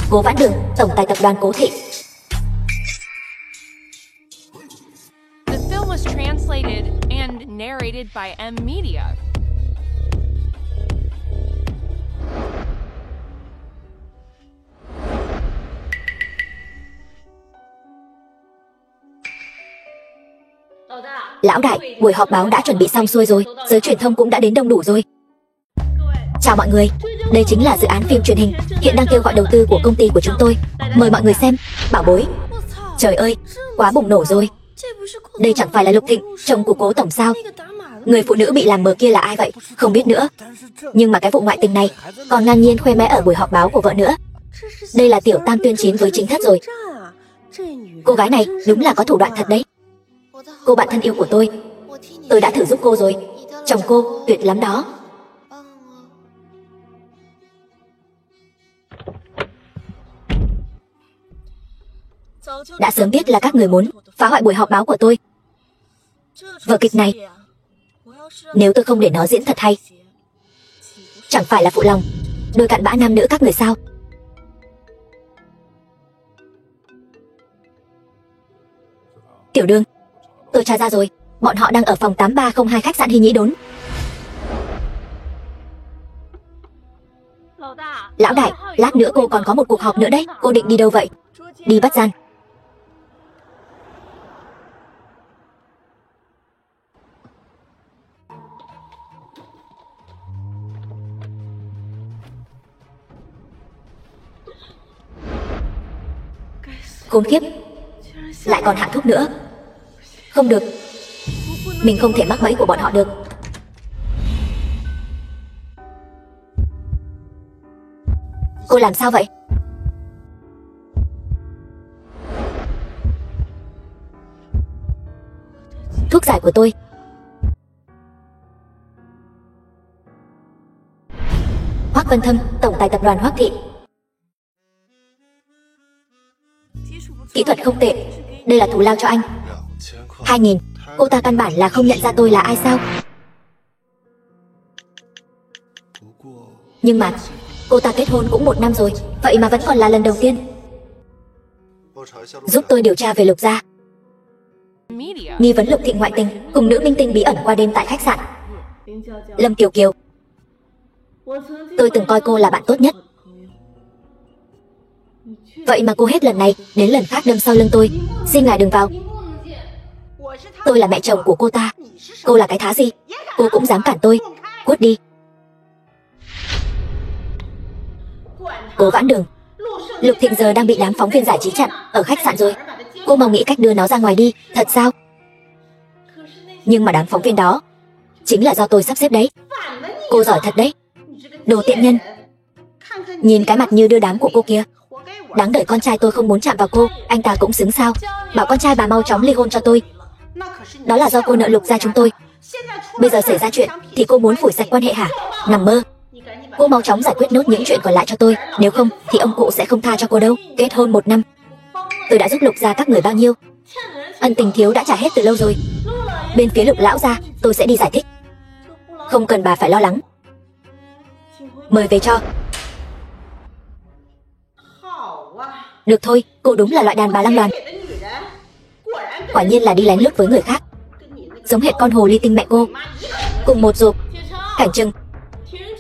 Cố Vãn Đường, tổng tài tập đoàn Cố Thị. The film was translated and narrated by M Media. Lão đại, buổi họp báo đã chuẩn bị xong xuôi rồi, giới truyền thông cũng đã đến đông đủ rồi. Chào mọi người, đây chính là dự án phim truyền hình hiện đang kêu gọi đầu tư của công ty của chúng tôi. Mời mọi người xem. Bảo bối, trời ơi, quá bùng nổ rồi. Đây chẳng phải là Lục Thịnh, chồng của Cố tổng sao? Người phụ nữ bị làm mờ kia là ai vậy? Không biết nữa. Nhưng mà cái vụ ngoại tình này còn ngang nhiên khoe mẽ ở buổi họp báo của vợ nữa. Đây là tiểu tam tuyên chiến với chính thất rồi. Cô gái này đúng là có thủ đoạn thật đấy. Cô bạn thân yêu của tôi đã thử giúp cô rồi. Chồng cô tuyệt lắm đó. Đã sớm biết là các người muốn phá hoại buổi họp báo của tôi. Vở kịch này, nếu tôi không để nó diễn thật hay, chẳng phải là phụ lòng đôi cặn bã nam nữ các người sao? Tiểu Đường, tôi tra ra rồi, bọn họ đang ở phòng 8302 khách sạn Hy Nhĩ Đốn. Lão đại, lát nữa cô còn có một cuộc họp nữa đấy. Cô định đi đâu vậy? Đi bắt gian. Khốn kiếp, lại còn hạ thuốc nữa. Không được, mình không thể mắc bẫy của bọn họ được. Cô làm sao vậy? Thuốc giải của tôi. Hoắc Vân Thâm, tổng tài tập đoàn Hoắc Thị. Kỹ thuật không tệ, đây là thù lao cho anh. 2.000, cô ta căn bản là không nhận ra tôi là ai sao? Nhưng mà cô ta kết hôn cũng 1 năm rồi, vậy mà vẫn còn là lần đầu tiên. Giúp tôi điều tra về Lục gia. Nghi vấn Lục Thị ngoại tình cùng nữ minh tinh bí ẩn qua đêm tại khách sạn. Lâm Kiều Kiều, tôi từng coi cô là bạn tốt nhất. Vậy mà cô hết lần này đến lần khác đâm sau lưng tôi. Xin ngài đừng vào. Tôi là mẹ chồng của cô ta. Cô là cái thá gì? Cô cũng dám cản tôi. Cút đi. Cố Vãn Đường, Lục Thịnh giờ đang bị đám phóng viên giải trí chặn ở khách sạn rồi. Cô mau nghĩ cách đưa nó ra ngoài đi. Thật sao? Nhưng mà đám phóng viên đó chính là do tôi sắp xếp đấy. Cô giỏi thật đấy. Đồ tiện nhân. Nhìn cái mặt như đưa đám của cô kia. Đáng đợi con trai tôi không muốn chạm vào cô. Anh ta cũng xứng sao? Bảo con trai bà mau chóng ly hôn cho tôi. Đó là do cô nợ Lục gia chúng tôi. Bây giờ xảy ra chuyện thì cô muốn phủi sạch quan hệ hả? Nằm mơ. Cô mau chóng giải quyết nốt những chuyện còn lại cho tôi. Nếu không thì ông cụ sẽ không tha cho cô đâu. Kết hôn 1 năm, tôi đã giúp Lục gia các người bao nhiêu. Ân tình thiếu đã trả hết từ lâu rồi. Bên phía Lục lão gia tôi sẽ đi giải thích. Không cần bà phải lo lắng. Mời về cho. Được thôi, cô đúng là loại đàn bà lăng loàn. Quả nhiên là đi lén lút với người khác. Giống hệt con hồ ly tinh mẹ cô. Cùng một rộp. Cảnh trừng.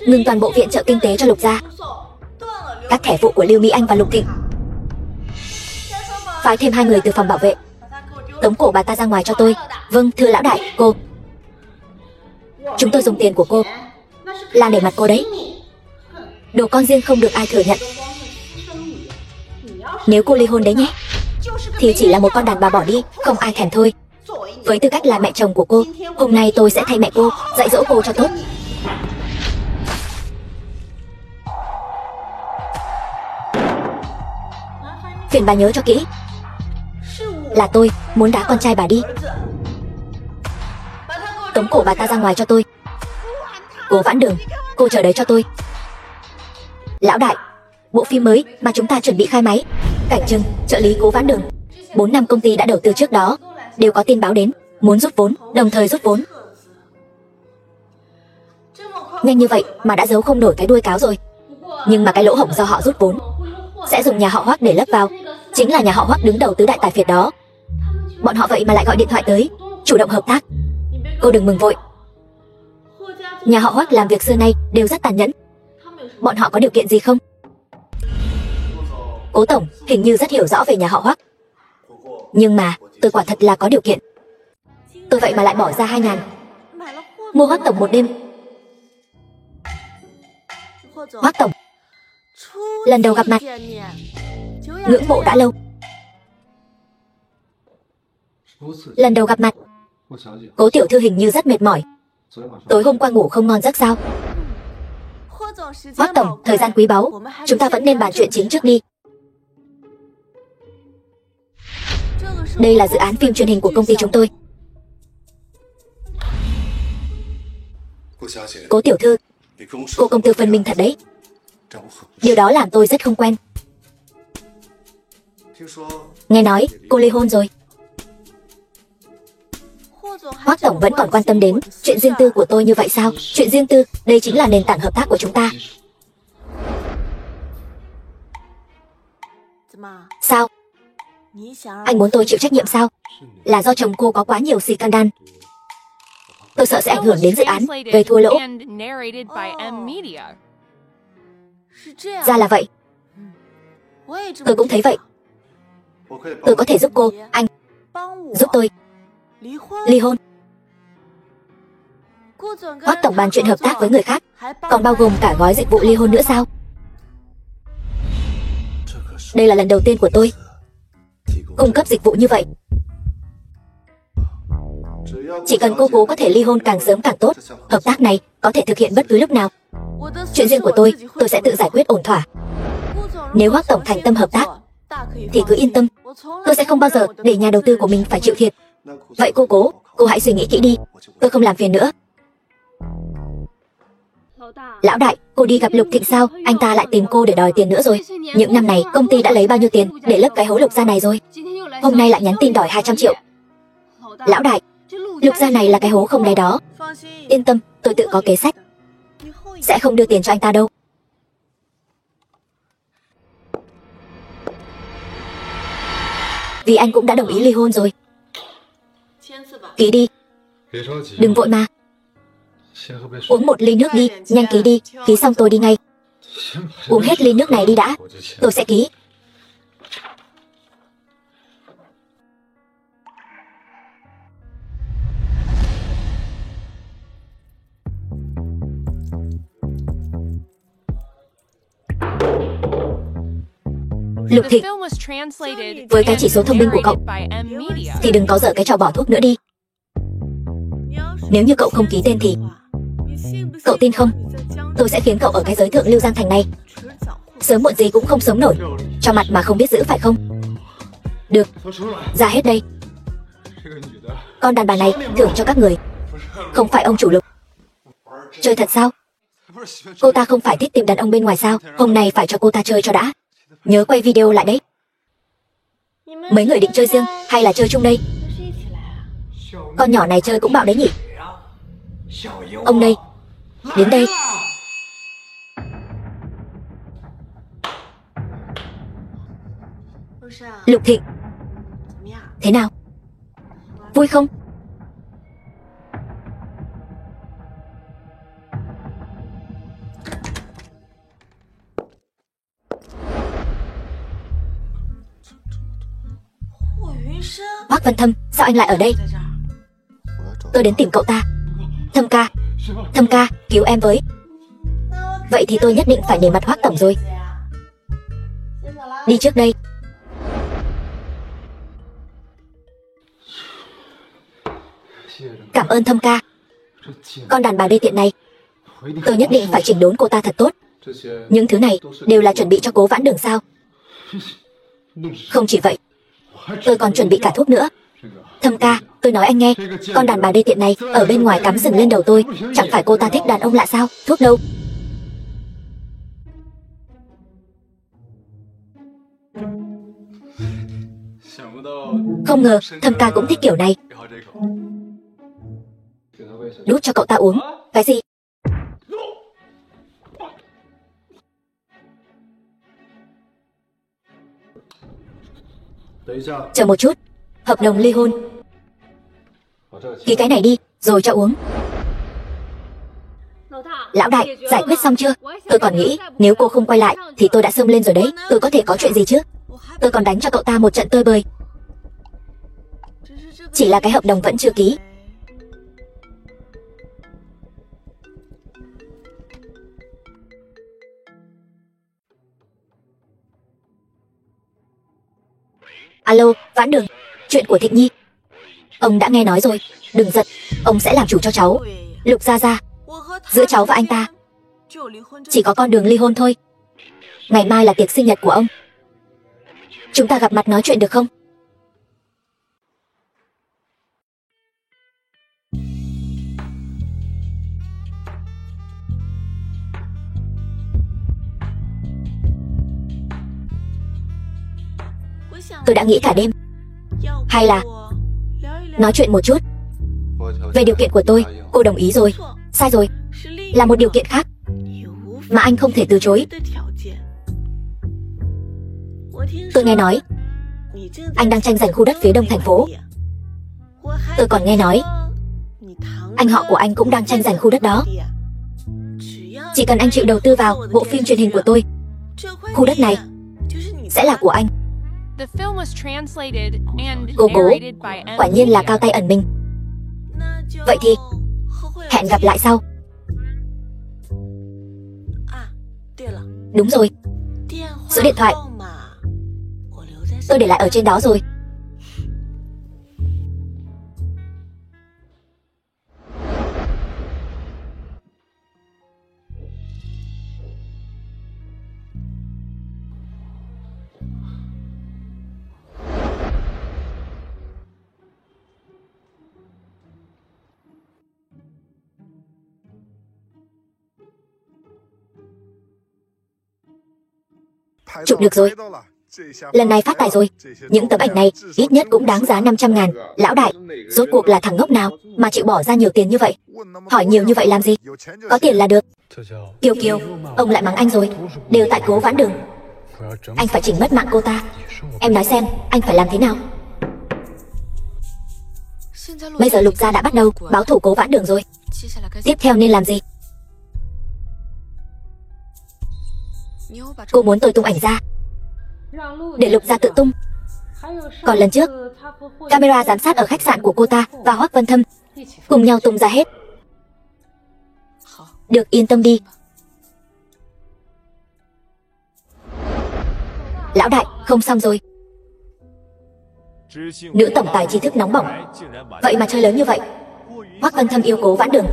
Ngừng toàn bộ viện trợ kinh tế cho Lục gia. Các thẻ phụ của Lưu Mỹ Anh và Lục Thịnh. Phái thêm 2 người từ phòng bảo vệ. Tống cổ bà ta ra ngoài cho tôi. Vâng, thưa lão đại, cô. Chúng tôi dùng tiền của cô là để mặt cô đấy. Đồ con riêng không được ai thừa nhận. Nếu cô ly hôn đấy nhé, thì chỉ là một con đàn bà bỏ đi, không ai thèm thôi. Với tư cách là mẹ chồng của cô, hôm nay tôi sẽ thay mẹ cô dạy dỗ cô cho tốt. Phiền bà nhớ cho kỹ, là tôi muốn đá con trai bà đi. Tống cổ bà ta ra ngoài cho tôi. Cố Vãn Đường, cô chờ đấy cho tôi. Lão đại, bộ phim mới mà chúng ta chuẩn bị khai máy. Cảnh trừng, trợ lý Cố Vãn Đường. 4 năm công ty đã đầu tư trước đó đều có tin báo đến muốn rút vốn, đồng thời rút vốn. Nhanh như vậy mà đã giấu không nổi cái đuôi cáo rồi. Nhưng mà cái lỗ hổng do họ rút vốn sẽ dùng nhà họ Hoắc để lấp vào. Chính là nhà họ Hoắc đứng đầu tứ đại tài phiệt đó. Bọn họ vậy mà lại gọi điện thoại tới, chủ động hợp tác. Cô đừng mừng vội. Nhà họ Hoắc làm việc xưa nay đều rất tàn nhẫn. Bọn họ có điều kiện gì không? Cố tổng hình như rất hiểu rõ về nhà họ Hoắc. Nhưng mà tôi quả thật là có điều kiện. Tôi vậy mà lại bỏ ra 2.000 mua Hoắc tổng một đêm. Hoắc tổng, lần đầu gặp mặt, ngưỡng mộ đã lâu. Lần đầu gặp mặt, Cố tiểu thư hình như rất mệt mỏi. Tối hôm qua ngủ không ngon giấc sao? Hoắc tổng, thời gian quý báu, chúng ta vẫn nên bàn chuyện chính trước đi. Đây là dự án phim truyền hình của công ty chúng tôi. Cố tiểu thư, cô công tư phân minh thật đấy. Điều đó làm tôi rất không quen. Nghe nói cô ly hôn rồi. Hoắc tổng vẫn còn quan tâm đến chuyện riêng tư của tôi như vậy sao? Chuyện riêng tư, đây chính là nền tảng hợp tác của chúng ta. Sao? Anh muốn tôi chịu trách nhiệm sao? Là do chồng cô có quá nhiều scandal. Tôi sợ sẽ ảnh hưởng đến dự án, gây thua lỗ. Ra là vậy. Tôi cũng thấy vậy. Tôi có thể giúp cô, anh giúp tôi ly hôn. Hoắc tổng bàn chuyện hợp tác với người khác, còn bao gồm cả gói dịch vụ ly hôn nữa sao? Đây là lần đầu tiên của tôi cung cấp dịch vụ như vậy. Chỉ cần cô bố có thể ly hôn càng sớm càng tốt. Hợp tác này có thể thực hiện bất cứ lúc nào. Chuyện riêng của tôi sẽ tự giải quyết ổn thỏa. Nếu Hoắc tổng thành tâm hợp tác thì cứ yên tâm, tôi sẽ không bao giờ để nhà đầu tư của mình phải chịu thiệt. Vậy cô hãy suy nghĩ kỹ đi, tôi không làm phiền nữa. Lão đại, cô đi gặp Lục Thịnh sao? Anh ta lại tìm cô để đòi tiền nữa rồi. Những năm này công ty đã lấy bao nhiêu tiền để lấp cái hố Lục gia này rồi? Hôm nay lại nhắn tin đòi 200 triệu. Lão đại, Lục gia này là cái hố không đáy đó. Yên tâm, tôi tự có kế sách, sẽ không đưa tiền cho anh ta đâu. Vì anh cũng đã đồng ý ly hôn rồi. Ký đi. Đừng vội mà. Uống một ly nước đi, nhanh ký đi. Ký xong tôi đi ngay. Uống hết ly nước này đi đã, tôi sẽ ký. Lục Thịnh, với cái chỉ số thông minh của cậu thì đừng có dở cái trò bỏ thuốc nữa đi. Nếu như cậu không ký tên thì cậu tin không, tôi sẽ khiến cậu ở cái giới thượng lưu Giang Thành này sớm muộn gì cũng không sống nổi. Cho mặt mà không biết giữ phải không? Được, ra hết đây. Con đàn bà này thưởng cho các người, không phải ông chủ Lục. Chơi thật sao? Cô ta không phải thích tìm đàn ông bên ngoài sao? Hôm nay phải cho cô ta chơi cho đã. Nhớ quay video lại đấy. Mấy người định chơi riêng hay là chơi chung đây? Con nhỏ này chơi cũng bạo đấy nhỉ? Ông đây, đến đây. Lục Thịnh, thế nào? Vui không? Hoắc Văn Thâm, sao anh lại ở đây? Tôi đến tìm cậu ta. Thâm ca, cứu em với. Vậy thì tôi nhất định phải nể mặt Hoắc tổng rồi. Đi trước đây. Cảm ơn Thâm ca. Con đàn bà đê tiện này, tôi nhất định phải chỉnh đốn cô ta thật tốt. Những thứ này đều là chuẩn bị cho Cố Vãn Đường sao? Không chỉ vậy, tôi còn chuẩn bị cả thuốc nữa. Thâm ca, tôi nói anh nghe, con đàn bà đê tiện này ở bên ngoài cắm sừng lên đầu tôi. Chẳng phải cô ta thích đàn ông lạ sao? Thuốc đâu? Không ngờ Thâm ca cũng thích kiểu này. Đút cho cậu ta uống. Cái gì? Chờ một chút, hợp đồng ly hôn. Ký cái này đi, rồi cho uống. Lão đại, giải quyết xong chưa? Tôi còn nghĩ, nếu cô không quay lại, thì tôi đã xông lên rồi đấy. Tôi có thể có chuyện gì chứ? Tôi còn đánh cho cậu ta một trận tơi bời. Chỉ là cái hợp đồng vẫn chưa ký. Alo, Vãn Đường. Chuyện của Thịnh Nhi ông đã nghe nói rồi. Đừng giận, ông sẽ làm chủ cho cháu. Lục Gia Gia, giữa cháu và anh ta chỉ có con đường ly hôn thôi. Ngày mai là tiệc sinh nhật của ông. Chúng ta gặp mặt nói chuyện được không? Tôi đã nghĩ cả đêm. Hay là nói chuyện một chút. Về điều kiện của tôi, cô đồng ý rồi. Sai rồi, là một điều kiện khác mà anh không thể từ chối. Tôi nghe nói anh đang tranh giành khu đất phía đông thành phố. Tôi còn nghe nói anh họ của anh cũng đang tranh giành khu đất đó. Chỉ cần anh chịu đầu tư vào bộ phim truyền hình của tôi, khu đất này sẽ là của anh. Cô cố, quả nhiên là cao tay ẩn mình. Vậy thì hẹn gặp lại sau. Đúng rồi, số điện thoại tôi để lại ở trên đó rồi. Chụp được rồi. Lần này phát tài rồi. Những tấm ảnh này ít nhất cũng đáng giá 500.000. Lão đại, rốt cuộc là thằng ngốc nào mà chịu bỏ ra nhiều tiền như vậy? Hỏi nhiều như vậy làm gì? Có tiền là được. Kiều Kiều, ông lại mắng anh rồi. Đều tại Cố Vãn Đường. Anh phải chỉnh mất mạng cô ta. Em nói xem, anh phải làm thế nào? Bây giờ Lục Gia đã bắt đầu báo thủ Cố Vãn Đường rồi. Tiếp theo nên làm gì? Cô muốn tôi tung ảnh ra để Lục Gia tự tung. Còn lần trước, camera giám sát ở khách sạn của cô ta và Hoắc Vân Thâm cùng nhau tung ra hết. Được, yên tâm đi. Lão đại, không xong rồi. Nữ tổng tài trí thức nóng bỏng, vậy mà chơi lớn như vậy. Hoắc Vân Thâm yêu Cố Vãn Đường,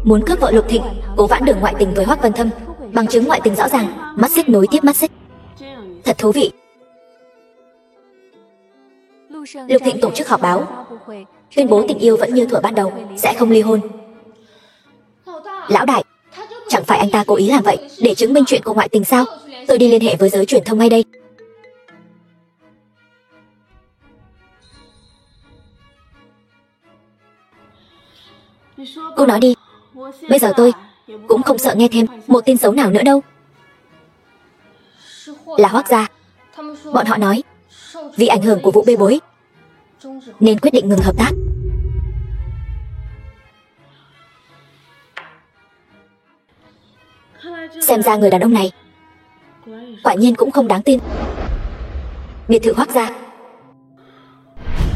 muốn cướp vợ Lục Thịnh. Cố Vãn Đường ngoại tình với Hoắc Vân Thâm, bằng chứng ngoại tình rõ ràng. Mắt xích nối tiếp mắt xích. Thật thú vị. Lục Thịnh tổ chức họp báo, tuyên bố tình yêu vẫn như thuở ban đầu, sẽ không ly hôn. Lão đại, chẳng phải anh ta cố ý làm vậy để chứng minh chuyện cô ngoại tình sao? Tôi đi liên hệ với giới truyền thông ngay đây. Cô nói đi. Bây giờ tôi cũng không sợ nghe thêm một tin xấu nào nữa đâu. Là Hoắc gia. Bọn họ nói vì ảnh hưởng của vụ bê bối nên quyết định ngừng hợp tác. Xem ra người đàn ông này quả nhiên cũng không đáng tin. Biệt thự Hoắc gia.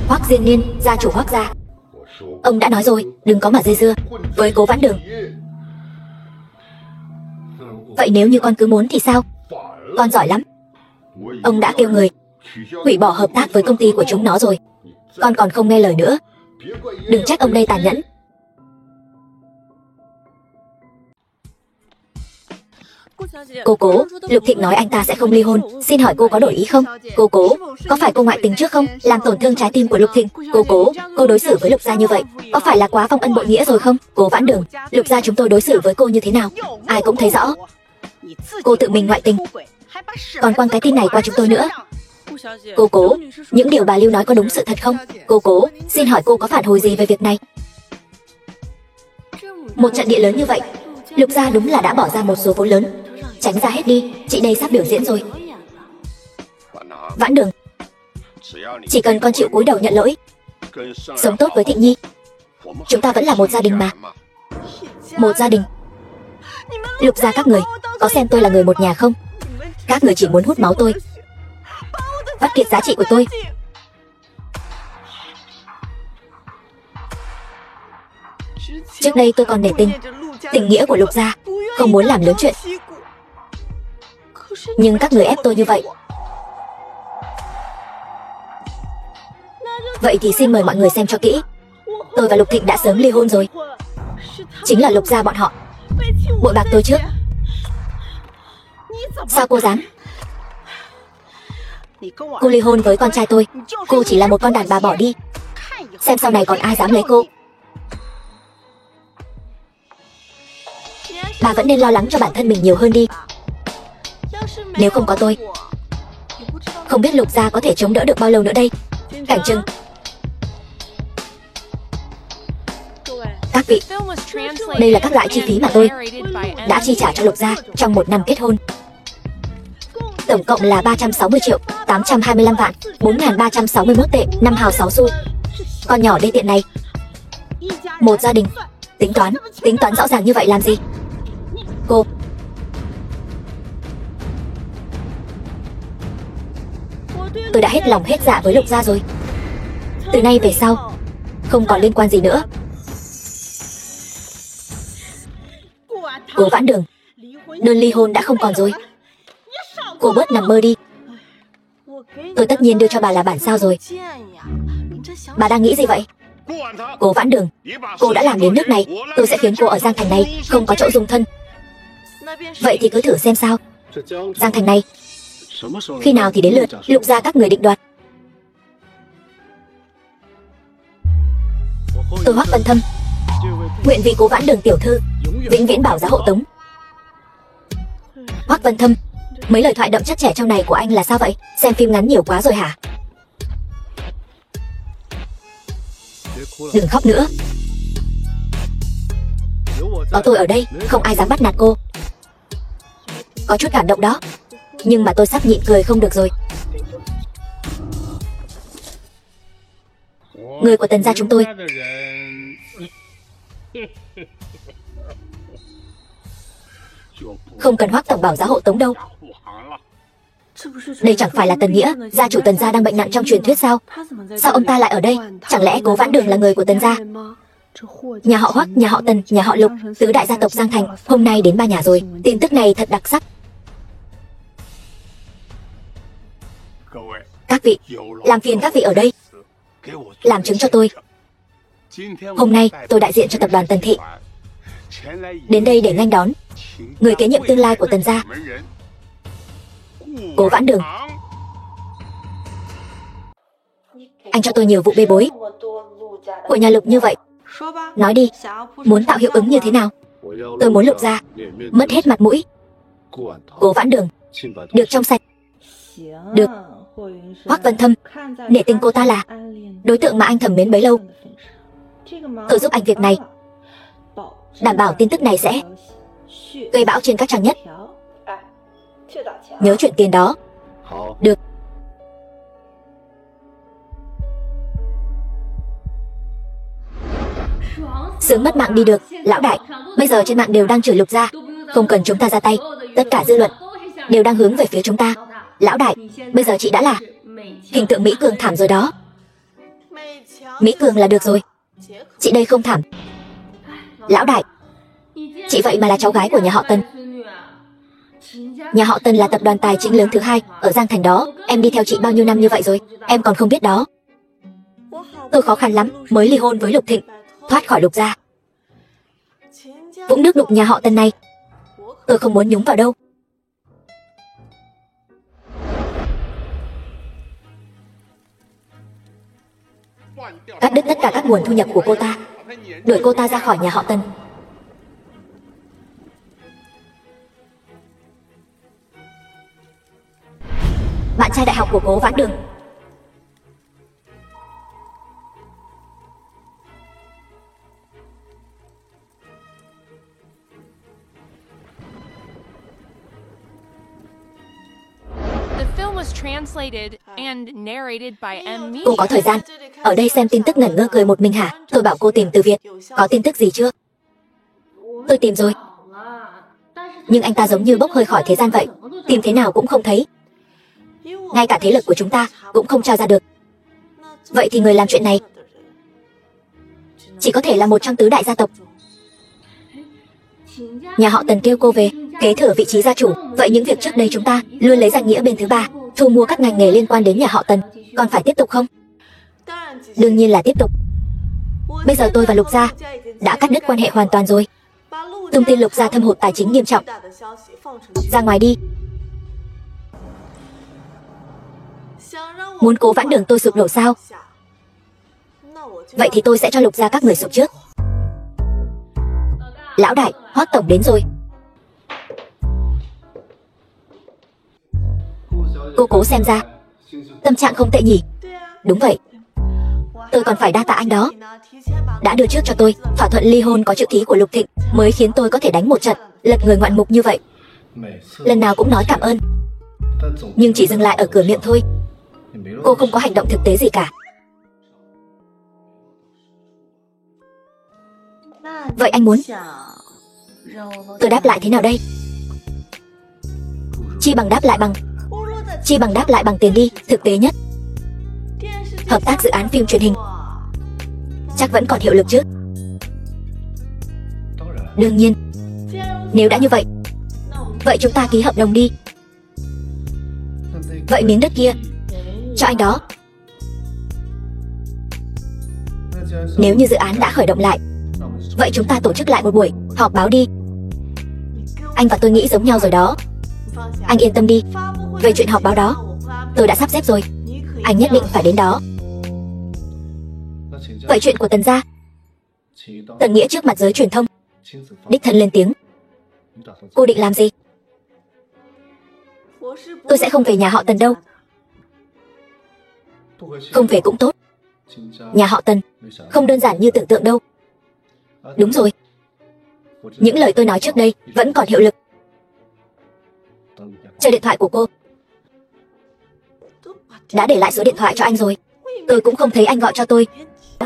Hoắc Diên Niên, gia chủ Hoắc gia. Ông đã nói rồi, đừng có mà dây dưa với Cố Vãn Đường. Vậy nếu như con cứ muốn thì sao? Con giỏi lắm. Ông đã kêu người hủy bỏ hợp tác với công ty của chúng nó rồi. Con còn không nghe lời nữa. Đừng trách ông đây tàn nhẫn. Cô Cố, Lục Thịnh nói anh ta sẽ không ly hôn. Xin hỏi cô có đổi ý không? Cô Cố, có phải cô ngoại tình trước không? Làm tổn thương trái tim của Lục Thịnh. Cô Cố, cô đối xử với Lục gia như vậy có phải là quá vong ân bội nghĩa rồi không? Cố Vãn Đường, Lục gia chúng tôi đối xử với cô như thế nào ai cũng thấy rõ. Cô tự mình ngoại tình, còn quăng cái tin này qua chúng tôi nữa. Cô Cố, những điều bà Lưu nói có đúng sự thật không? Cô Cố, xin hỏi cô có phản hồi gì về việc này? Một trận địa lớn như vậy, Lục gia đúng là đã bỏ ra một số vốn lớn. Tránh ra hết đi, chị đây sắp biểu diễn rồi. Vãn Đường, chỉ cần con chịu cúi đầu nhận lỗi, sống tốt với Thịnh Nhi, chúng ta vẫn là một gia đình mà. Một gia đình. Lục gia các người có xem tôi là người một nhà không? Các người chỉ muốn hút máu tôi, vắt kiệt giá trị của tôi. Trước đây tôi còn nể tình nghĩa của Lục gia, không muốn làm lớn chuyện. Nhưng các người ép tôi như vậy. Vậy thì xin mời mọi người xem cho kỹ. Tôi và Lục Thịnh đã sớm ly hôn rồi. Chính là Lục gia bọn họ bội bạc tôi trước. Sao cô dám? Cô ly hôn với con trai tôi, cô chỉ là một con đàn bà bỏ đi. Xem sau này còn ai dám lấy cô. Bà vẫn nên lo lắng cho bản thân mình nhiều hơn đi. Nếu không có tôi, không biết Lục gia có thể chống đỡ được bao lâu nữa đây. Cảnh Trừng, các vị, đây là các loại chi phí mà tôi đã chi trả cho Lục gia trong 1 năm kết hôn. Tổng cộng là 360 triệu 825 vạn 4.361 tệ 5 hào 6 xu. Con nhỏ đê tiện này. Một gia đình tính toán rõ ràng như vậy làm gì? Cô, tôi đã hết lòng hết dạ với Lục gia rồi. Từ nay về sau không còn liên quan gì nữa. Cố Vãn Đường, đơn ly hôn đã không còn rồi. Cô bớt nằm mơ đi. Tôi tất nhiên đưa cho bà là bản sao rồi. Bà đang nghĩ gì vậy? Cố Vãn Đường, cô đã làm đến nước này, tôi sẽ khiến cô ở Giang Thành này không có chỗ dung thân. Vậy thì cứ thử xem sao. Giang Thành này khi nào thì đến lượt Lục gia các người định đoạt. Tôi Hoắc Vân Thâm nguyện vì Cố Vãn Đường tiểu thư vĩnh viễn bảo giá hộ tống. Hoắc Vân Thâm, mấy lời thoại đậm chất trẻ trong này của anh là sao vậy? Xem phim ngắn nhiều quá rồi hả? Đừng khóc nữa. Có tôi ở đây, không ai dám bắt nạt cô. Có chút cảm động đó, nhưng mà tôi sắp nhịn cười không được rồi. Người của Tần gia chúng tôi không cần Hoắc tổng bảo giá hộ tống đâu. Đây chẳng phải là Tần Nghĩa, gia chủ Tần gia đang bệnh nặng trong truyền thuyết sao? Sao ông ta lại ở đây? Chẳng lẽ Cố Vãn Đường là người của Tần gia? Nhà họ Hoắc, nhà họ Tần, nhà họ Lục, tứ đại gia tộc Giang Thành hôm nay đến 3 nhà rồi. Tin tức này thật đặc sắc. Các vị, làm phiền các vị ở đây làm chứng cho tôi. Hôm nay tôi đại diện cho tập đoàn Tần Thị đến đây để nghênh đón người kế nhiệm tương lai của Tần gia, Cố Vãn Đường. Anh cho tôi nhiều vụ bê bối của nhà Lục như vậy. Nói đi, muốn tạo hiệu ứng như thế nào? Tôi muốn Lục gia mất hết mặt mũi. Cố Vãn Đường được trong sạch. Được. Hoắc Vân Thâm, nể tình cô ta là đối tượng mà anh thầm mến bấy lâu. Tôi giúp anh việc này, đảm bảo tin tức này sẽ gây bão trên các trang nhất. Nhớ chuyện tiền đó. Được. Sướng mất mạng đi được. Lão đại, bây giờ trên mạng đều đang chửi Lục gia, không cần chúng ta ra tay. Tất cả dư luận đều đang hướng về phía chúng ta. Lão đại, bây giờ chị đã là hình tượng Mỹ Cường thảm rồi đó. Mỹ Cường là được rồi, chị đây không thảm. Lão đại, chị vậy mà là cháu gái của nhà họ Tần. Nhà họ Tần là tập đoàn tài chính lớn thứ 2 ở Giang Thành đó. Em đi theo chị bao nhiêu năm như vậy rồi, em còn không biết đó. Tôi khó khăn lắm mới ly hôn với Lục Thịnh, thoát khỏi Lục gia. Vũng nước đục nhà họ Tần này tôi không muốn nhúng vào đâu. Cắt đứt tất cả các nguồn thu nhập của cô ta, đuổi cô ta ra khỏi nhà họ Tần. Bạn trai đại học của Cố Vãn Đường. The The film was translated and narrated by M Cô có thời gian ở đây xem tin tức ngẩn ngơ cười một mình hả? Tôi bảo cô tìm từ Việt. Có tin tức gì chưa? Tôi tìm rồi. Nhưng anh ta giống như bốc hơi khỏi thế gian vậy. Tìm thế nào cũng không thấy. Ngay cả thế lực của chúng ta cũng không tra ra được. Vậy thì người làm chuyện này chỉ có thể là một trong tứ đại gia tộc. Nhà họ Tần kêu cô về kế thừa vị trí gia chủ. Vậy những việc trước đây chúng ta luôn lấy danh nghĩa bên thứ ba thu mua các ngành nghề liên quan đến nhà họ Tần còn phải tiếp tục không? Đương nhiên là tiếp tục. Bây giờ tôi và Lục gia đã cắt đứt quan hệ hoàn toàn rồi. Tung tin Lục gia thâm hụt tài chính nghiêm trọng ra ngoài đi. Muốn cố vãn đường tôi sụp đổ sao? Vậy thì tôi sẽ cho Lục gia các người sụp trước. Lão đại, Hoắc tổng đến rồi. Cô cố xem ra tâm trạng không tệ nhỉ? Đúng vậy. Tôi còn phải đa tạ anh đó. Đã đưa trước cho tôi thỏa thuận ly hôn có chữ ký của Lục Thịnh, mới khiến tôi có thể đánh một trận lật người ngoạn mục như vậy. Lần nào cũng nói cảm ơn, nhưng chỉ dừng lại ở cửa miệng thôi. Cô không có hành động thực tế gì cả. Vậy anh muốn tôi đáp lại thế nào đây? Chi bằng đáp lại bằng tiền đi, thực tế nhất. Hợp tác dự án phim truyền hình chắc vẫn còn hiệu lực chứ? Đương nhiên. Nếu đã như vậy, vậy chúng ta ký hợp đồng đi. Vậy miếng đất kia cho anh đó. Nếu như dự án đã khởi động lại, vậy chúng ta tổ chức lại một buổi họp báo đi. Anh và tôi nghĩ giống nhau rồi đó. Anh yên tâm đi. Về chuyện họp báo đó, tôi đã sắp xếp rồi. Anh nhất định phải đến đó. Vậy chuyện của Tần gia? Tần Nghĩa trước mặt giới truyền thông đích thân lên tiếng. Cô định làm gì? Tôi sẽ không về nhà họ Tần đâu. Không về cũng tốt. Nhà họ Tần không đơn giản như tưởng tượng đâu. Đúng rồi. Những lời tôi nói trước đây vẫn còn hiệu lực. Chờ điện thoại của cô. Đã để lại số điện thoại cho anh rồi. Tôi cũng không thấy anh gọi cho tôi.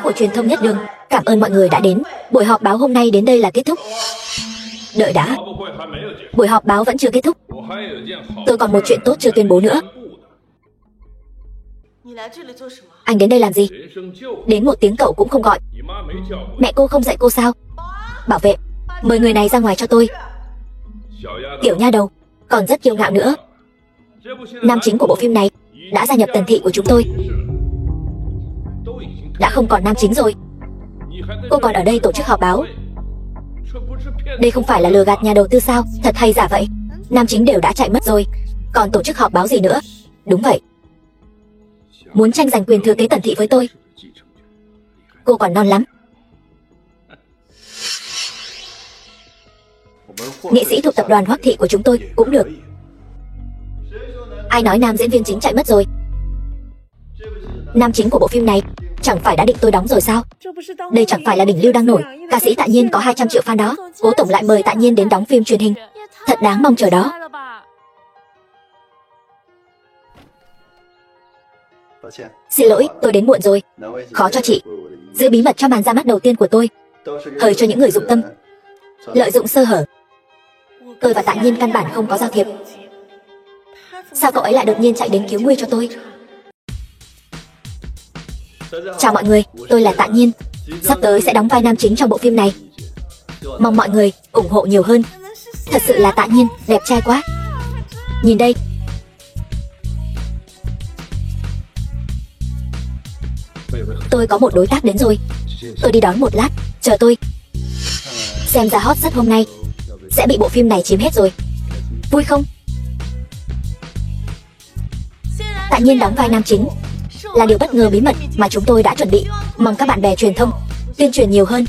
Của truyền thông Nhất Đường, cảm ơn mọi người đã đến. Buổi họp báo hôm nay đến đây là kết thúc. Đợi đã. Buổi họp báo vẫn chưa kết thúc. Tôi còn một chuyện tốt chưa tuyên bố nữa. Anh đến đây làm gì? Đến một tiếng cậu cũng không gọi. Mẹ cô không dạy cô sao? Bảo vệ, mời người này ra ngoài cho tôi. Tiểu nha đầu, còn rất kiêu ngạo nữa. Nam chính của bộ phim này đã gia nhập Tần thị của chúng tôi. Đã không còn nam chính rồi. Cô còn ở đây tổ chức họp báo. Đây không phải là lừa gạt nhà đầu tư sao? Thật hay giả vậy? Nam chính đều đã chạy mất rồi, còn tổ chức họp báo gì nữa? Đúng vậy. Muốn tranh giành quyền thừa kế Tần thị với tôi. Cô còn non lắm. Nghệ sĩ thuộc tập đoàn Hoắc thị của chúng tôi cũng được. Ai nói nam diễn viên chính chạy mất rồi? Nam chính của bộ phim này chẳng phải đã định tôi đóng rồi sao? Đây chẳng phải là đỉnh lưu đang nổi. Ca sĩ Tạ Nhiên có 200 triệu fan đó. Cố tổng lại mời Tạ Nhiên đến đóng phim truyền hình. Thật đáng mong chờ đó. Xin lỗi, tôi đến muộn rồi. Khó cho chị. Giữ bí mật cho màn ra mắt đầu tiên của tôi. Hời cho những người dụng tâm, lợi dụng sơ hở. Tôi và Tạ Nhiên căn bản không có giao thiệp. Sao cậu ấy lại đột nhiên chạy đến cứu nguy cho tôi? Chào mọi người, tôi là Tạ Nhiên. Sắp tới sẽ đóng vai nam chính trong bộ phim này. Mong mọi người ủng hộ nhiều hơn. Thật sự là Tạ Nhiên, đẹp trai quá. Nhìn đây. Tôi có một đối tác đến rồi. Tôi đi đón một lát, chờ tôi. Xem ra hot rất hôm nay sẽ bị bộ phim này chiếm hết rồi. Vui không? Tạ Nhiên đóng vai nam chính là điều bất ngờ bí mật mà chúng tôi đã chuẩn bị. Mong các bạn bè truyền thông tuyên truyền nhiều hơn.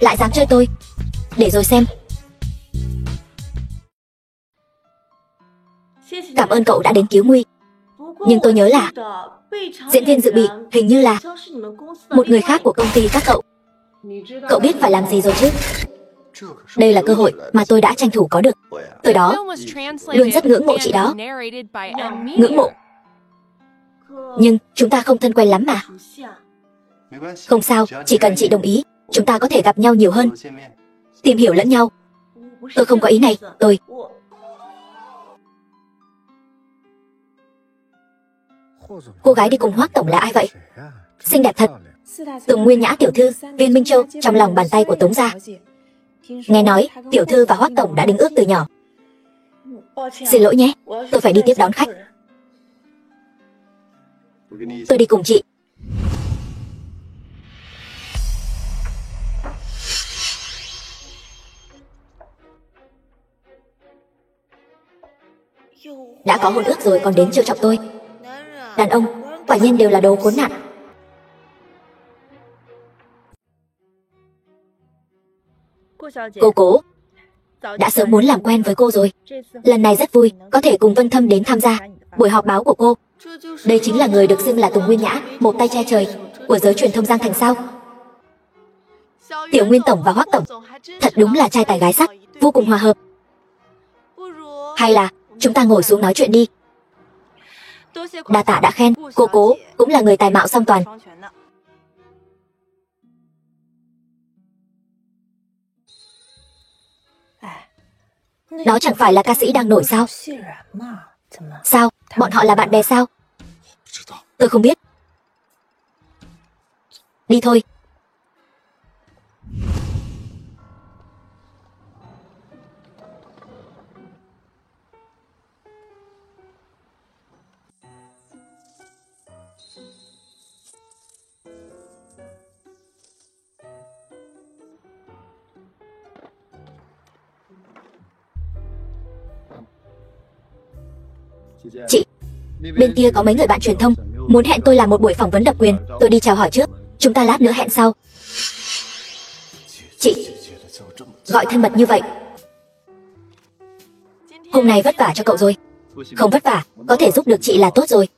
Lại dám chơi tôi, để rồi xem. Cảm ơn cậu đã đến cứu nguy. Nhưng tôi nhớ là diễn viên dự bị hình như là một người khác của công ty các cậu. Cậu biết phải làm gì rồi chứ? Đây là cơ hội mà tôi đã tranh thủ có được. Từ đó, luôn rất ngưỡng mộ chị đó. Ngưỡng mộ. Nhưng chúng ta không thân quen lắm mà. Không sao, chỉ cần chị đồng ý, chúng ta có thể gặp nhau nhiều hơn, tìm hiểu lẫn nhau. Tôi không có ý này, tôi... Cô gái đi cùng Hoác tổng là ai vậy? Xinh đẹp thật. Tùng Nguyên Nhã tiểu thư, Viên Minh Châu, trong lòng bàn tay của Tống gia. Nghe nói, tiểu thư và Hoác tổng đã đính ước từ nhỏ. Xin lỗi nhé, tôi phải đi tiếp đón khách. Tôi đi cùng chị. Đã có hôn ước rồi còn đến trêu chọc tôi. Đàn ông, quả nhiên đều là đồ khốn nạn. Cô Cố, đã sớm muốn làm quen với cô rồi. Lần này rất vui, có thể cùng Vân Thâm đến tham gia buổi họp báo của cô. Đây chính là người được xưng là Tùng Nguyên Nhã, một tay che trời của giới truyền thông Giang Thành sao? Tiểu Nguyên tổng và Hoác tổng, thật đúng là trai tài gái sắc, vô cùng hòa hợp. Hay là chúng ta ngồi xuống nói chuyện đi. Đa tạ đã khen, cô Cố cũng là người tài mạo song toàn. Đó chẳng phải là ca sĩ đang nổi sao? Sao? Bọn họ là bạn bè sao? Tôi không biết. Đi thôi. Chị, bên kia có mấy người bạn truyền thông muốn hẹn tôi làm một buổi phỏng vấn độc quyền. Tôi đi chào hỏi trước, chúng ta lát nữa hẹn sau. Chị, gọi thân mật như vậy. Hôm nay vất vả cho cậu rồi. Không vất vả, có thể giúp được chị là tốt rồi.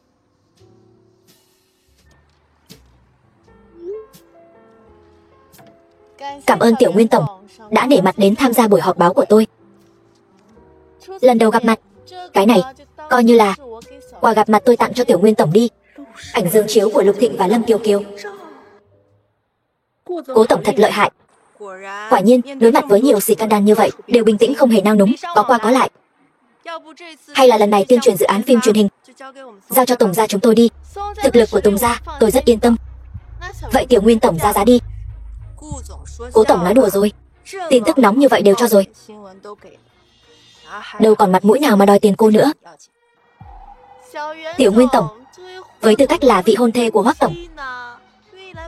Cảm ơn Tiểu Nguyên tổng đã nể mặt đến tham gia buổi họp báo của tôi. Lần đầu gặp mặt, cái này coi như là quà gặp mặt tôi tặng cho Tiểu Nguyên tổng đi. Ảnh dương chiếu của Lục Thịnh và Lâm Kiều Kiều. Cố tổng thật lợi hại. Quả nhiên, đối mặt với nhiều scandal như vậy, đều bình tĩnh không hề nao núng, có qua có lại. Hay là lần này tuyên truyền dự án phim truyền hình, giao cho Tùng gia chúng tôi đi. Thực lực của Tùng gia, tôi rất yên tâm. Vậy Tiểu Nguyên tổng ra giá đi. Cố tổng nói đùa rồi. Tin tức nóng như vậy đều cho rồi. Đâu còn mặt mũi nào mà đòi tiền cô nữa. Tiểu Nguyên tổng, với tư cách là vị hôn thê của Hoác tổng,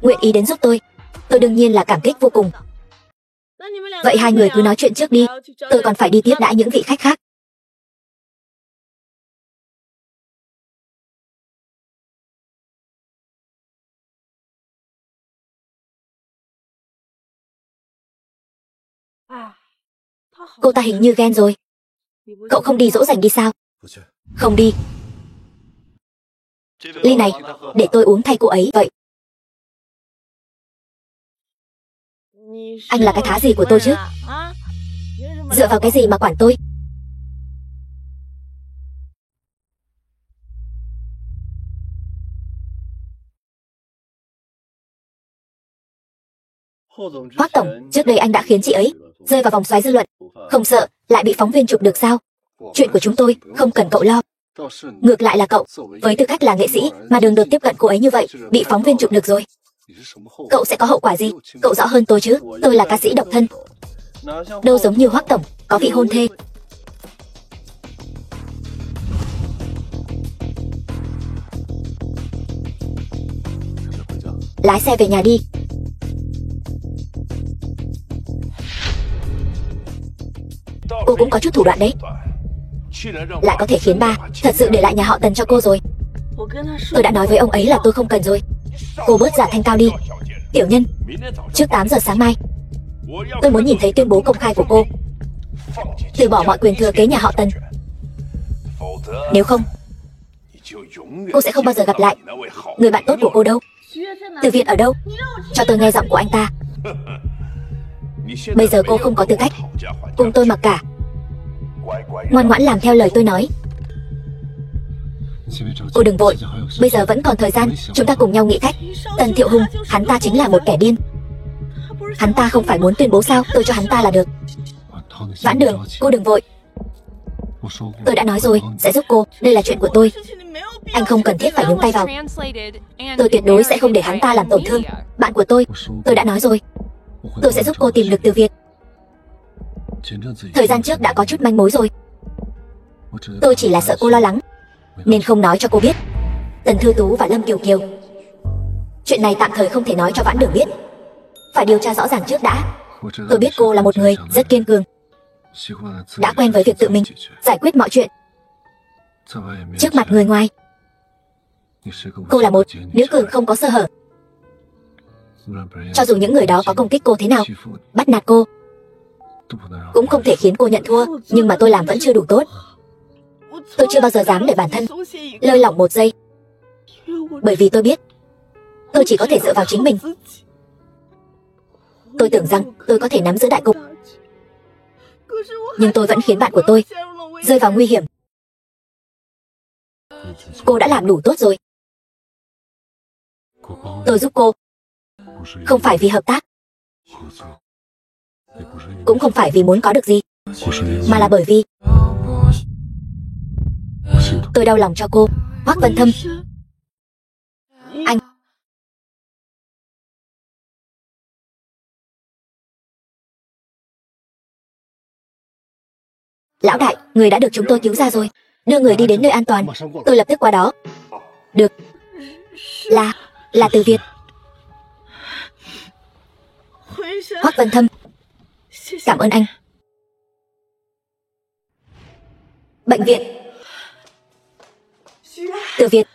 nguyện ý đến giúp tôi đương nhiên là cảm kích vô cùng. Vậy hai người cứ nói chuyện trước đi, tôi còn phải đi tiếp đãi những vị khách khác. Cô ta hình như ghen rồi. Cậu không đi dỗ dành đi sao? Không đi. Ly này, để tôi uống thay cô ấy vậy. Anh là cái thá gì của tôi chứ? Dựa vào cái gì mà quản tôi? Hoác tổng, trước đây anh đã khiến chị ấy rơi vào vòng xoáy dư luận. Không sợ lại bị phóng viên chụp được sao? Chuyện của chúng tôi không cần cậu lo. Ngược lại là cậu, với tư cách là nghệ sĩ mà đường đột tiếp cận cô ấy như vậy, bị phóng viên chụp được rồi. Cậu sẽ có hậu quả gì? Cậu rõ hơn tôi chứ. Tôi là ca sĩ độc thân, đâu giống như Hoác tổng có vị hôn thê. Lái xe về nhà đi. Cô cũng có chút thủ đoạn đấy. Lại có thể khiến ba thật sự để lại nhà họ Tần cho cô rồi. Tôi đã nói với ông ấy là tôi không cần rồi. Cô bớt giả thanh cao đi. Tiểu nhân, trước 8 giờ sáng mai, tôi muốn nhìn thấy tuyên bố công khai của cô, từ bỏ mọi quyền thừa kế nhà họ Tần. Nếu không, cô sẽ không bao giờ gặp lại người bạn tốt của cô đâu. Từ Việt ở đâu? Cho tôi nghe giọng của anh ta. Bây giờ cô không có tư cách cùng tôi mặc cả. Ngoan ngoãn làm theo lời tôi nói. Cô đừng vội, bây giờ vẫn còn thời gian, chúng ta cùng nhau nghĩ cách. Tần Thiệu Hùng, hắn ta chính là một kẻ điên. Hắn ta không phải muốn tuyên bố sao, tôi cho hắn ta là được. Vãn Đường, cô đừng vội. Tôi đã nói rồi, sẽ giúp cô, đây là chuyện của tôi. Anh không cần thiết phải nhúng tay vào. Tôi tuyệt đối sẽ không để hắn ta làm tổn thương bạn của tôi đã nói rồi. Tôi sẽ giúp cô tìm được Từ Việt. Thời gian trước đã có chút manh mối rồi. Tôi chỉ là sợ cô lo lắng nên không nói cho cô biết. Tần Thư Tú và Lâm Kiều Kiều, chuyện này tạm thời không thể nói cho Vãn Đường biết. Phải điều tra rõ ràng trước đã. Tôi biết cô là một người rất kiên cường, đã quen với việc tự mình giải quyết mọi chuyện. Trước mặt người ngoài, cô là một nữ cường không có sơ hở. Cho dù những người đó có công kích cô thế nào, bắt nạt cô, cũng không thể khiến cô nhận thua. Nhưng mà tôi làm vẫn chưa đủ tốt. Tôi chưa bao giờ dám để bản thân lơi lỏng một giây. Bởi vì tôi biết tôi chỉ có thể dựa vào chính mình. Tôi tưởng rằng tôi có thể nắm giữ đại cục, nhưng tôi vẫn khiến bạn của tôi rơi vào nguy hiểm. Cô đã làm đủ tốt rồi. Tôi giúp cô không phải vì hợp tác, cũng không phải vì muốn có được gì, mà là bởi vì tôi đau lòng cho cô. Hoắc Vân Thâm, anh lão đại, người đã được chúng tôi cứu ra rồi. Đưa người đi đến nơi an toàn. Tôi lập tức qua đó. Được. Là Từ Việt. Hoắc Vân Thâm, cảm ơn anh. Bệnh viện. Từ Việt,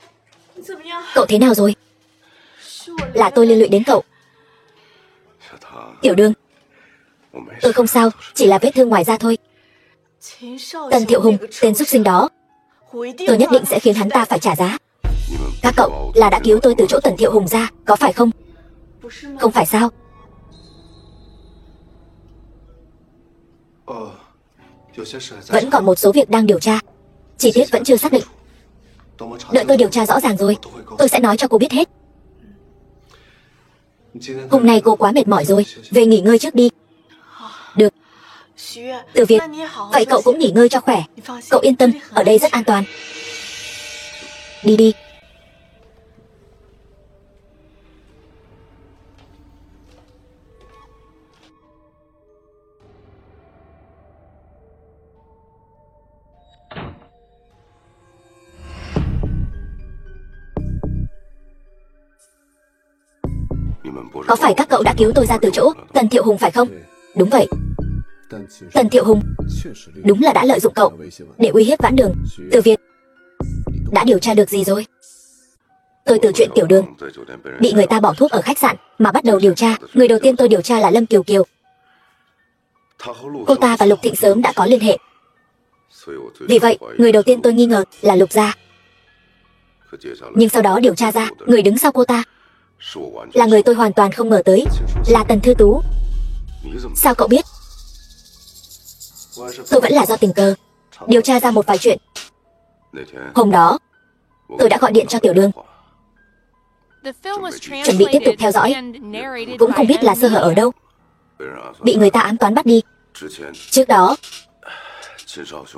cậu thế nào rồi? Là tôi liên lụy đến cậu. Tiểu Đường, tôi không sao, chỉ là vết thương ngoài da thôi. Tần Thiệu Hùng, tên súc sinh đó, tôi nhất định sẽ khiến hắn ta phải trả giá. Các cậu là đã cứu tôi từ chỗ Tần Thiệu Hùng ra, có phải không? Không phải sao? Vẫn còn một số việc đang điều tra, chi tiết vẫn chưa xác định. Đợi tôi điều tra rõ ràng rồi, tôi sẽ nói cho cô biết hết. Hôm nay cô quá mệt mỏi rồi, về nghỉ ngơi trước đi. Được. Từ Việt, vậy cậu cũng nghỉ ngơi cho khỏe. Cậu yên tâm, ở đây rất an toàn. Đi đi. Có phải các cậu đã cứu tôi ra từ chỗ Tần Thiệu Hùng phải không? Đúng vậy. Tần Thiệu Hùng đúng là đã lợi dụng cậu để uy hiếp Vãn Đường. Từ Việt, đã điều tra được gì rồi? Tôi từ chuyện Tiểu Đường bị người ta bỏ thuốc ở khách sạn mà bắt đầu điều tra. Người đầu tiên tôi điều tra là Lâm Kiều Kiều. Cô ta và Lục Thịnh sớm đã có liên hệ. Vì vậy, người đầu tiên tôi nghi ngờ là Lục Gia. Nhưng sau đó điều tra ra, người đứng sau cô ta là người tôi hoàn toàn không ngờ tới, là Tần Thư Tú. Sao cậu biết? Tôi vẫn là do tình cờ điều tra ra một vài chuyện. Hôm đó, tôi đã gọi điện cho Tiểu Đường, chuẩn bị tiếp tục theo dõi, cũng không biết là sơ hở ở đâu, bị người ta ám toán bắt đi. Trước đó,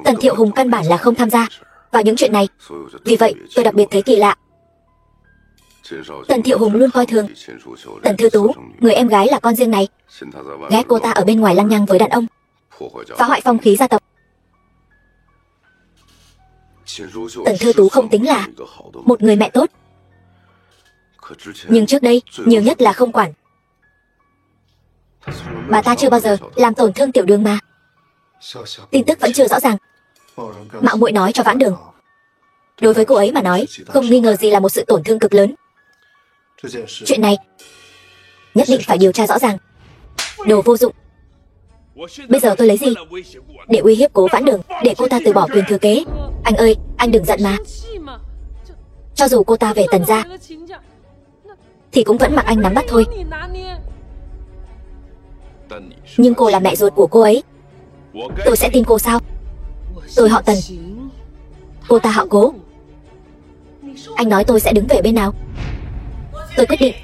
Tần Thiệu Hùng căn bản là không tham gia vào những chuyện này. Vì vậy, tôi đặc biệt thấy kỳ lạ. Tần Thiệu Hùng luôn coi thường Tần Thư Tú, người em gái là con riêng này, ghét cô ta ở bên ngoài lăng nhăng với đàn ông, phá hoại phong khí gia tộc. Tần Thư Tú không tính là một người mẹ tốt, nhưng trước đây nhiều nhất là không quản. Bà ta chưa bao giờ làm tổn thương Tiểu Đường mà. Tin tức vẫn chưa rõ ràng, mạo muội nói cho Vãn Đường. Đối với cô ấy mà nói, không nghi ngờ gì là một sự tổn thương cực lớn. Chuyện này nhất định phải điều tra rõ ràng. Đồ vô dụng. Bây giờ tôi lấy gì để uy hiếp Cố Vãn Đường, để cô ta từ bỏ quyền thừa kế? Anh ơi, anh đừng giận mà. Cho dù cô ta về Tần gia thì cũng vẫn mặc anh nắm bắt thôi. Nhưng cô là mẹ ruột của cô ấy. Tôi sẽ tin cô sao? Tôi họ Tần, cô ta họ Cố. Anh nói tôi sẽ đứng về bên nào? Tôi quyết định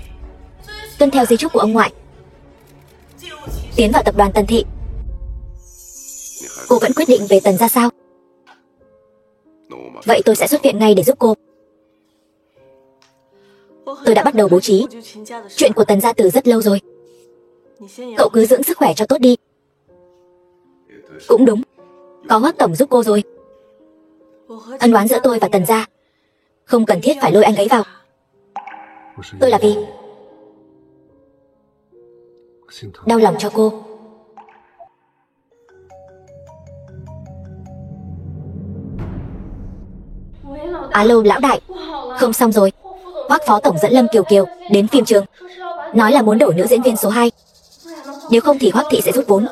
tuân theo di chúc của ông ngoại, tiến vào tập đoàn Tần Thị. Cô vẫn quyết định về Tần ra sao? Vậy tôi sẽ xuất viện ngay để giúp cô. Tôi đã bắt đầu bố trí chuyện của Tần gia từ rất lâu rồi. Cậu cứ dưỡng sức khỏe cho tốt đi. Cũng đúng, có Hoắc tổng giúp cô rồi. Ân oán giữa tôi và Tần gia không cần thiết phải lôi anh ấy vào. Tôi là vì đau lòng cho cô. Alo lão đại, không xong rồi. Hoắc phó tổng dẫn Lâm Kiều Kiều đến phim trường, nói là muốn đổi nữ diễn viên số 2. Nếu không thì Hoắc thị sẽ rút vốn.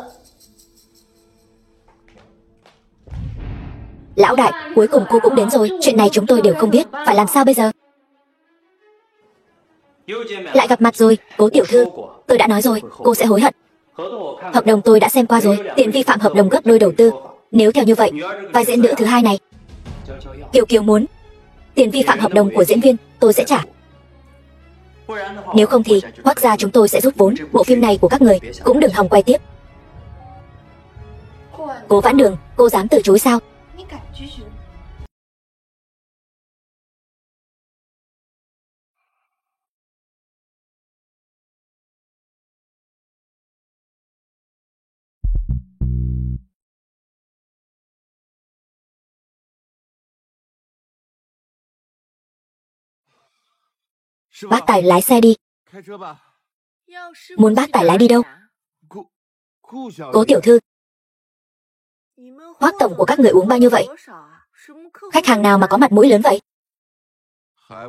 Lão đại, cuối cùng cô cũng đến rồi. Chuyện này chúng tôi đều không biết, phải làm sao bây giờ? Lại gặp mặt rồi, Cố tiểu thư. Tôi đã nói rồi, cô sẽ hối hận. Hợp đồng tôi đã xem qua rồi, tiền vi phạm hợp đồng gấp đôi đầu tư. Nếu theo như vậy, vai diễn nữ thứ 2 này Kiều Kiều muốn tiền vi phạm hợp đồng của diễn viên, tôi sẽ trả. Nếu không thì Hoắc gia chúng tôi sẽ rút vốn. Bộ phim này của các người cũng đừng hòng quay tiếp. Cố Vãn Đường, cô dám từ chối sao? Bác Tài lái xe đi. Muốn bác Tài lái đi đâu? Cố tiểu thư, Hoắc tổng của các người uống bao nhiêu vậy? Khách hàng nào mà có mặt mũi lớn vậy?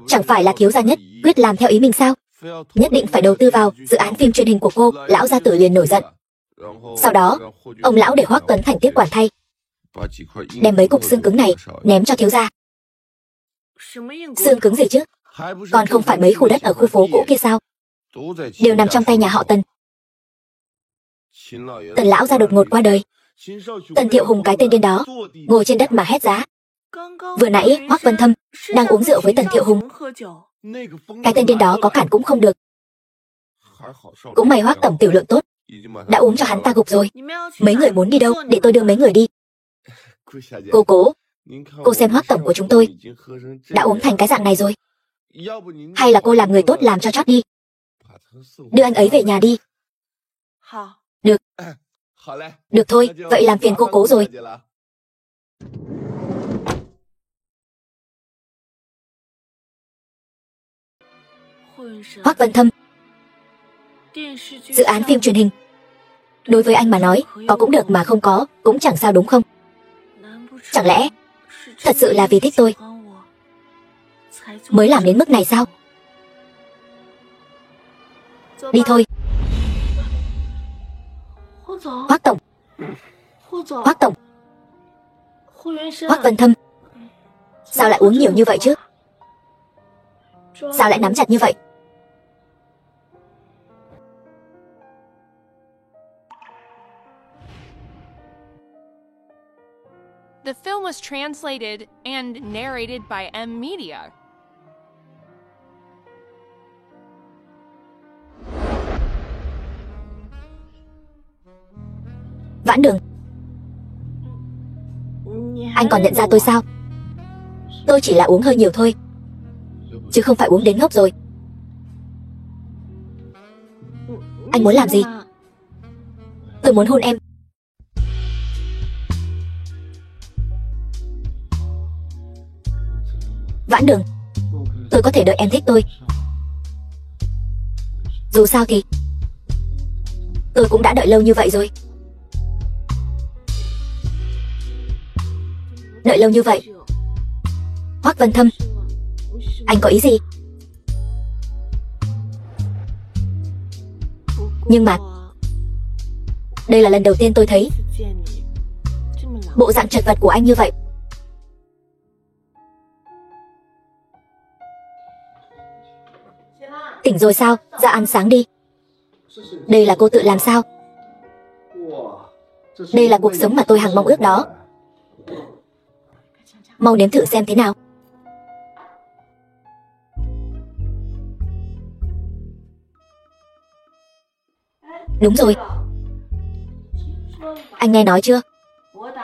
Chẳng phải là thiếu gia nhất quyết làm theo ý mình sao? Nhất định phải đầu tư vào dự án phim truyền hình của cô. Lão gia tử liền nổi giận. Sau đó ông lão để Hoắc Tuấn Thành tiếp quản thay, đem mấy cục xương cứng này ném cho thiếu gia. Xương cứng gì chứ? Còn không phải mấy khu đất ở khu phố cũ kia sao? Đều nằm trong tay nhà họ Tần. Tần lão gia đột ngột qua đời. Tần Thiệu Hùng, cái tên điên đó, ngồi trên đất mà hét giá. Vừa nãy Hoắc Vân Thâm đang uống rượu với Tần Thiệu Hùng. Cái tên điên đó có cản cũng không được. Cũng may Hoắc tổng tiểu lượng tốt, đã uống cho hắn ta gục rồi. Mấy người muốn đi đâu? Để tôi đưa mấy người đi. Cố, cô xem Hoắc tổng của chúng tôi đã uống thành cái dạng này rồi. Hay là cô làm người tốt làm cho chót đi. Đưa anh ấy về nhà đi. Được. Được thôi, vậy làm phiền cô Cố rồi. Hoắc Vân Thâm, dự án phim truyền hình đối với anh mà nói, có cũng được mà không có cũng chẳng sao đúng không? Chẳng lẽ thật sự là vì thích tôi mới làm đến mức này sao? Đi thôi. Hoắc tổng, Hoắc tổng, Hoắc Vân Thâm, sao lại uống nhiều như vậy chứ? Sao lại nắm chặt như vậy? The film was translated and narrated by M Media. Vãn Đường, anh còn nhận ra tôi sao? Tôi chỉ là uống hơi nhiều thôi, chứ không phải uống đến ngốc rồi. Anh muốn làm gì? Tôi muốn hôn em. Vãn Đường, tôi có thể đợi em thích tôi. Dù sao thì tôi cũng đã đợi lâu như vậy rồi. Đợi lâu như vậy. Hoắc Vân Thâm, anh có ý gì? Nhưng mà đây là lần đầu tiên tôi thấy bộ dạng chật vật của anh như vậy. Tỉnh rồi sao? Ra ăn sáng đi. Đây là cô tự làm sao? Đây là cuộc sống mà tôi hằng mong ước đó. Mau nếm thử xem thế nào. Đúng rồi. Anh nghe nói chưa?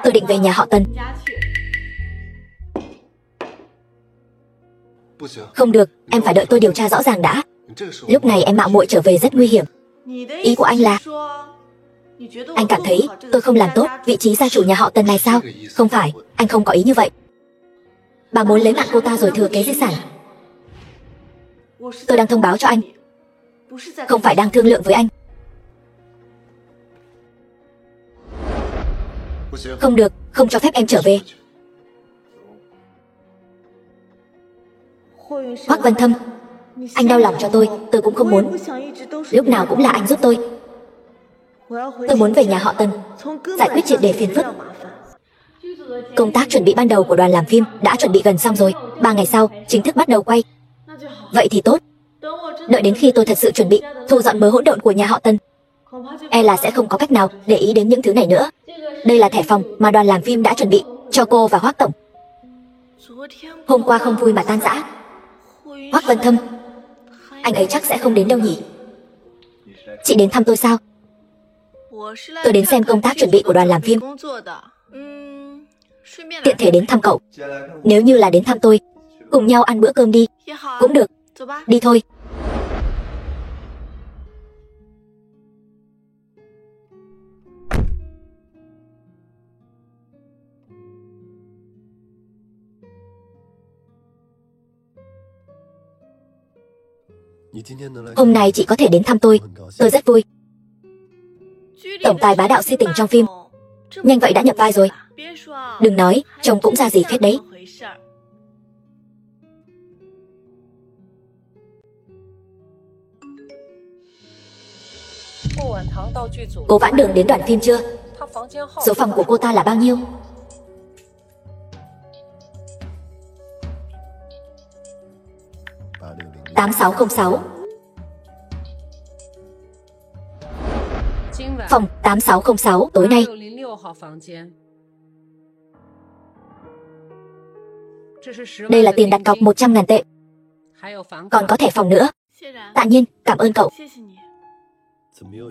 Tôi định về nhà họ Tần. Không được, em phải đợi tôi điều tra rõ ràng đã. Lúc này em mạo muội trở về rất nguy hiểm. Ý của anh là anh cảm thấy tôi không làm tốt vị trí gia chủ nhà họ Tần này sao? Không phải, anh không có ý như vậy. Bà muốn lấy mạng cô ta rồi thừa kế di sản. Tôi đang thông báo cho anh, không phải đang thương lượng với anh. Không được, không cho phép em trở về. Hoắc Vân Thâm, anh đau lòng cho tôi cũng không muốn. Lúc nào cũng là anh giúp tôi. Tôi muốn về nhà họ Tần, giải quyết triệt để phiền phức. Công tác chuẩn bị ban đầu của đoàn làm phim đã chuẩn bị gần xong rồi. 3 ngày sau, chính thức bắt đầu quay. Vậy thì tốt. Đợi đến khi tôi thật sự chuẩn bị thu dọn mớ hỗn độn của nhà họ Tần, e là sẽ không có cách nào để ý đến những thứ này nữa. Đây là thẻ phòng mà đoàn làm phim đã chuẩn bị cho cô và Hoắc tổng. Hôm qua không vui mà tan rã. Hoắc Vân Thâm, anh ấy chắc sẽ không đến đâu nhỉ? Chị đến thăm tôi sao? Tôi đến xem công tác chuẩn bị của đoàn làm phim, tiện thể đến thăm cậu. Nếu như là đến thăm tôi, cùng nhau ăn bữa cơm đi. Cũng được, đi thôi. Hôm nay chị có thể đến thăm tôi rất vui. Tổng tài bá đạo si tình trong phim, nhanh vậy đã nhập vai rồi. Đừng nói, trông cũng ra gì phết đấy. Cố Vãn Đường đến đoàn phim chưa? Số phòng của cô ta là bao nhiêu? "8606. Phòng 8606 tối nay." Đây là tiền đặt cọc 100.000 tệ. Còn có thẻ phòng nữa. Tạ Nhiên, cảm ơn cậu.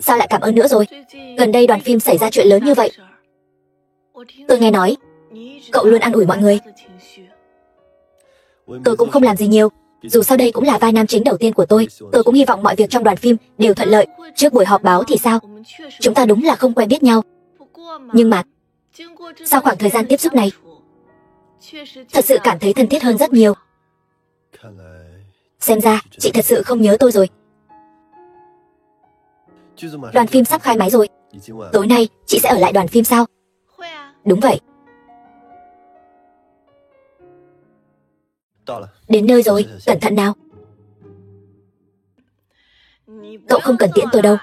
Sao lại cảm ơn nữa rồi? Gần đây đoàn phim xảy ra chuyện lớn như vậy. Tôi nghe nói cậu luôn an ủi mọi người. Tôi cũng không làm gì nhiều. Dù sao đây cũng là vai nam chính đầu tiên của tôi cũng hy vọng mọi việc trong đoàn phim đều thuận lợi. Trước buổi họp báo thì sao? Chúng ta đúng là không quen biết nhau. Nhưng mà sau khoảng thời gian tiếp xúc này, thật sự cảm thấy thân thiết hơn rất nhiều. Xem ra chị thật sự không nhớ tôi rồi. Đoàn phim sắp khai máy rồi. Tối nay chị sẽ ở lại đoàn phim sao? Đúng vậy. Đến nơi rồi, cẩn thận nào. Cậu không cần tiễn tôi đâu.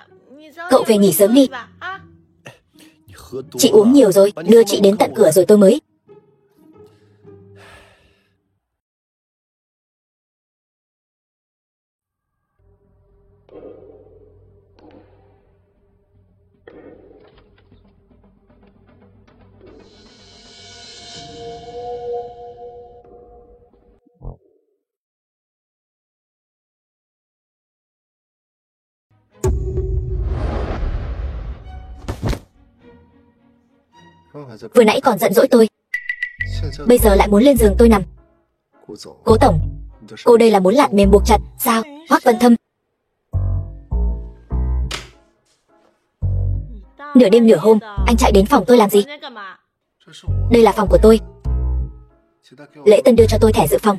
Cậu về nghỉ sớm đi. Chị uống nhiều rồi, đưa chị đến tận cửa rồi tôi mới. Vừa nãy còn giận dỗi tôi, bây giờ lại muốn lên giường tôi nằm. Cố tổng, cô đây là muốn lạt mềm buộc chặt sao? Hoắc Vân Thâm. Nửa đêm nửa hôm, anh chạy đến phòng tôi làm gì? Đây là phòng của tôi. Lễ Tân đưa cho tôi thẻ dự phòng.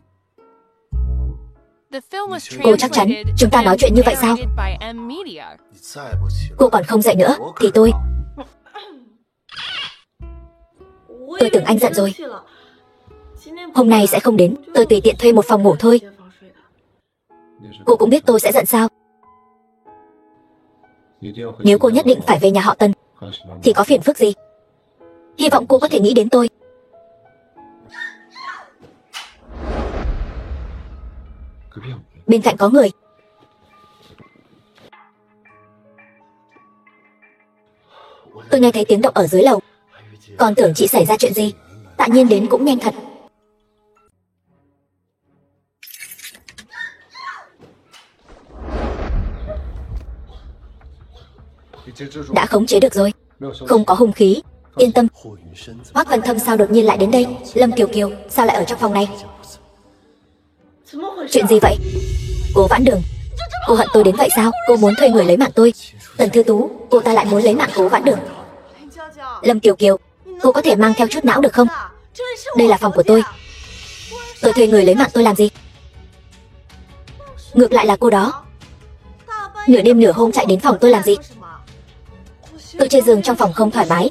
Cô chắc chắn chúng ta nói chuyện như vậy sao? Cô còn không dậy nữa thì tôi tưởng anh giận rồi. Hôm nay sẽ không đến, tôi tùy tiện thuê một phòng ngủ thôi. Cô cũng biết tôi sẽ giận sao? Nếu cô nhất định phải về nhà họ Tần thì có phiền phức gì? Hy vọng cô có thể nghĩ đến tôi. Bên cạnh có người. Tôi Tôi nghe thấy tiếng động ở dưới lầu, còn tưởng chị xảy ra chuyện gì. Tạ Nhiên đến cũng nhanh thật. Đã khống chế được rồi, không có hung khí, yên tâm. Hoắc Văn Thâm sao đột nhiên lại đến đây? Lâm Kiều Kiều sao lại ở trong phòng này? Chuyện gì vậy? Cố Vãn Đường, cô hận tôi đến vậy sao? Cô muốn thuê người lấy mạng tôi. Tần Thư Tú, cô ta lại muốn lấy mạng Cố Vãn Đường. Lâm Kiều Kiều, cô có thể mang theo chút não được không? Đây là phòng của tôi. Tôi thuê người lấy mạng tôi làm gì? Ngược lại là cô đó, nửa đêm nửa hôm chạy đến phòng tôi làm gì? Tôi trên giường trong phòng không thoải mái.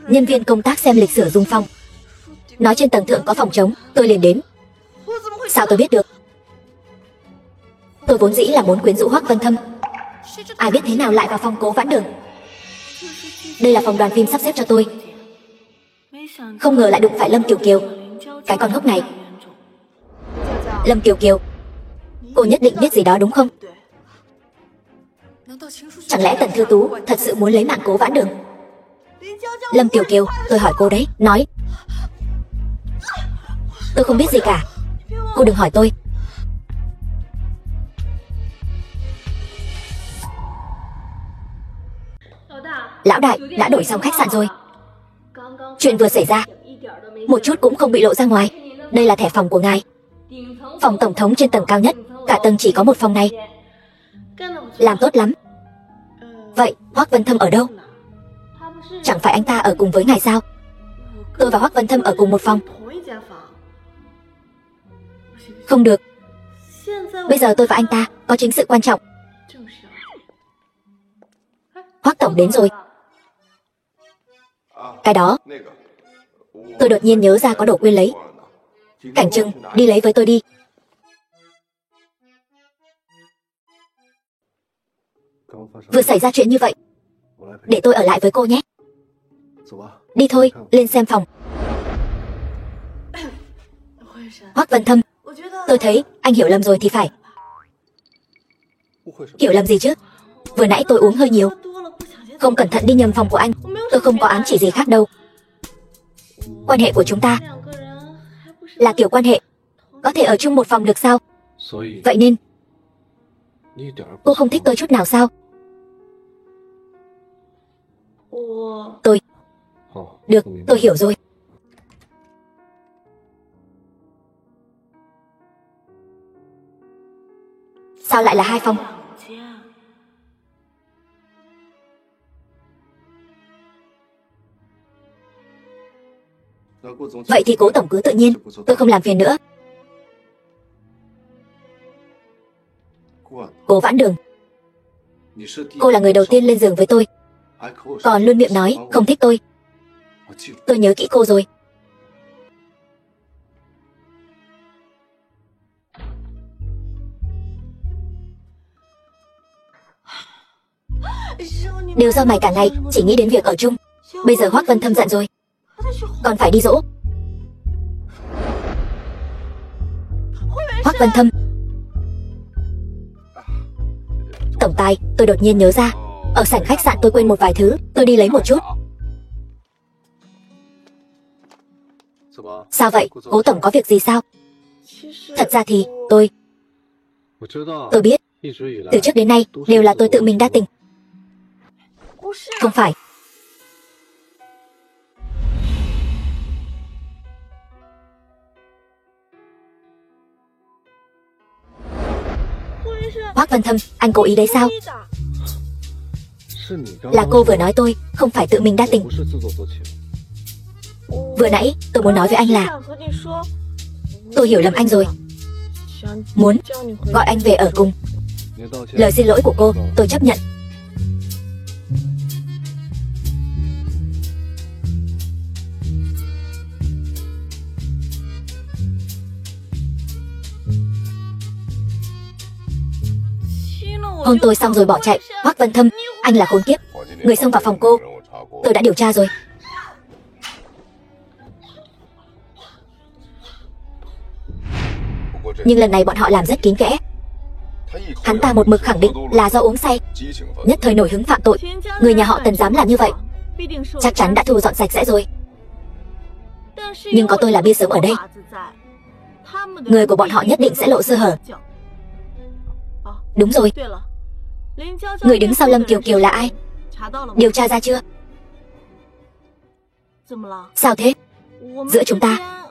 Nhân viên công tác xem lịch sử Dung Phong, nói trên tầng thượng có phòng trống, tôi liền đến. Sao tôi biết được? Tôi vốn dĩ là muốn quyến rũ Hoắc Văn Thâm, ai biết thế nào lại vào phòng Cố Vãn Đường. Đây là phòng đoàn phim sắp xếp cho tôi, không ngờ lại đụng phải Lâm Kiều Kiều, cái con ngốc này. Lâm Kiều Kiều, cô nhất định biết gì đó đúng không? Chẳng lẽ Tần Thư Tú thật sự muốn lấy mạng Cố Vãn Đường? Lâm Kiều Kiều, tôi hỏi cô đấy, nói. Tôi không biết gì cả, cô đừng hỏi tôi. Lão đại đã đổi xong khách sạn rồi. Chuyện vừa xảy ra, một chút cũng không bị lộ ra ngoài. Đây là thẻ phòng của ngài. Phòng tổng thống trên tầng cao nhất, cả tầng chỉ có một phòng này. Làm tốt lắm. Vậy Hoắc Văn Thâm ở đâu? Chẳng phải anh ta ở cùng với ngài sao? Tôi và Hoắc Văn Thâm ở cùng một phòng. Không được, bây giờ tôi và anh ta có chính sự quan trọng. Hoắc tổng đến rồi. Cái đó, tôi đột nhiên nhớ ra có đồ quên lấy. Cảnh Trưng, đi lấy với tôi đi. Vừa xảy ra chuyện như vậy, để tôi ở lại với cô nhé. Đi thôi, lên xem phòng. Hoắc Văn Thâm, tôi thấy anh hiểu lầm rồi thì phải. Hiểu lầm gì chứ? Vừa nãy tôi uống hơi nhiều, không cẩn thận đi nhầm phòng của anh. Tôi không có ám chỉ gì khác đâu. Quan hệ của chúng ta là kiểu quan hệ có thể ở chung một phòng được sao? Vậy nên cô không thích tôi chút nào sao? Tôi... Được, tôi hiểu rồi. Sao lại là hai phòng? Vậy thì Cố tổng cứ tự nhiên, tôi không làm phiền nữa. Cố Vãn Đường, cô là người đầu tiên lên giường với tôi, còn luôn miệng nói không thích tôi. Tôi nhớ kỹ cô rồi. Đều do mày cả ngày chỉ nghĩ đến việc ở chung. Bây giờ Hoắc Văn Thâm giận rồi, còn phải đi dỗ. Hoắc Văn Thâm. Tổng tài, tôi đột nhiên nhớ ra, ở sảnh khách sạn tôi quên một vài thứ, tôi đi lấy một chút. Sao vậy, Cố tổng có việc gì sao? Thật ra thì tôi biết, từ trước đến nay đều là tôi tự mình đa tình. Không phải. Hoắc Văn Thâm, anh cố ý đấy sao? Là cô vừa nói tôi không phải tự mình đa tình. Vừa nãy tôi muốn nói với anh là tôi hiểu lầm anh rồi, muốn gọi anh về ở cùng. Lời xin lỗi của cô tôi chấp nhận. Hôn tôi xong rồi bỏ chạy. Hoắc Văn Thâm, anh là khốn kiếp. Người xông vào phòng cô, tôi đã điều tra rồi. Nhưng lần này bọn họ làm rất kín kẽ. Hắn ta một mực khẳng định là do uống say, nhất thời nổi hứng phạm tội. Người nhà họ Tần dám làm như vậy, chắc chắn đã thu dọn sạch sẽ rồi. Nhưng có tôi là bia sống ở đây, người của bọn họ nhất định sẽ lộ sơ hở. Đúng rồi, người đứng sau Lâm Kiều Kiều là ai? Điều tra ra chưa? Sao thế? Giữa chúng ta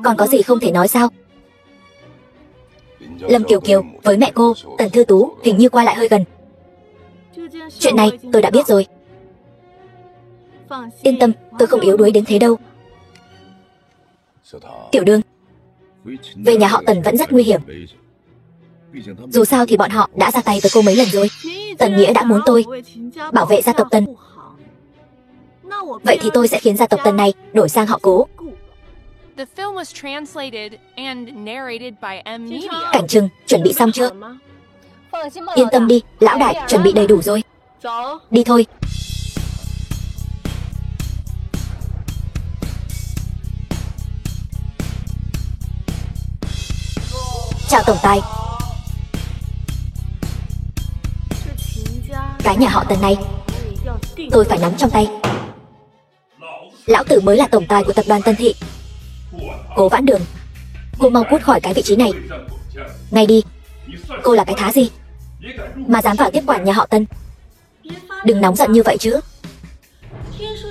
còn có gì không thể nói sao? Lâm Kiều Kiều với mẹ cô, Tần Thư Tú, hình như qua lại hơi gần. Chuyện này tôi đã biết rồi. Yên tâm, tôi không yếu đuối đến thế đâu. Tiểu Đường, về nhà họ Tần vẫn rất nguy hiểm. Dù sao thì bọn họ đã ra tay với cô mấy lần rồi. Tần Nghĩa đã muốn tôi bảo vệ gia tộc Tần. Vậy thì tôi sẽ khiến gia tộc Tần này đổi sang họ Cố. The film was translated and narrated by M-Media. Cảnh Trừng, chuẩn bị xong chưa? Yên tâm đi, lão đại chuẩn bị đầy đủ rồi. Đi thôi. Chào tổng tài. Cái nhà họ Tần này tôi phải nắm trong tay. Lão tử mới là tổng tài của tập đoàn Tân Thị. Cố Vãn Đường, cô mau cút khỏi cái vị trí này ngay đi. Cô là cái thá gì mà dám vào tiếp quản nhà họ Tân? Đừng nóng giận như vậy chứ.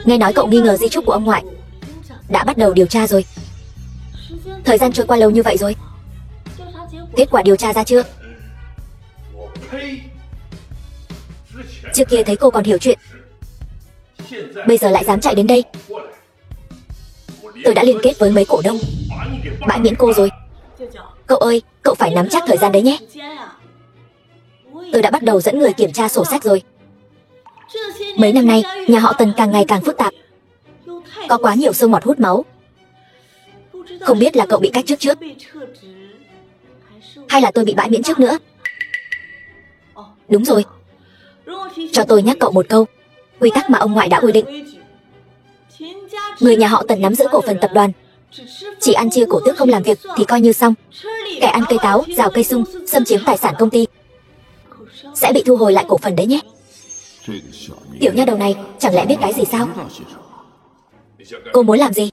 Nghe nói cậu nghi ngờ di chúc của ông ngoại đã bắt đầu điều tra rồi. Thời gian trôi qua lâu như vậy rồi, kết quả điều tra ra chưa? Trước kia thấy cô còn hiểu chuyện, bây giờ lại dám chạy đến đây. Tôi đã liên kết với mấy cổ đông bãi miễn cô rồi. Cậu ơi, cậu phải nắm chắc thời gian đấy nhé. Tôi đã bắt đầu dẫn người kiểm tra sổ sách rồi. Mấy năm nay, nhà họ Tần càng ngày càng phức tạp, có quá nhiều sâu mọt hút máu. Không biết là cậu bị cách chức trước, hay là tôi bị bãi miễn trước nữa. Đúng rồi, cho tôi nhắc cậu một câu. Quy tắc mà ông ngoại đã quy định, người nhà họ Tần nắm giữ cổ phần tập đoàn, chỉ ăn chia cổ tước không làm việc thì coi như xong. Kẻ ăn cây táo, rào cây sung, xâm chiếm tài sản công ty sẽ bị thu hồi lại cổ phần đấy nhé. Tiểu nha đầu này chẳng lẽ biết cái gì sao? Cô muốn làm gì?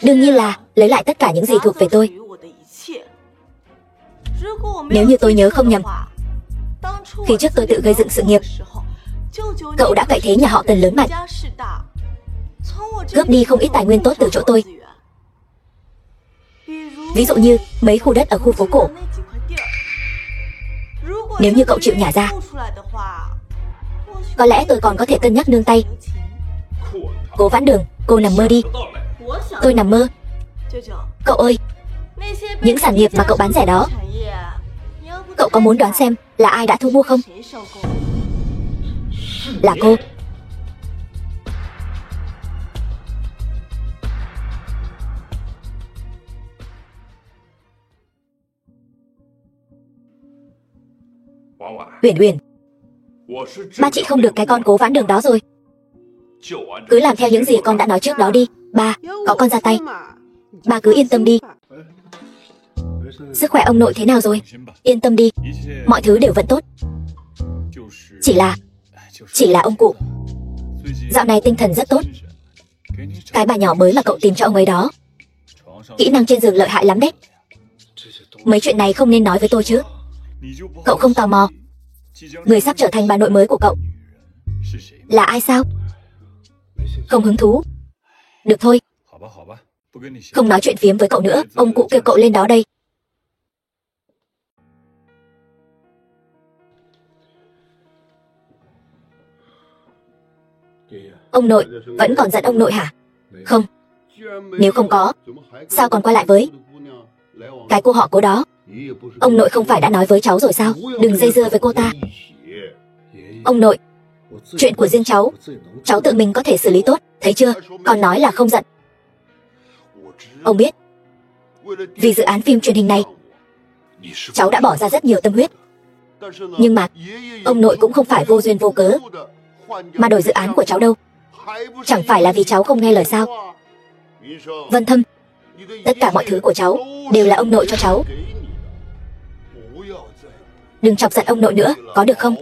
Đương nhiên là lấy lại tất cả những gì thuộc về tôi. Nếu như tôi nhớ không nhầm, khi trước tôi tự gây dựng sự nghiệp, cậu đã cậy thế nhà họ Tần lớn mạnh, cướp đi không ít tài nguyên tốt từ chỗ tôi. Ví dụ như mấy khu đất ở khu phố cổ. Nếu như cậu chịu nhả ra, có lẽ tôi còn có thể cân nhắc nương tay. Cố Vãn Đường, cô nằm mơ đi. Tôi nằm mơ. Cậu ơi, những sản nghiệp mà cậu bán rẻ đó, cậu có muốn đoán xem là ai đã thu mua không? Là cô. Uyển Uyển, ba chị không được cái con Cố Vãn Đường đó rồi. Cứ làm theo những gì con đã nói trước đó đi. Ba, có con ra tay. Ba cứ yên tâm đi. Sức khỏe ông nội thế nào rồi? Yên tâm đi, mọi thứ đều vẫn tốt. Chỉ là ông cụ dạo này tinh thần rất tốt. Cái bà nhỏ mới mà cậu tìm cho ông ấy đó, kỹ năng trên giường lợi hại lắm đấy. Mấy chuyện này không nên nói với tôi chứ. Cậu không tò mò người sắp trở thành bà nội mới của cậu là ai sao? Không hứng thú? Được thôi, không nói chuyện phiếm với cậu nữa. Ông cụ kêu cậu lên đó đây. Ông nội, vẫn còn giận ông nội hả? Không. Nếu không có, sao còn quay lại với cái cô họ Cố đó? Ông nội không phải đã nói với cháu rồi sao? Đừng dây dưa với cô ta. Ông nội, chuyện của riêng cháu tự mình có thể xử lý tốt, thấy chưa? Còn nói là không giận. Ông biết, vì dự án phim truyền hình này, cháu đã bỏ ra rất nhiều tâm huyết. Nhưng mà, ông nội cũng không phải vô duyên vô cớ mà đổi dự án của cháu đâu. Chẳng phải là vì cháu không nghe lời sao? Vân Thâm, tất cả mọi thứ của cháu đều là ông nội cho cháu. đừng chọc giận ông nội nữa, có được không?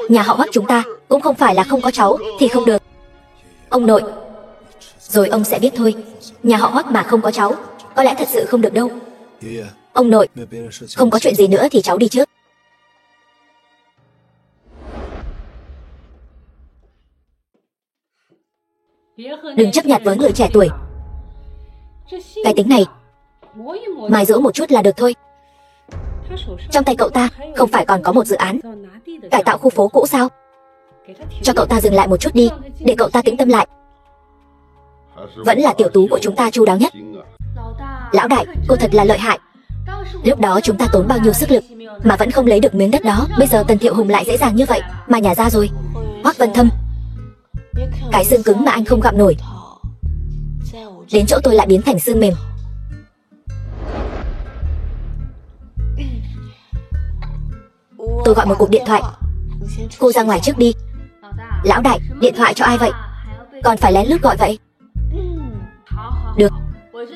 Nhà họ Hoắc chúng ta cũng không phải là không có cháu thì không được. Ông nội, rồi ông sẽ biết thôi. Nhà họ Hoắc mà không có cháu, có lẽ thật sự không được đâu. Ông nội, không có chuyện gì nữa thì cháu đi trước. Đừng chấp nhặt với người trẻ tuổi. Cái tính này, mài dỗ một chút là được thôi. Trong tay cậu ta không phải còn có một dự án cải tạo khu phố cũ sao? Cho cậu ta dừng lại một chút đi, để cậu ta tĩnh tâm lại. Vẫn là tiểu Tú của chúng ta chu đáo nhất. Lão đại, cô thật là lợi hại. Lúc đó chúng ta tốn bao nhiêu sức lực mà vẫn không lấy được miếng đất đó. Bây giờ Tần Thiệu Hùng lại dễ dàng như vậy mà nhả ra rồi. Hoắc Vân Thâm, cái xương cứng mà anh không gặm nổi, đến chỗ tôi lại biến thành xương mềm. Tôi gọi một cuộc điện thoại. Cô ra ngoài trước đi. Lão đại, điện thoại cho ai vậy? Còn phải lén lút gọi vậy? Được,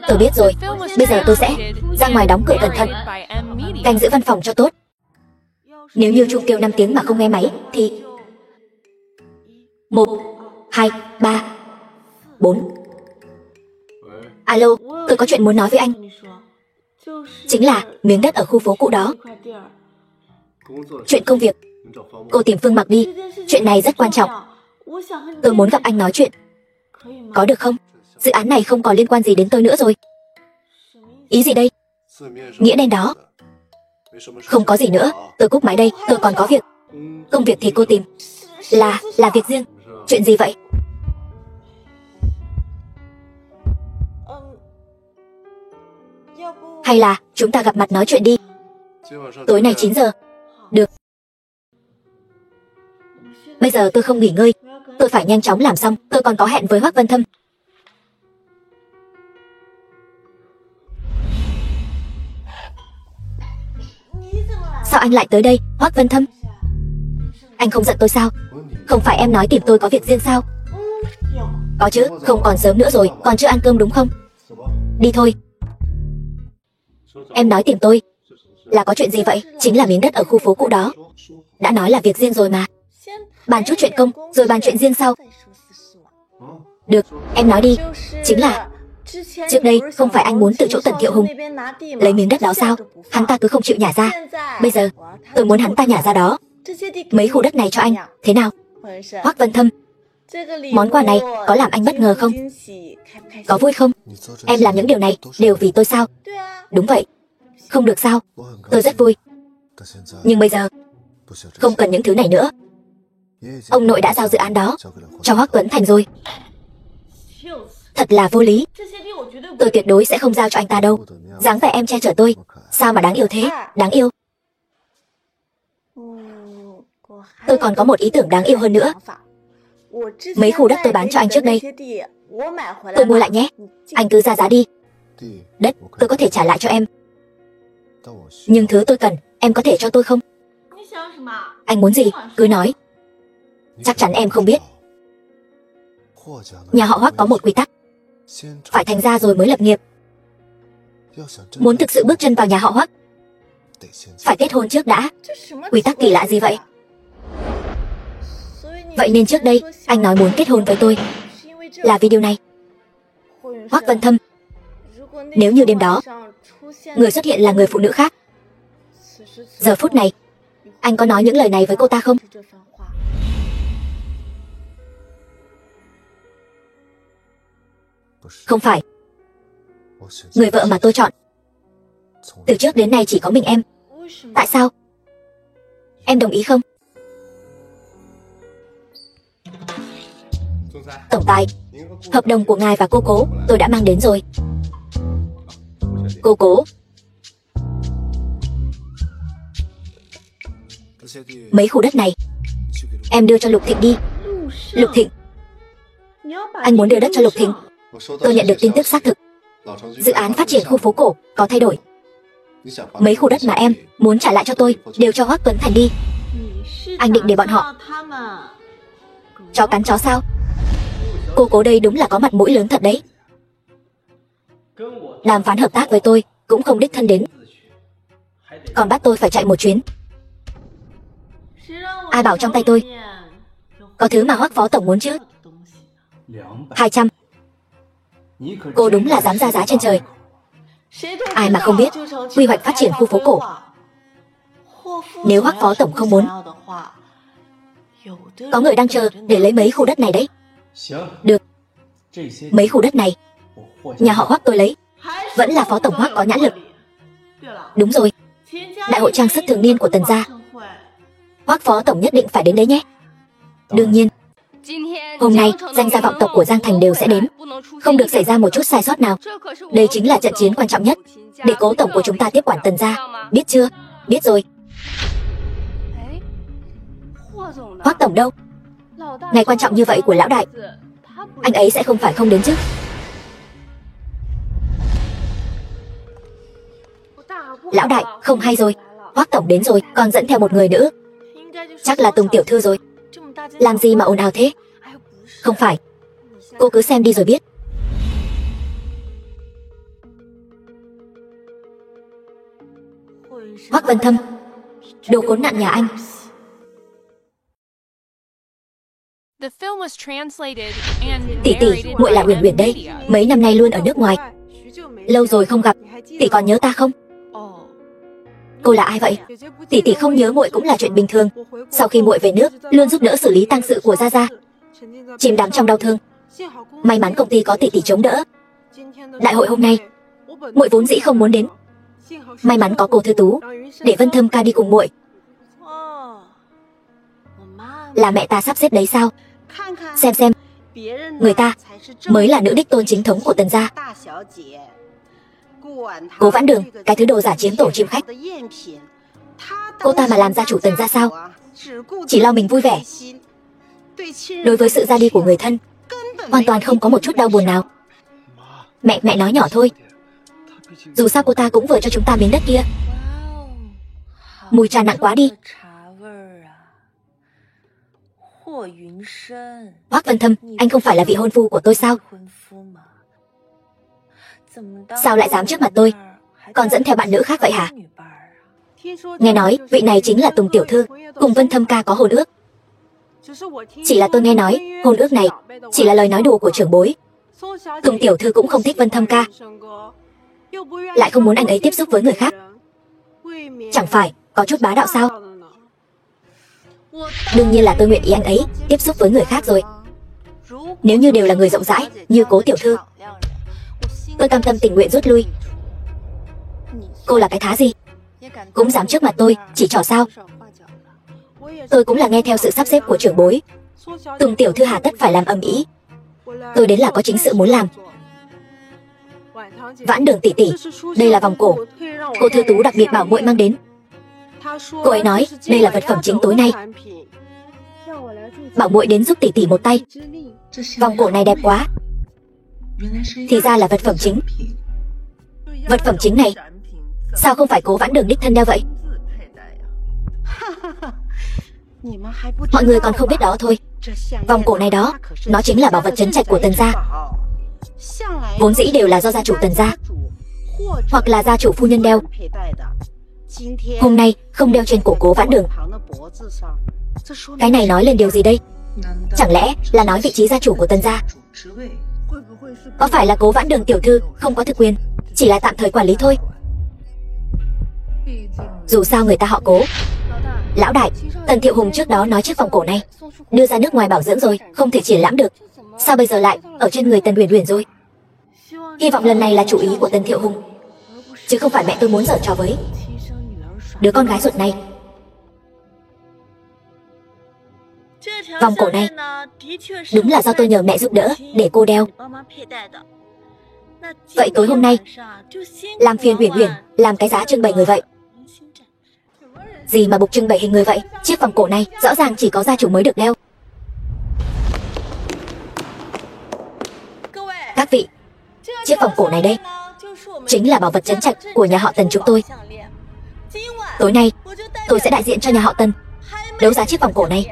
tôi biết rồi. Bây giờ tôi sẽ ra ngoài đóng cửa cẩn thận, canh giữ văn phòng cho tốt. Nếu như chuông kêu 5 tiếng mà không nghe máy thì 1, 2, 3, 4. Alo, tôi có chuyện muốn nói với anh. Chính là miếng đất ở khu phố cũ đó. Chuyện công việc, cô tìm Phương Mặc đi. Chuyện này rất quan trọng. Tôi muốn gặp anh nói chuyện. Có được không? Dự án này không còn liên quan gì đến tôi nữa rồi. Ý gì đây? Nghĩa đen đó. Không có gì nữa, tôi cúp máy đây, tôi còn có việc. Công việc thì cô tìm. Là việc riêng. Chuyện gì vậy? Hay là chúng ta gặp mặt nói chuyện đi. Tối nay 9 giờ. Được. Bây giờ tôi không nghỉ ngơi, tôi phải nhanh chóng làm xong. Tôi còn có hẹn với Hoắc Vân Thâm. Sao anh lại tới đây, Hoắc Vân Thâm? Anh không giận tôi sao? Không phải em nói tìm tôi có việc riêng sao? Có chứ, không còn sớm nữa rồi, còn chưa ăn cơm đúng không? Đi thôi. Em nói tìm tôi là có chuyện gì vậy? Chính là miếng đất ở khu phố cũ đó. Đã nói là việc riêng rồi mà. Bàn chút chuyện công, rồi bàn chuyện riêng sau. Được, em nói đi. Chính là trước đây không phải anh muốn từ chỗ Tần Thiệu Hùng lấy miếng đất đó sao? Hắn ta cứ không chịu nhả ra. Bây giờ tôi muốn hắn ta nhả ra đó. Mấy khu đất này cho anh, thế nào? Hoắc Vân Thâm, món quà này có làm anh bất ngờ không? Có vui không? Em làm những điều này đều vì tôi sao? Đúng vậy. Không được sao? Tôi rất vui. Nhưng bây giờ không cần những thứ này nữa. Ông nội đã giao dự án đó cho Hoắc Tuấn Thành rồi. Thật là vô lý. Tôi tuyệt đối sẽ không giao cho anh ta đâu. Dáng vẻ em che chở tôi, sao mà đáng yêu thế? Đáng yêu. Tôi còn có một ý tưởng đáng yêu hơn nữa. Mấy khu đất tôi bán cho anh trước đây, tôi mua lại nhé. Anh cứ ra giá đi. Đất tôi có thể trả lại cho em, nhưng thứ tôi cần em có thể cho tôi không? Anh muốn gì cứ nói. Chắc chắn em không biết. Nhà họ Hoắc có một quy tắc, phải thành gia rồi mới lập nghiệp. Muốn thực sự bước chân vào nhà họ Hoắc, phải kết hôn trước đã. Quy tắc kỳ lạ gì vậy? Vậy nên trước đây anh nói muốn kết hôn với tôi là vì điều này. Hoắc Vân Thâm, nếu như đêm đó người xuất hiện là người phụ nữ khác, giờ phút này anh có nói những lời này với cô ta không? Không phải. Người vợ mà tôi chọn từ trước đến nay chỉ có mình em. Tại sao? Em đồng ý không? Tổng tài, hợp đồng của ngài và cô Cố tôi đã mang đến rồi. Cô Cố, mấy khu đất này em đưa cho Lục Thịnh đi. Lục Thịnh, anh muốn đưa đất cho Lục Thịnh. Tôi nhận được tin tức xác thực, dự án phát triển khu phố cổ có thay đổi. Mấy khu đất mà em muốn trả lại cho tôi đều cho Hoắc Tuấn Thành đi. Anh định để bọn họ chó cắn chó sao? Cô Cố đây đúng là có mặt mũi lớn thật đấy. Đàm phán hợp tác với tôi cũng không đích thân đến, còn bắt tôi phải chạy một chuyến. Ai bảo trong tay tôi có thứ mà Hoắc phó tổng muốn chứ? 200. Cô đúng là dám ra giá trên trời. Ai mà không biết quy hoạch phát triển khu phố cổ. Nếu Hoắc phó tổng không muốn, có người đang chờ để lấy mấy khu đất này đấy. Được. Mấy khu đất này nhà họ Hoắc tôi lấy. Vẫn là phó tổng Hoắc có nhãn lực. Đúng rồi, đại hội trang sức thường niên của Tần gia, Hoắc phó tổng nhất định phải đến đấy nhé. Đương nhiên, hôm nay danh gia vọng tộc của Giang Thành đều sẽ đến, không được xảy ra một chút sai sót nào. Đây chính là trận chiến quan trọng nhất để cố tổng của chúng ta tiếp quản Tần gia. Biết chưa? Biết rồi. Hoắc tổng đâu? Ngày quan trọng như vậy của lão đại, anh ấy sẽ không phải không đến chứ? Lão đại, không hay rồi. Hoắc tổng đến rồi, còn dẫn theo một người nữa. Chắc là Tùng tiểu thư rồi. Làm gì mà ồn ào thế? Không phải. Cô cứ xem đi rồi biết. Hoắc Vân Thâm, đồ khốn nạn nhà anh. Tỷ tỷ, muội là Uyển Uyển đây. Mấy năm nay luôn ở nước ngoài. Lâu rồi không gặp, tỷ còn nhớ ta không? Cô là ai vậy? Tỷ tỷ không nhớ muội cũng là chuyện bình thường. Sau khi muội về nước, luôn giúp đỡ xử lý tang sự của Gia Gia, chìm đắm trong đau thương. May mắn công ty có tỷ tỷ chống đỡ. Đại hội hôm nay, muội vốn dĩ không muốn đến. May mắn có cô Thư Tú, để Vân Thâm ca đi cùng muội. Là mẹ ta sắp xếp đấy sao? Xem, người ta mới là nữ đích tôn chính thống của Tần gia. Cố Vãn Đường, cái thứ đồ giả chiếm tổ chim khách. Cô ta mà làm gia chủ Tần gia sao? Chỉ lo mình vui vẻ. Đối với sự ra đi của người thân, hoàn toàn không có một chút đau buồn nào. Mẹ nói nhỏ thôi. Dù sao cô ta cũng vừa cho chúng ta miếng đất kia. Mùi trà nặng quá đi. Hoắc Vân Thâm, anh không phải là vị hôn phu của tôi sao? Sao lại dám trước mặt tôi, còn dẫn theo bạn nữ khác vậy hả? Nghe nói vị này chính là Tùng tiểu thư, cùng Vân Thâm ca có hôn ước. Chỉ là tôi nghe nói hôn ước này chỉ là lời nói đùa của trưởng bối. Tùng tiểu thư cũng không thích Vân Thâm ca, lại không muốn anh ấy tiếp xúc với người khác. Chẳng phải có chút bá đạo sao? Đương nhiên là tôi nguyện ý anh ấy tiếp xúc với người khác rồi. Nếu như đều là người rộng rãi như Cố tiểu thư, tôi cam tâm tình nguyện rút lui. Cô là cái thá gì, cũng dám trước mặt tôi chỉ trỏ sao? Tôi cũng là nghe theo sự sắp xếp của trưởng bối. Tùng tiểu thư hà tất phải làm ầm ĩ. Tôi đến là có chính sự muốn làm. Vãn Đường tỷ tỷ, đây là vòng cổ cô Thư Tú đặc biệt bảo muội mang đến. Cô ấy nói đây là vật phẩm chính tối nay, bảo muội đến giúp tỷ tỷ một tay. Vòng cổ này đẹp quá. Thì ra là vật phẩm chính. Vật phẩm chính này sao không phải Cố Vãn Đường đích thân đeo vậy? Mọi người còn không biết đó thôi. Vòng cổ này đó, nó chính là bảo vật trấn trạch của Tần gia. Vốn dĩ đều là do gia chủ Tần gia hoặc là gia chủ phu nhân đeo. Hôm nay không đeo trên cổ Cố Vãn Đường. Cái này nói lên điều gì đây? Chẳng lẽ là nói vị trí gia chủ của Tần gia? Có phải là Cố Vãn Đường tiểu thư không có thực quyền, chỉ là tạm thời quản lý thôi? Dù sao người ta họ Cố. Lão đại, Tần Thiệu Hùng trước đó nói chiếc vòng cổ này đưa ra nước ngoài bảo dưỡng rồi, không thể triển lãm được. Sao bây giờ lại ở trên người Tần Uyển Uyển rồi? Hy vọng lần này là chủ ý của Tần Thiệu Hùng, chứ không phải mẹ tôi muốn giở trò với đứa con gái ruột này. Vòng cổ này đúng là do tôi nhờ mẹ giúp đỡ để cô đeo. Vậy tối hôm nay làm phiền Uyển Uyển làm cái giá trưng bày người vậy. Gì mà bục trưng bày hình người vậy? Chiếc vòng cổ này rõ ràng chỉ có gia chủ mới được đeo. Các vị, chiếc vòng cổ này đây chính là bảo vật trấn trạch của nhà họ Tần chúng tôi. Tối nay tôi sẽ đại diện cho nhà họ Tần đấu giá chiếc vòng cổ này.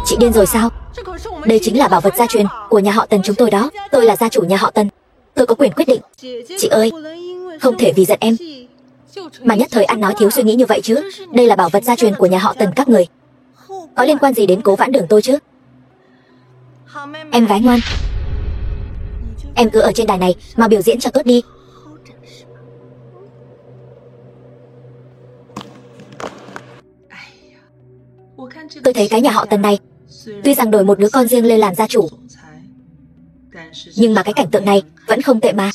Chị điên rồi sao? Đây chính là bảo vật gia truyền của nhà họ Tần chúng tôi đó. Tôi là gia chủ nhà họ Tần, tôi có quyền quyết định. Chị ơi, không thể vì giận em mà nhất thời ăn nói thiếu suy nghĩ như vậy chứ? Đây là bảo vật gia truyền của nhà họ Tần các người, có liên quan gì đến Cố Vãn Đường tôi chứ? Em gái ngoan, em cứ ở trên đài này mà biểu diễn cho tốt đi. Tôi thấy cái nhà họ Tần này tuy rằng đổi một đứa con riêng lên làm gia chủ, nhưng mà cái cảnh tượng này vẫn không tệ mà.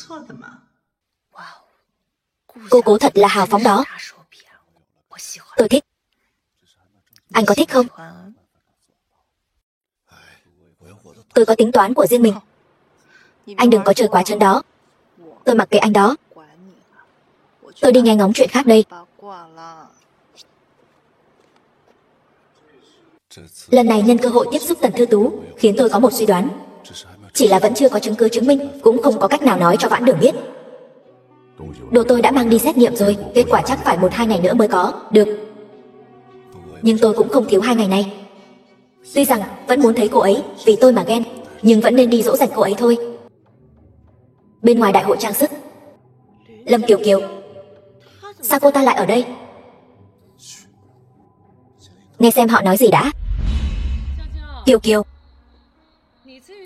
Cô Cố thật là hào phóng đó. Tôi thích. Anh có thích không? Tôi có tính toán của riêng mình. Anh đừng có chơi quá chân đó. Tôi mặc kệ anh đó. Tôi đi nghe ngóng chuyện khác đây. Lần này nhân cơ hội tiếp xúc Tần Thư Tú, khiến tôi có một suy đoán. Chỉ là vẫn chưa có chứng cứ chứng minh, cũng không có cách nào nói cho Vãn Đường biết. Đồ tôi đã mang đi xét nghiệm rồi, kết quả chắc phải 1-2 ngày nữa mới có được. Nhưng tôi cũng không thiếu 2 ngày này. Tuy rằng vẫn muốn thấy cô ấy, vì tôi mà ghen, nhưng vẫn nên đi dỗ dành cô ấy thôi. Bên ngoài đại hội trang sức, Lâm Kiều Kiều. Sao cô ta lại ở đây? Nghe xem họ nói gì đã. Kiều Kiều,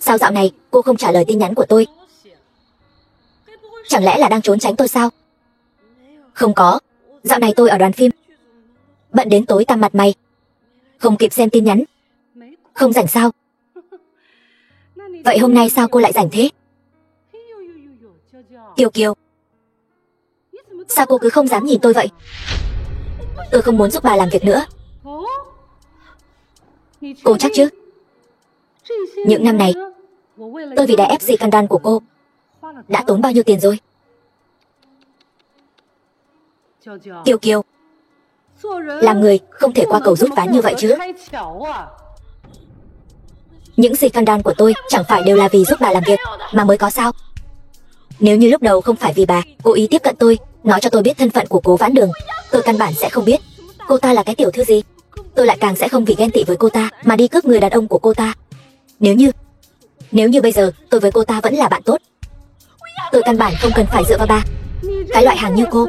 sao dạo này cô không trả lời tin nhắn của tôi? Chẳng lẽ là đang trốn tránh tôi sao? Không có, dạo này tôi ở đoàn phim, bận đến tối tăm mặt mày, không kịp xem tin nhắn. Không rảnh sao? Vậy hôm nay sao cô lại rảnh thế? Kiều Kiều, sao cô cứ không dám nhìn tôi vậy? Tôi không muốn giúp bà làm việc nữa. Cô chắc chứ? Những năm này tôi vì đè ép scandal của cô đã tốn bao nhiêu tiền rồi? Kiều Kiều, làm người không thể qua cầu rút ván như vậy chứ. Những scandal của tôi chẳng phải đều là vì giúp bà làm việc mà mới có sao? Nếu như lúc đầu không phải vì bà cố ý tiếp cận tôi, nói cho tôi biết thân phận của Cố Vãn Đường, tôi căn bản sẽ không biết cô ta là cái tiểu thư gì. Tôi lại càng sẽ không vì ghen tị với cô ta mà đi cướp người đàn ông của cô ta. Nếu như bây giờ tôi với cô ta vẫn là bạn tốt, tôi căn bản không cần phải dựa vào bà. Cái loại hàng như cô,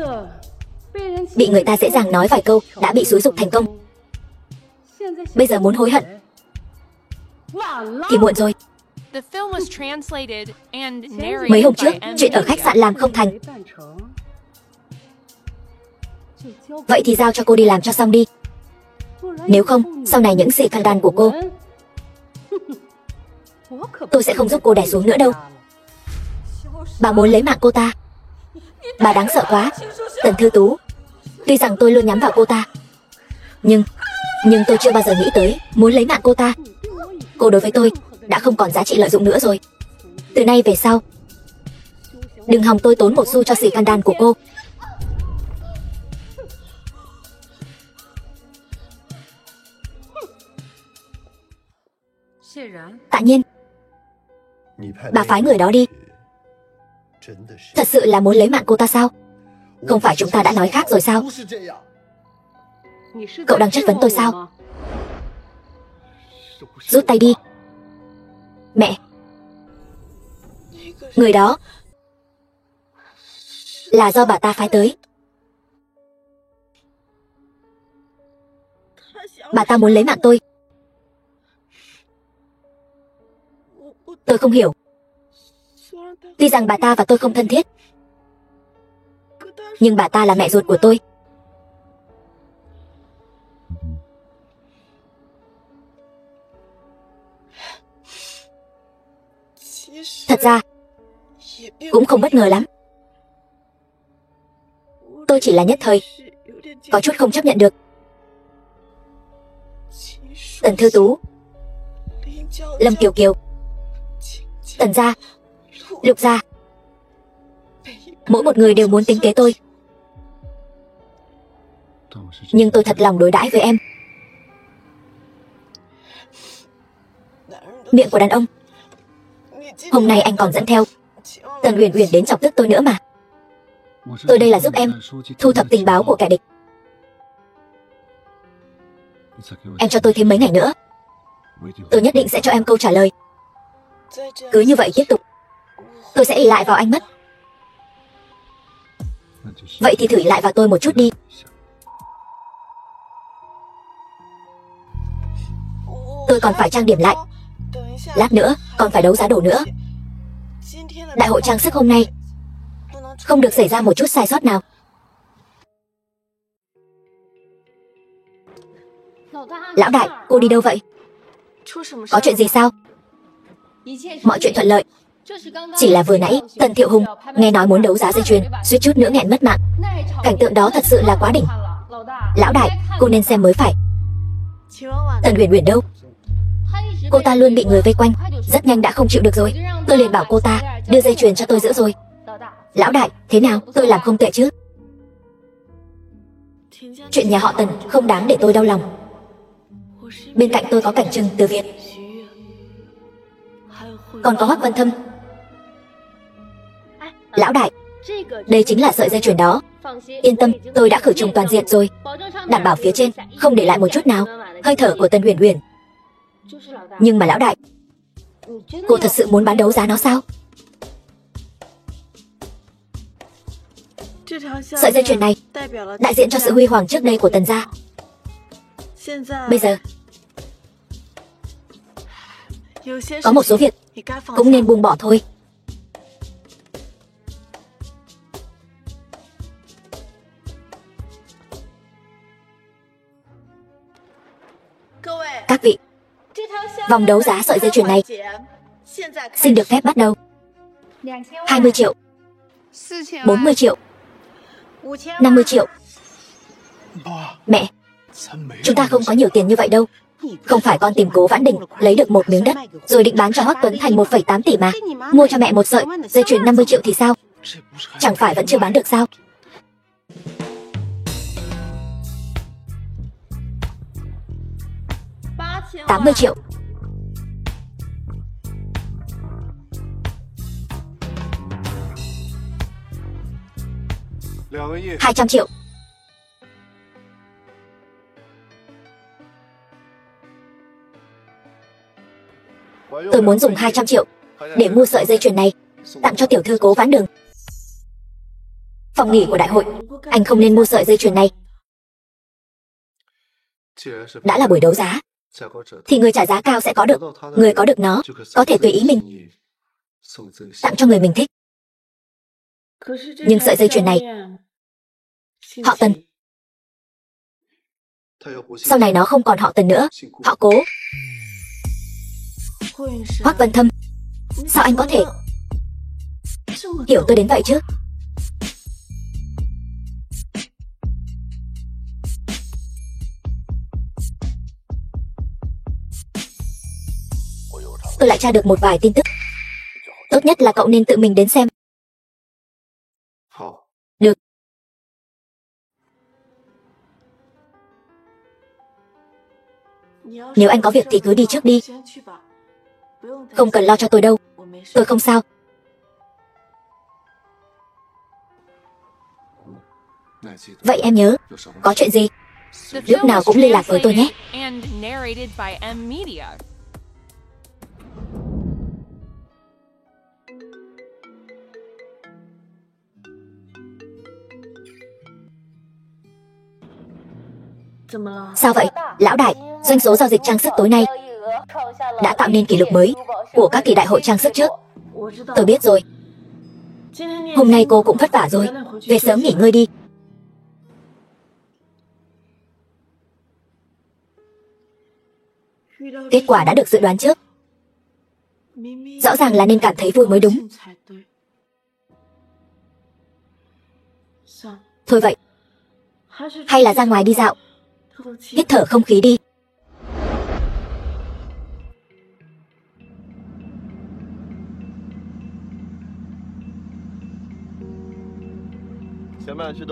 bị người ta dễ dàng nói vài câu đã bị xúi giục thành công, bây giờ muốn hối hận thì muộn rồi. Mấy hôm trước, chuyện ở khách sạn làm không thành. Vậy thì giao cho cô đi làm cho xong đi. Nếu không, sau này những scandal của cô, tôi sẽ không giúp cô đè xuống nữa đâu. Bà muốn lấy mạng cô ta. Bà đáng sợ quá, Tần Thư Tú. Tuy rằng tôi luôn nhắm vào cô ta, nhưng tôi chưa bao giờ nghĩ tới muốn lấy mạng cô ta. Cô đối với tôi đã không còn giá trị lợi dụng nữa rồi. Từ nay về sau, đừng hòng tôi tốn một xu cho scandal của cô. Tạ Nhiên, bà phái người đó đi. Thật sự là muốn lấy mạng cô ta sao? Không phải chúng ta đã nói khác rồi sao? Cậu đang chất vấn tôi sao? Rút tay đi. Mẹ, người đó là do bà ta phái tới. Bà ta muốn lấy mạng tôi. Tôi không hiểu. Tuy rằng bà ta và tôi không thân thiết, nhưng bà ta là mẹ ruột của tôi. Thật ra cũng không bất ngờ lắm. Tôi chỉ là nhất thời có chút không chấp nhận được. Tần Thư Tú, Lâm Kiều Kiều, Tần gia, Lục gia, mỗi một người đều muốn tính kế tôi. Nhưng tôi thật lòng đối đãi với em. Miệng của đàn ông. Hôm nay anh còn dẫn theo Tần Uyển Uyển đến chọc tức tôi nữa mà. Tôi đây là giúp em thu thập tình báo của kẻ địch. Em cho tôi thêm mấy ngày nữa, tôi nhất định sẽ cho em câu trả lời. Cứ như vậy tiếp tục, tôi sẽ ỷ lại vào anh mất. Vậy thì thử lại vào tôi một chút đi. Tôi còn phải trang điểm lại. Lát nữa còn phải đấu giá đồ nữa. Đại hội trang sức hôm nay không được xảy ra một chút sai sót nào. Lão đại, cô đi đâu vậy? Có chuyện gì sao? Mọi chuyện thuận lợi. Chỉ là vừa nãy Tần Thiệu Hùng nghe nói muốn đấu giá dây chuyền, suýt chút nữa nghẹn mất mạng. Cảnh tượng đó thật sự là quá đỉnh. Lão đại, cô nên xem mới phải. Tần Uyển Uyển đâu? Cô ta luôn bị người vây quanh, rất nhanh đã không chịu được rồi. Tôi liền bảo cô ta đưa dây chuyền cho tôi giữ rồi. Lão đại, thế nào, tôi làm không tệ chứ? Chuyện nhà họ Tần không đáng để tôi đau lòng. Bên cạnh tôi có Cảnh Trừng, Từ Việt, còn có Hoắc Vân Thâm. Lão đại, đây chính là sợi dây chuyền đó. Yên tâm, tôi đã khử trùng toàn diện rồi, đảm bảo phía trên không để lại một chút nào hơi thở của Tần Uyển Uyển. Nhưng mà lão đại, cô thật sự muốn bán đấu giá nó sao? Sợi dây chuyền này đại diện cho sự huy hoàng trước đây của Tần gia. Bây giờ có một số việc cũng nên buông bỏ thôi. Các vị, vòng đấu giá sợi dây chuyền này xin được phép bắt đầu. 20 triệu, 40 triệu, 50 triệu. Mẹ, chúng ta không có nhiều tiền như vậy đâu. Không phải con tìm Cố Vãn Đình lấy được một miếng đất rồi định bán cho Hoắc Tuấn thành 1,8 tỷ mà. Mua cho mẹ một sợi dây chuyền 50 triệu thì sao? Chẳng phải vẫn chưa bán được sao? $80 triệu. 200 triệu. Tôi muốn dùng 200 triệu để mua sợi dây chuyền này tặng cho tiểu thư Cố Vãn Đường. Phòng nghỉ của đại hội, anh không nên mua sợi dây chuyền này. Đã là buổi đấu giá thì người trả giá cao sẽ có được. Người có được nó có thể tùy ý mình tặng cho người mình thích. Nhưng sợi dây chuyền này, họ Tần, sau này nó không còn họ Tần nữa, họ Cố. Hoắc Vân Thâm, sao anh có thể hiểu tôi đến vậy chứ? Tôi lại tra được một vài tin tức. Tốt nhất là cậu nên tự mình đến xem. Được. Nếu anh có việc thì cứ đi trước đi. Không cần lo cho tôi đâu. Tôi không sao. Vậy em nhớ, có chuyện gì lúc nào cũng liên lạc với tôi nhé. Sao vậy, lão đại? Doanh số giao dịch trang sức tối nay đã tạo nên kỷ lục mới của các kỳ đại hội trang sức trước. Tôi biết rồi. Hôm nay cô cũng vất vả rồi, về sớm nghỉ ngơi đi. Kết quả đã được dự đoán trước. Rõ ràng là nên cảm thấy vui mới đúng. Thôi vậy, hay là ra ngoài đi dạo, hít thở không khí đi.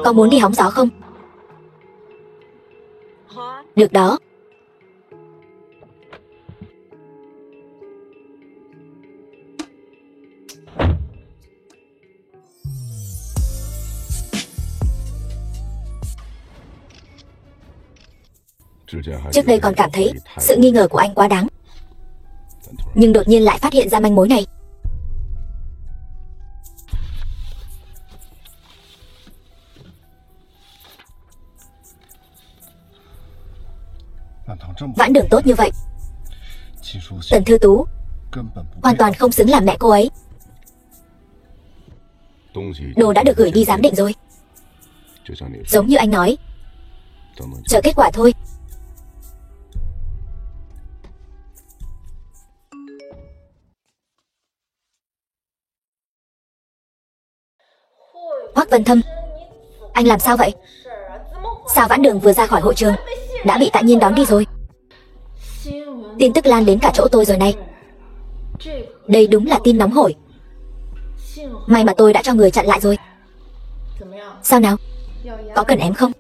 Có muốn đi hóng gió không? Được đó. Trước đây còn cảm thấy sự nghi ngờ của anh quá đáng, nhưng đột nhiên lại phát hiện ra manh mối này. Vãn Đường tốt như vậy, Tần Thư Tú hoàn toàn không xứng làm mẹ cô ấy. Đồ đã được gửi đi giám định rồi. Giống như anh nói, chờ kết quả thôi. Hoắc Vân Thâm, anh làm sao vậy? Sao Vãn Đường vừa ra khỏi hội trường đã bị Tạ Nhiên đón đi rồi? Tin tức lan đến cả chỗ tôi rồi này. Đây đúng là tin nóng hổi. May mà tôi đã cho người chặn lại rồi. Sao nào? Có cần ém không?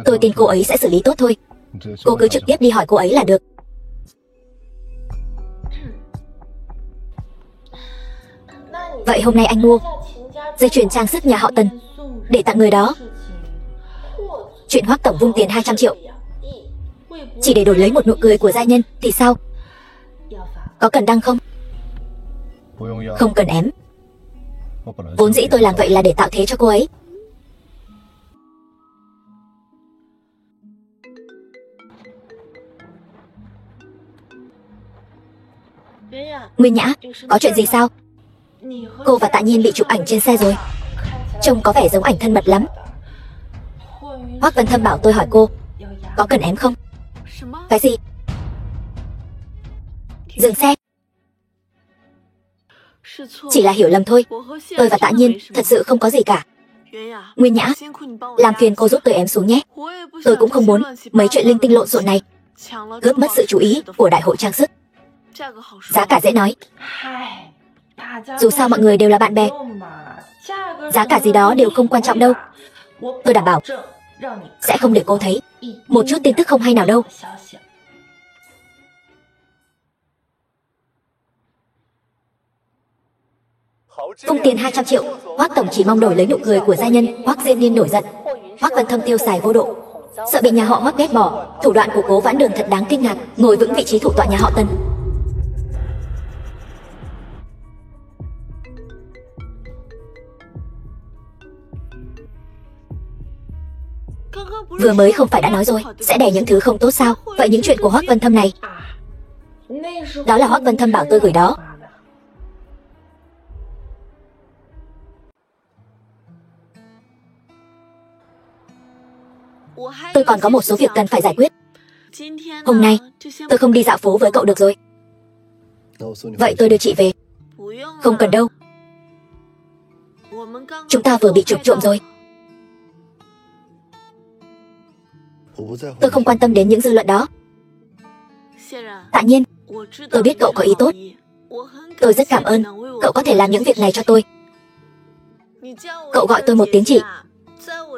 Tôi tin cô ấy sẽ xử lý tốt thôi. Cô cứ trực tiếp đi hỏi cô ấy là được. Vậy hôm nay anh mua dây chuyền trang sức nhà họ Tần để tặng người đó. Chuyện Hoắc tổng vung tiền 200 triệu chỉ để đổi lấy một nụ cười của gia nhân thì sao? Có cần đăng không? Không cần ém. Vốn dĩ tôi làm vậy là để tạo thế cho cô ấy. Nguyên Nhã, có chuyện gì sao? Cô và Tạ Nhiên bị chụp ảnh trên xe rồi. Trông có vẻ giống ảnh thân mật lắm. Hoắc Vân Thâm bảo tôi hỏi cô có cần ém không? Cái gì? Dừng xe. Chỉ là hiểu lầm thôi. Tôi và Tạ Nhiên thật sự không có gì cả. Nguyên Nhã, làm phiền cô giúp tôi ém xuống nhé. Tôi cũng không muốn mấy chuyện linh tinh lộn xộn này cướp mất sự chú ý của đại hội trang sức. Giá cả dễ nói. Dù sao mọi người đều là bạn bè, giá cả gì đó đều không quan trọng đâu. Tôi đảm bảo sẽ không để cô thấy một chút tin tức không hay nào đâu. Phung tiền 200 triệu, Hoắc tổng chỉ mong đổi lấy nụ cười của gia nhân. Hoắc Diên Niên nổi giận. Hoắc Vân Thâm tiêu xài vô độ, sợ bị nhà họ Hoắc ghét bỏ. Thủ đoạn của Cố Vãn Đường thật đáng kinh ngạc. Ngồi vững vị trí thủ tọa nhà họ Tần. Vừa mới không phải đã nói rồi sẽ đè những thứ không tốt sao? Vậy những chuyện của Hoắc Vân Thâm này, đó là Hoắc Vân Thâm bảo tôi gửi đó. Tôi còn có một số việc cần phải giải quyết. Hôm nay tôi không đi dạo phố với cậu được rồi. Vậy tôi đưa chị về. Không cần đâu. Chúng ta vừa bị chụp trộm rồi. Tôi không quan tâm đến những dư luận đó. Tạ Nhiên, tôi biết cậu có ý tốt. Tôi rất cảm ơn cậu có thể làm những việc này cho tôi. Cậu gọi tôi một tiếng chị.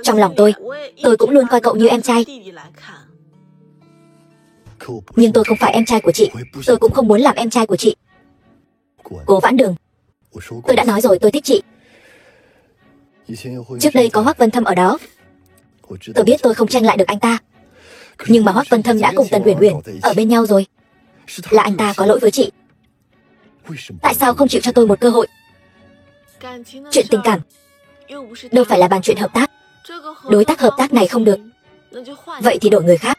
Trong lòng tôi cũng luôn coi cậu như em trai. Nhưng tôi không phải em trai của chị. Tôi cũng không muốn làm em trai của chị. Cố Vãn Đường, tôi đã nói rồi tôi thích chị. Trước đây có Hoắc Vân Thâm ở đó. Tôi biết tôi không tranh lại được anh ta. Nhưng mà Hoắc Vân Thâm đã cùng Tần Uyển Uyển ở bên nhau rồi. Là anh ta có lỗi với chị. Tại sao không chịu cho tôi một cơ hội? Chuyện tình cảm đâu phải là bàn chuyện hợp tác. Đối tác hợp tác này không được, vậy thì đổi người khác.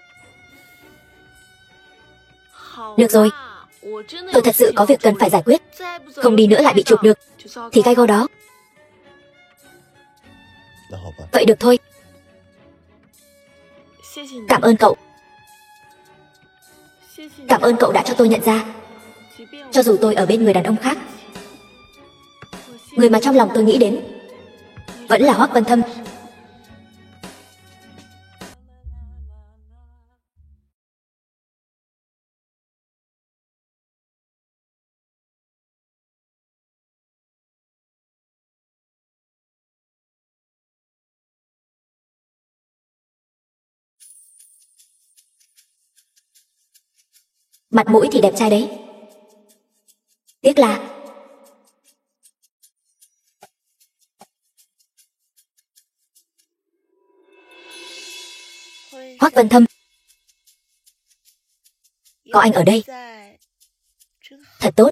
Được rồi, tôi thật sự có việc cần phải giải quyết. Không đi nữa lại bị chụp được thì gai go đó. Vậy được thôi. Cảm ơn cậu. Cảm ơn cậu đã cho tôi nhận ra. Cho dù tôi ở bên người đàn ông khác, người mà trong lòng tôi nghĩ đến vẫn là Hoắc Vân Thâm. Mặt mũi thì đẹp trai đấy. Tiếc là Hoắc Vân Thâm, có anh ở đây thật tốt.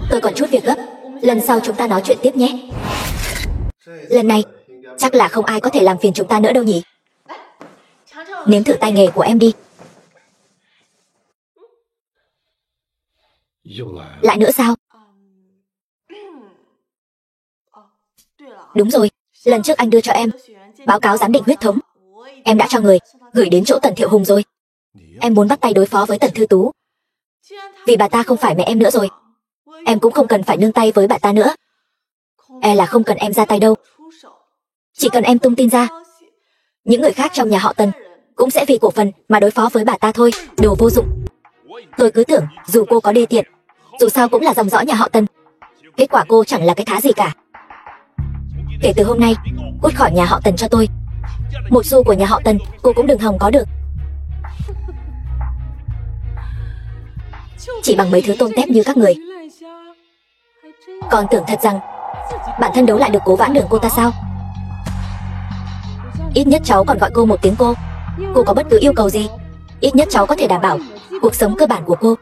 Tôi còn chút việc gấp, lần sau chúng ta nói chuyện tiếp nhé. Lần này Chắc là không ai có thể làm phiền chúng ta nữa đâu nhỉ. Nếm thử tay nghề của em đi. Lại nữa sao? Đúng rồi, lần trước anh đưa cho em báo cáo giám định huyết thống, em đã cho người gửi đến chỗ Tần Thiệu Hùng rồi. Em muốn bắt tay đối phó với Tần Thư Tú. Vì bà ta không phải mẹ em nữa rồi, em cũng không cần phải nương tay với bà ta nữa. E là không cần em ra tay đâu. Chỉ cần em tung tin ra, những người khác trong nhà họ Tần cũng sẽ vì cổ phần mà đối phó với bà ta thôi. Đồ vô dụng. Tôi cứ tưởng dù cô có đê tiện, dù sao cũng là dòng dõi nhà họ Tần. Kết quả cô chẳng là cái thá gì cả. Kể từ hôm nay, cút khỏi nhà họ Tần cho tôi. Một xu của nhà họ Tần cô cũng đừng hòng có được. Chỉ bằng mấy thứ tôm tép như các người, còn tưởng thật rằng bản thân đấu lại được Cố Vãn Đường cô ta sao? Ít nhất cháu còn gọi cô một tiếng cô. Cô có bất cứ yêu cầu gì, ít nhất cháu có thể đảm bảo cuộc sống cơ bản của cô.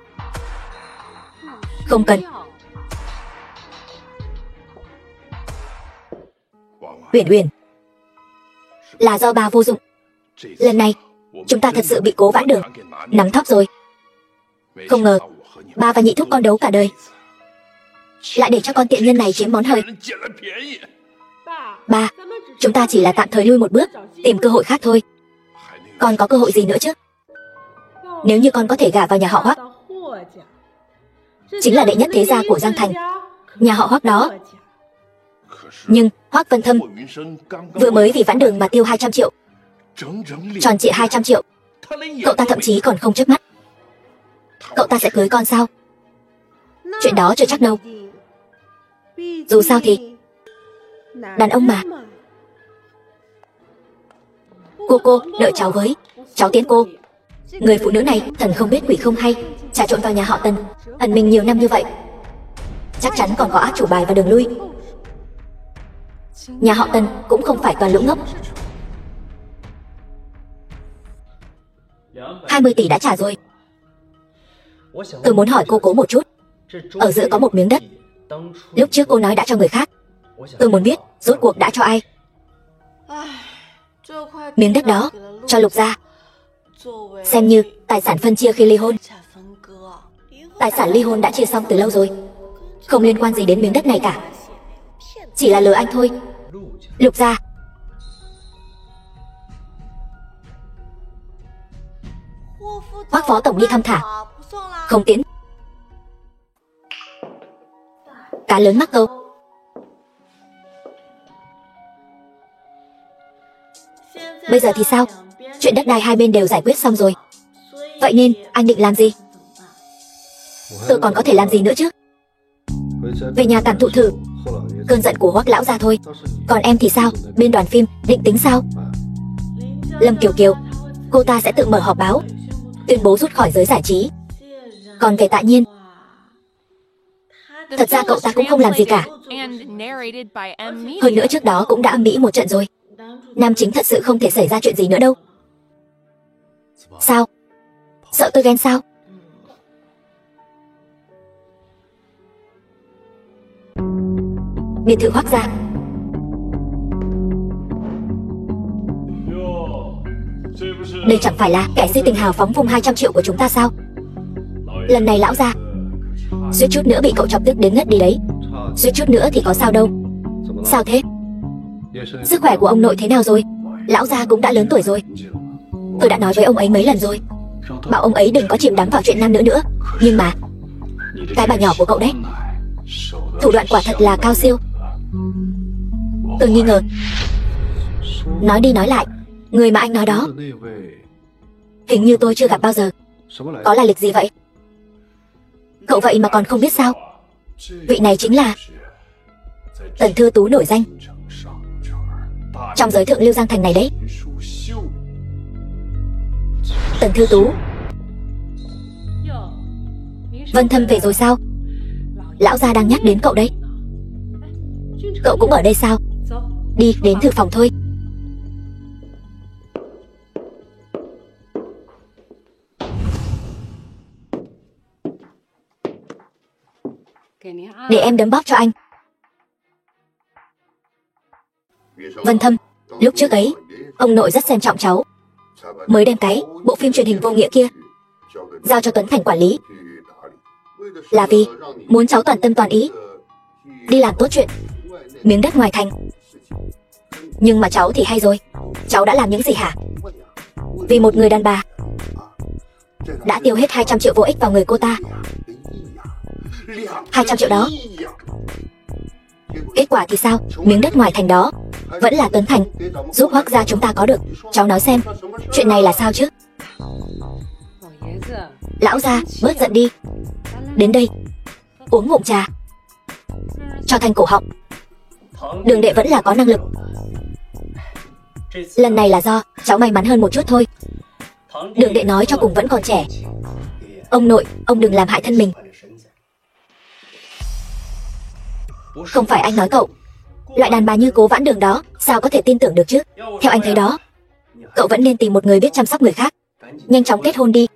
Không cần. Uyển Uyển, là do bà vô dụng. Lần này chúng ta thật sự bị Cố Vãn Đường nắm thóp rồi. Không ngờ bà và nhị thúc con đấu cả đời, lại để cho con tiện nhân này chiếm món hời. Ba, chúng ta chỉ là tạm thời lui một bước, tìm cơ hội khác thôi. Con có cơ hội gì nữa chứ? Nếu như con có thể gả vào nhà họ Hoắc, chính là đệ nhất thế gia của Giang Thành, nhà họ Hoắc đó. Nhưng Hoắc Vân Thâm vừa mới vì Vãn Đường mà tiêu 200 triệu, tròn trịa 200 triệu. Cậu ta thậm chí còn không chớp mắt. Cậu ta sẽ cưới con sao? Chuyện đó chưa chắc đâu. Dù sao thì đàn ông mà. Cô đợi cháu với, cháu tiễn cô. Người phụ nữ này thần không biết quỷ không hay, trà trộn vào nhà họ Tần, ẩn mình nhiều năm như vậy, chắc chắn còn có át chủ bài và đường lui. Nhà họ Tần cũng không phải toàn lũ ngốc. 20 tỷ đã trả rồi. Tôi muốn hỏi cô Cố một chút, ở giữa có một miếng đất, lúc trước cô nói đã cho người khác. Tôi muốn biết rốt cuộc đã cho ai. Miếng đất đó cho Lục gia, xem như tài sản phân chia khi ly hôn. Tài sản ly hôn đã chia xong từ lâu rồi, không liên quan gì đến miếng đất này cả. Chỉ là lừa anh thôi. Lục gia. Hoắc phó tổng đi thong thả, không tiễn. Cá lớn mắc câu. Bây giờ thì sao? Chuyện đất đai hai bên đều giải quyết xong rồi, vậy nên anh định làm gì? Tôi còn có thể làm gì nữa chứ? Về nhà cảm thụ thử cơn giận của Hoắc lão gia thôi. Còn em thì sao? Bên đoàn phim định tính sao? Lâm Kiều Kiều, cô ta sẽ tự mở họp báo, tuyên bố rút khỏi giới giải trí. Còn về Tạ Nhiên, thật ra cậu ta cũng không làm gì cả. Hơn nữa trước đó cũng đã âm ĩ một trận rồi. Nam chính thật sự không thể xảy ra chuyện gì nữa đâu. Sao? Sợ tôi ghen sao? Biệt thự Hoắc gia. Đây chẳng phải là kẻ si tình hào phóng vung 200 triệu của chúng ta sao? Lần này lão gia suýt chút nữa bị cậu chọc tức đến ngất đi đấy. Suýt chút nữa thì có sao đâu. Sao thế? Sức khỏe của ông nội thế nào rồi? Lão gia cũng đã lớn tuổi rồi. Tôi đã nói với ông ấy mấy lần rồi, bảo ông ấy đừng có chìm đắm vào chuyện nam nữ nữa. Nhưng mà cái bà nhỏ của cậu đấy, thủ đoạn quả thật là cao siêu. Tôi nghi ngờ. Nói đi nói lại, người mà anh nói đó hình như tôi chưa gặp bao giờ. Có lai lịch gì vậy? Cậu vậy mà còn không biết sao? Vị này chính là Tần Thư Tú nổi danh trong giới thượng lưu Giang Thành này đấy. Tần Thư Tú. Vân Thâm về rồi sao? Lão gia đang nhắc đến cậu đấy. Cậu cũng ở đây sao? Đi đến thư phòng thôi. Để em đấm bóp cho anh. Vân Thâm, Lúc trước ấy, ông nội rất xem trọng cháu, mới đem cái bộ phim truyền hình vô nghĩa kia giao cho Tuấn Thành quản lý, là vì muốn cháu toàn tâm toàn ý đi làm tốt chuyện miếng đất ngoài thành. Nhưng mà cháu thì hay rồi, cháu đã làm những gì hả? Vì một người đàn bà đã tiêu hết 200 triệu vô ích vào người cô ta. 200 triệu đó, kết quả thì sao? Miếng đất ngoài thành đó vẫn là Tuấn Thành giúp Hoắc gia chúng ta có được. Cháu nói xem, chuyện này là sao chứ? Lão gia, bớt giận đi. Đến đây, uống ngụm trà cho thành cổ họng. Đường đệ vẫn là có năng lực. Lần này là do cháu may mắn hơn một chút thôi. Đường đệ nói cho cùng vẫn còn trẻ. Ông nội, ông đừng làm hại thân mình. Không phải anh nói cậu, loại đàn bà như Cố Vãn Đường đó sao có thể tin tưởng được chứ? Theo anh thấy đó, cậu vẫn nên tìm một người biết chăm sóc người khác, nhanh chóng kết hôn đi,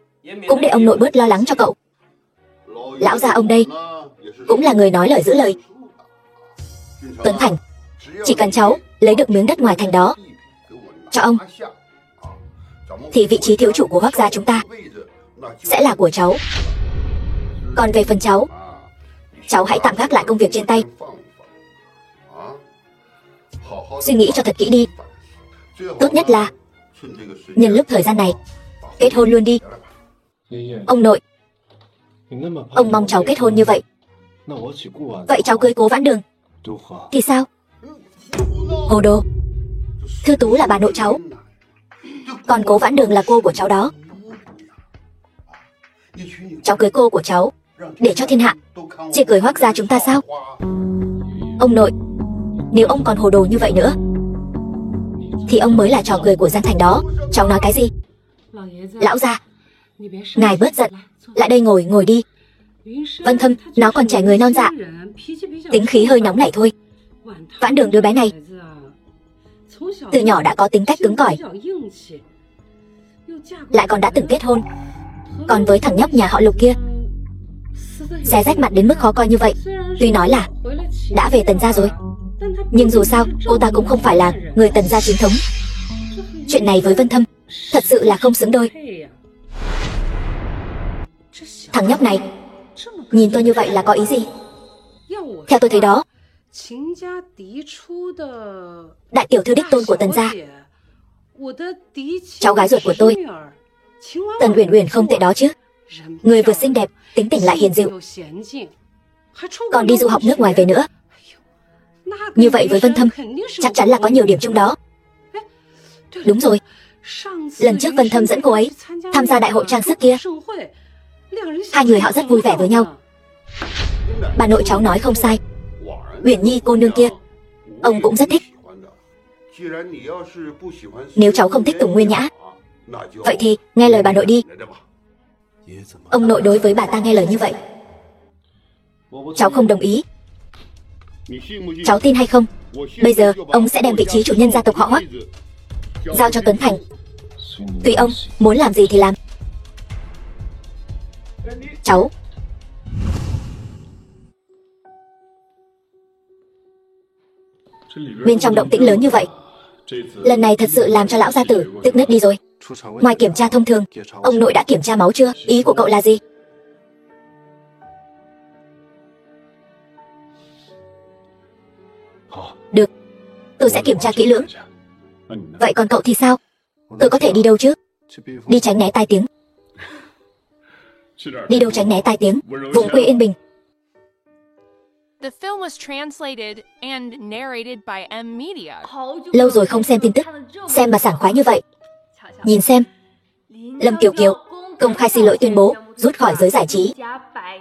cũng để ông nội bớt lo lắng cho cậu. Lão gia ông đây cũng là người nói lời giữ lời. Tuấn Thành, chỉ cần cháu lấy được miếng đất ngoài thành đó cho ông, thì vị trí thiếu chủ của Hoắc gia chúng ta sẽ là của cháu. Còn về phần cháu hãy tạm gác lại công việc trên tay, suy nghĩ cho thật kỹ đi. Tốt nhất là nhân lúc thời gian này kết hôn luôn đi. Ông nội, ông mong cháu kết hôn như vậy, vậy cháu cưới Cố Vãn Đường thì sao? Hồ đồ, Thư Tú là bà nội cháu, còn Cố Vãn Đường là cô của cháu đó. Cháu cưới cô của cháu để cho thiên hạ chê cười Hoắc gia chúng ta sao? Ông nội, nếu ông còn hồ đồ như vậy nữa thì ông mới là trò cười của gian thành đó. Cháu nói cái gì? Lão gia, ngài bớt giận, lại đây ngồi đi. Vân Thâm, nó còn trẻ người non dạ, tính khí hơi nóng nảy thôi. Vãn Đường đứa bé này từ nhỏ đã có tính cách cứng cỏi, lại còn đã từng kết hôn. Còn với thằng nhóc nhà họ Lục kia, xé rách mặt đến mức khó coi như vậy. Tuy nói là đã về Tần gia rồi, nhưng dù sao cô ta cũng không phải là người Tần gia chính thống. Chuyện này với Vân Thâm thật sự là không xứng đôi. Thằng nhóc này nhìn tôi như vậy là có ý gì? Theo tôi thấy đó, đại tiểu thư đích tôn của Tần gia, cháu gái ruột của tôi, Tần Uyển Uyển không tệ đó chứ. Người vừa xinh đẹp, tính tình lại hiền dịu, còn đi du học nước ngoài về nữa. Như vậy với Vân Thâm chắc chắn là có nhiều điểm chung đó. Đúng rồi, lần trước Vân Thâm dẫn cô ấy tham gia đại hội trang sức kia, hai người họ rất vui vẻ với nhau. Bà nội cháu nói không sai, Uyển Nhi cô nương kia ông cũng rất thích. Nếu cháu không thích Tùng Nguyên Nhã, vậy thì nghe lời bà nội đi. Ông nội đối với bà ta nghe lời như vậy, cháu không đồng ý. Cháu tin hay không, bây giờ ông sẽ đem vị trí chủ nhân gia tộc họ Hoắc giao cho Tuấn Thành. Tùy ông muốn làm gì thì làm. Cháu bên trong động tĩnh lớn như vậy, lần này thật sự làm cho lão gia tử tức nứt đi rồi. Ngoài kiểm tra thông thường, ông nội đã kiểm tra máu chưa? Ý của cậu là gì? Được, tôi sẽ kiểm tra kỹ lưỡng. Vậy còn cậu thì sao? Tôi có thể đi đâu chứ? Đi tránh né tai tiếng. Đi đâu tránh né tai tiếng? Vùng quê yên bình. The film was translated and narrated by M Media. Lâu rồi không xem tin tức, xem mà sảng khoái như vậy. Nhìn xem, Lâm Kiều Kiều công khai xin lỗi tuyên bố rút khỏi giới giải trí.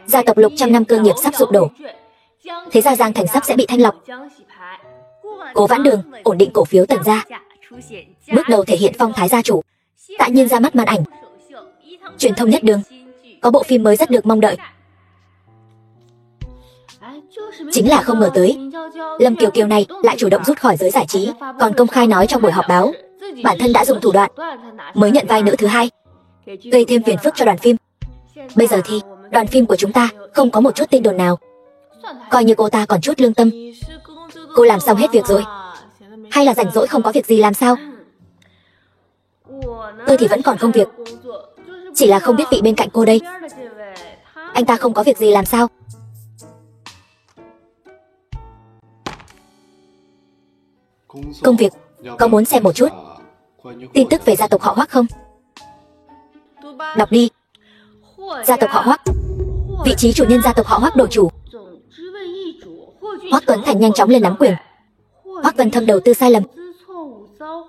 Gia tộc Lục trăm năm cơ nghiệp sắp sụp đổ, thế ra Giang Thành sắp sẽ bị thanh lọc. Cố Vãn Đường ổn định cổ phiếu Tần gia, bước đầu thể hiện phong thái gia chủ. Tạ Nhiên ra mắt màn ảnh. Truyền thông nhất đường có bộ phim mới rất được mong đợi. Chính là không ngờ tới Lâm Kiều Kiều này lại chủ động rút khỏi giới giải trí, còn công khai nói trong buổi họp báo bản thân đã dùng thủ đoạn mới nhận vai nữ thứ hai, gây thêm phiền phức cho đoàn phim. Bây giờ thì đoàn phim của chúng ta không có một chút tin đồn nào, coi như cô ta còn chút lương tâm. Cô làm xong hết việc rồi, Hay là rảnh rỗi không có việc gì làm sao? Tôi thì vẫn còn công việc. Chỉ là không biết vị bên cạnh cô đây, anh ta không có việc gì làm sao? Công việc, có muốn xem một chút tin tức về gia tộc họ Hoắc không? Đọc đi. Gia tộc họ Hoắc. Vị trí chủ nhân gia tộc họ Hoắc đổi chủ. Hoắc Tuấn Thành nhanh chóng lên nắm quyền. Hoắc Vân Thâm đầu tư sai lầm,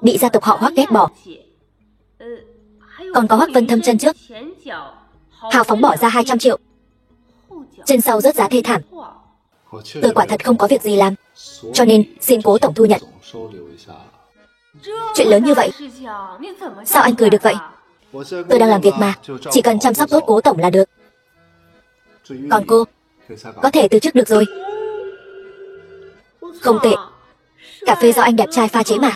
bị gia tộc họ Hoắc ghét bỏ. Còn có Hoắc Vân Thâm chân trước hào phóng bỏ ra 200 triệu, chân sau rớt giá thê thảm. Tôi quả thật không có việc gì làm, cho nên xin cố tổng thu nhận. Chuyện lớn như vậy, sao anh cười được vậy? Tôi đang làm việc mà, chỉ cần chăm sóc tốt cố tổng là được. Còn cô, có thể từ chức được rồi. Không tệ, cà phê do anh đẹp trai pha chế mà.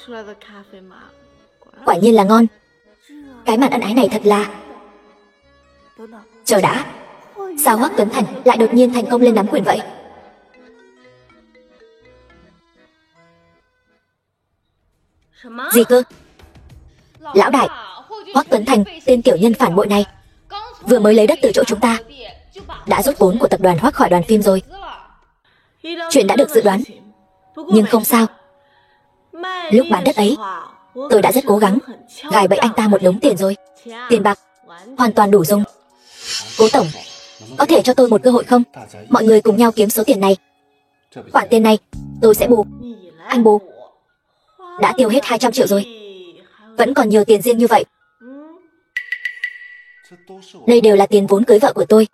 Quả nhiên là ngon. Cái màn ân ái này thật là... Chờ đã, sao Hoắc Tuấn Thành lại đột nhiên thành công lên nắm quyền vậy? Gì cơ? Lão đại, Hoắc Tuấn Thành, tên tiểu nhân phản bội này, vừa mới lấy đất từ chỗ chúng ta, đã rút vốn của tập đoàn Hoắc khỏi đoàn phim rồi. Chuyện đã được dự đoán, nhưng không sao. Lúc bán đất ấy, tôi đã rất cố gắng gài bẫy anh ta một đống tiền rồi. Tiền bạc hoàn toàn đủ dùng. Cố tổng, có thể cho tôi một cơ hội không? Mọi người cùng nhau kiếm số tiền này. Khoản tiền này tôi sẽ bù. Anh bù. Đã tiêu hết 200 triệu rồi, vẫn còn nhiều tiền riêng như vậy. Đây đều là tiền vốn cưới vợ của tôi.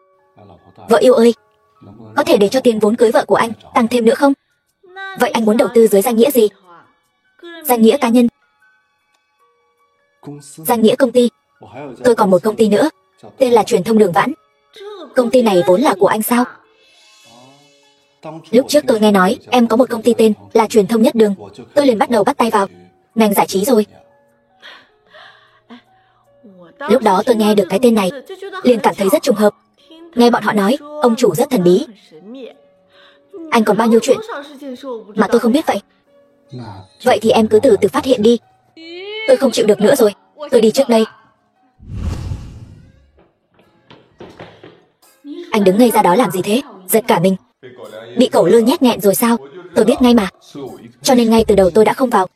Vợ yêu ơi, có thể để cho tiền vốn cưới vợ của anh tăng thêm nữa không? Vậy anh muốn đầu tư dưới danh nghĩa gì? Danh nghĩa cá nhân? Danh nghĩa công ty? Tôi còn một công ty nữa, tên là Truyền thông Đường Vãn. Công ty này vốn là của anh sao? Lúc trước tôi nghe nói em có một công ty tên là Truyền thông Nhất Đường, tôi liền bắt đầu bắt tay vào ngành giải trí rồi. Lúc đó tôi nghe được cái tên này, liền cảm thấy rất trùng hợp. Nghe bọn họ nói ông chủ rất thần bí. Anh còn bao nhiêu chuyện mà tôi không biết vậy? Vậy thì em cứ từ từ phát hiện đi. Tôi không chịu được nữa rồi, tôi đi trước đây. Anh đứng ngây ra đó làm gì thế? Giật cả mình. Bị cẩu lơ nhét nghẹn rồi sao? Tôi biết ngay mà, cho nên ngay từ đầu tôi đã không vào.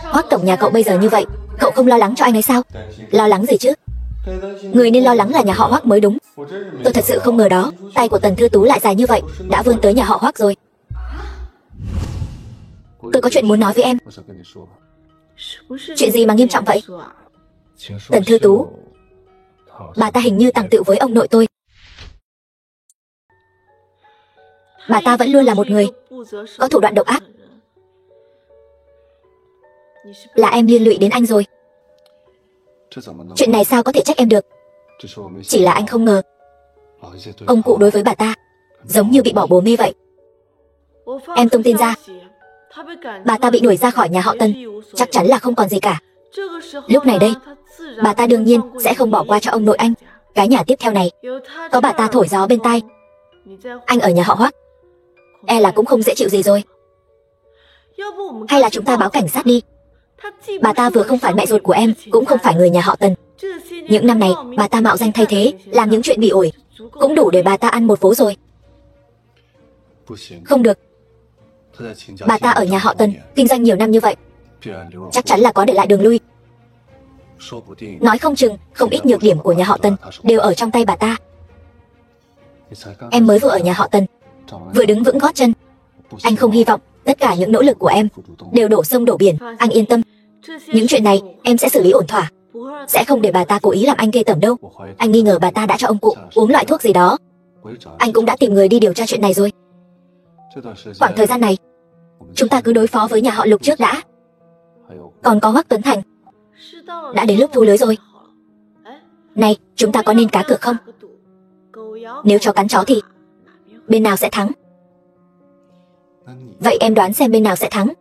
Hoắc tổng nhà cậu bây giờ như vậy, cậu không lo lắng cho anh ấy sao? Lo lắng gì chứ? Người nên lo lắng là nhà họ Hoắc mới đúng. Tôi thật sự không ngờ đó, tay của Tần Thư Tú lại dài như vậy, đã vươn tới nhà họ Hoắc rồi. Tôi có chuyện muốn nói với em. Chuyện gì mà nghiêm trọng vậy? Tần Thư Tú, bà ta hình như tàng tựu với ông nội tôi. Bà ta vẫn luôn là một người có thủ đoạn độc ác. Là em liên lụy đến anh rồi. Chuyện này sao có thể trách em được? Chỉ là anh không ngờ ông cụ đối với bà ta giống như bị bỏ bố mê vậy. Em tung tin ra, bà ta bị đuổi ra khỏi nhà họ Tần, chắc chắn là không còn gì cả. Lúc này đây, bà ta đương nhiên sẽ không bỏ qua cho ông nội anh. Cái nhà tiếp theo này, có bà ta thổi gió bên tai, anh ở nhà họ Hoắc e là cũng không dễ chịu gì rồi. Hay là chúng ta báo cảnh sát đi. Bà ta vừa không phải mẹ ruột của em, cũng không phải người nhà họ Tần. Những năm này, bà ta mạo danh thay thế, làm những chuyện bị ổi, cũng đủ để bà ta ăn một vố rồi. Không được. Bà ta ở nhà họ Tần, kinh doanh nhiều năm như vậy, chắc chắn là có để lại đường lui. Nói không chừng, không ít nhược điểm của nhà họ Tần đều ở trong tay bà ta. Em mới vừa ở nhà họ Tần, vừa đứng vững gót chân. Anh không hy vọng tất cả những nỗ lực của em đều đổ sông đổ biển. Anh yên tâm, những chuyện này em sẽ xử lý ổn thỏa, sẽ không để bà ta cố ý làm anh ghê tởm đâu. Anh nghi ngờ bà ta đã cho ông cụ uống loại thuốc gì đó. Anh cũng đã tìm người đi điều tra chuyện này rồi. Khoảng thời gian này, chúng ta cứ đối phó với nhà họ Lục trước đã. Còn có Hoắc Tuấn Thành, đã đến lúc thu lưới rồi. Này, chúng ta có nên cá cược không? Nếu chó cắn chó thì bên nào sẽ thắng? Vậy em đoán xem bên nào sẽ thắng?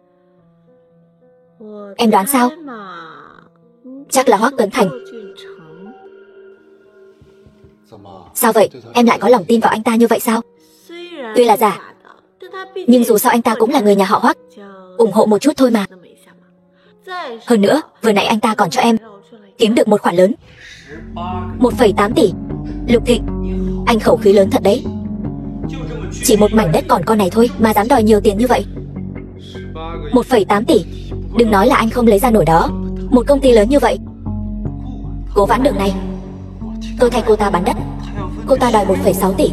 Em đoán sao? Chắc là Hoắc Tuấn Thành. Sao vậy? Em lại có lòng tin vào anh ta như vậy sao? Tuy là giả, nhưng dù sao anh ta cũng là người nhà họ Hoắc, ủng hộ một chút thôi mà. Hơn nữa, vừa nãy anh ta còn cho em kiếm được một khoản lớn, 1,8 tỷ. Lục Thịnh, anh khẩu khí lớn thật đấy. Chỉ một mảnh đất còn con này thôi mà dám đòi nhiều tiền như vậy. 1,8 tỷ. Đừng nói là anh không lấy ra nổi đó. Một công ty lớn như vậy. Cố Vãn Đường này, tôi thay cô ta bán đất. Cô ta đòi 1,6 tỷ.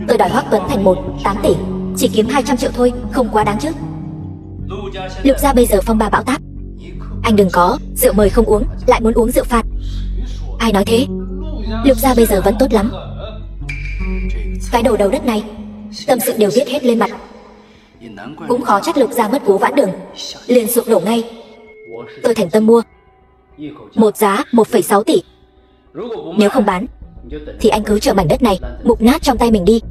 Tôi đòi Hoắc Tuấn Thành 8 tỷ. Chỉ kiếm 200 triệu thôi, không quá đáng chứ. Lục gia bây giờ phong ba bão táp. Anh đừng có rượu mời không uống, lại muốn uống rượu phạt. Ai nói thế? Lục gia bây giờ vẫn tốt lắm. Cái đầu đất này, tâm sự đều viết hết lên mặt. Cũng khó trách Lục gia mất Cố Vãn Đường, liền sụp đổ ngay. Tôi thành tâm mua, một giá 1,6 tỷ. Nếu không bán thì anh cứ chờ mảnh đất này mục nát trong tay mình đi.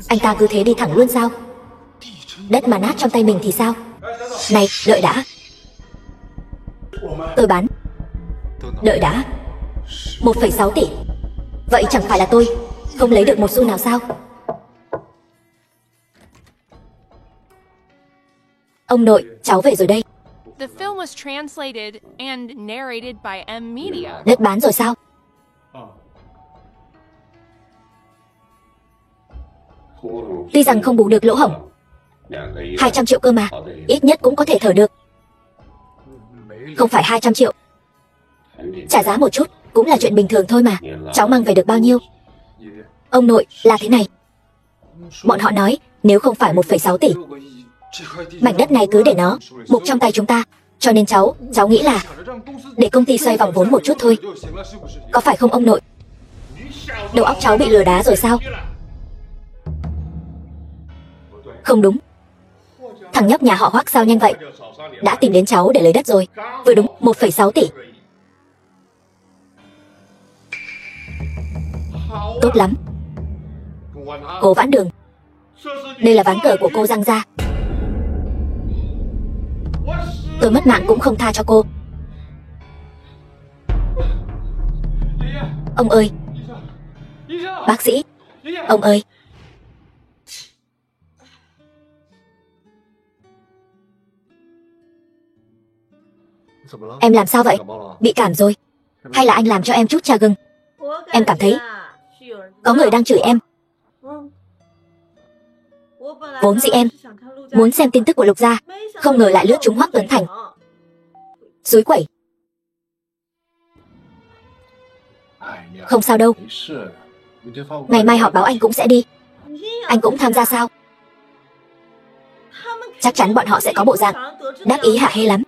Anh ta cứ thế đi thẳng luôn sao? Đất mà nát trong tay mình thì sao? Này, đợi đã. Tôi bán. Đợi đã. 1,6 tỷ. Vậy chẳng phải là tôi không lấy được một xu nào sao? Ông nội, cháu về rồi đây. The film was translated and narrated by M Media. Đất bán rồi sao? Tuy rằng không bù được lỗ hổng, 200 triệu cơ mà, ít nhất cũng có thể thở được. Không phải 200 triệu, trả giá một chút cũng là chuyện bình thường thôi mà. Cháu mang về được bao nhiêu? Ông nội, là thế này. Bọn họ nói nếu không phải 1,6 tỷ, mảnh đất này cứ để nó buộc trong tay chúng ta. Cho nên cháu nghĩ là để công ty xoay vòng vốn một chút thôi. Có phải không ông nội? Đầu óc cháu bị lừa đá rồi sao? Không đúng. Thằng nhóc nhà họ Hoắc sao nhanh vậy? Đã tìm đến cháu để lấy đất rồi. Vừa đúng 1,6 tỷ. Tốt lắm. Cố Vãn Đường, đây là ván cờ của cô Giang gia. Tôi mất mạng cũng không tha cho cô. Ông ơi. Bác sĩ. Ông ơi. Em làm sao vậy? Bị cảm rồi. Hay là anh làm cho em chút trà gừng? Em cảm thấy có người đang chửi em. Vốn dĩ em muốn xem tin tức của Lục gia, không ngờ lại lướt trúng Hoắc Tuấn Thành. Xúi quẩy. Không sao đâu. Ngày mai họp báo anh cũng sẽ đi. Anh cũng tham gia sao? Chắc chắn bọn họ sẽ có bộ dạng đắc ý hả hê lắm.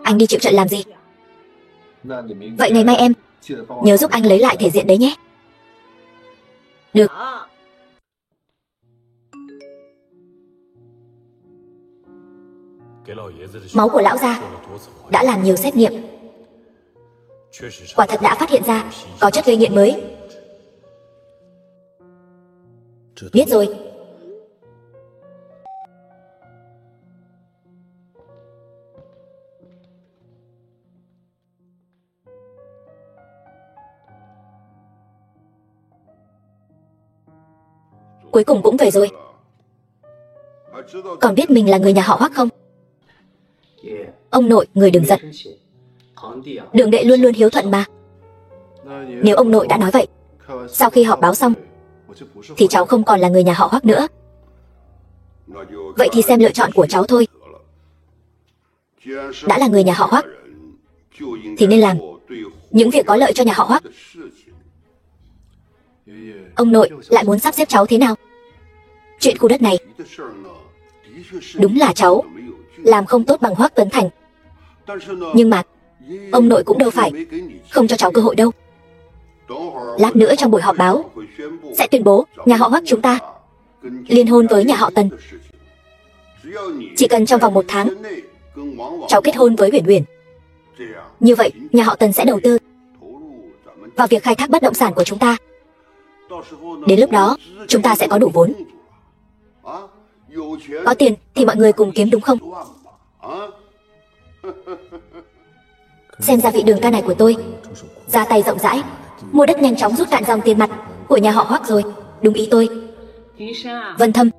Anh đi chịu trận làm gì? Vậy ngày mai em nhớ giúp anh lấy lại thể diện đấy nhé. Được. Máu của lão gia đã làm nhiều xét nghiệm, quả thật đã phát hiện ra có chất gây nghiện mới. Biết rồi. Cuối cùng cũng về rồi. Còn biết mình là người nhà họ Hoắc không? Ông nội, người đừng giận. Đường đệ luôn luôn hiếu thuận mà. Nếu ông nội đã nói vậy, sau khi họp báo xong thì cháu không còn là người nhà họ Hoắc nữa. Vậy thì xem lựa chọn của cháu thôi. Đã là người nhà họ Hoắc thì nên làm những việc có lợi cho nhà họ Hoắc. Ông nội lại muốn sắp xếp cháu thế nào? Chuyện khu đất này đúng là cháu làm không tốt bằng Hoắc Tuấn Thành. Nhưng mà ông nội cũng đâu phải không cho cháu cơ hội đâu. Lát nữa trong buổi họp báo sẽ tuyên bố nhà họ Hoắc chúng ta liên hôn với nhà họ Tần. Chỉ cần trong vòng 1 tháng cháu kết hôn với Uyển Uyển, như vậy nhà họ Tần sẽ đầu tư vào việc khai thác bất động sản của chúng ta. Đến lúc đó chúng ta sẽ có đủ vốn. Có tiền thì mọi người cùng kiếm đúng không? Xem ra vị Đường ca này của tôi ra tay rộng rãi, mua đất nhanh chóng rút cạn dòng tiền mặt của nhà họ Hoắc rồi. Đúng ý tôi. Vân Thâm,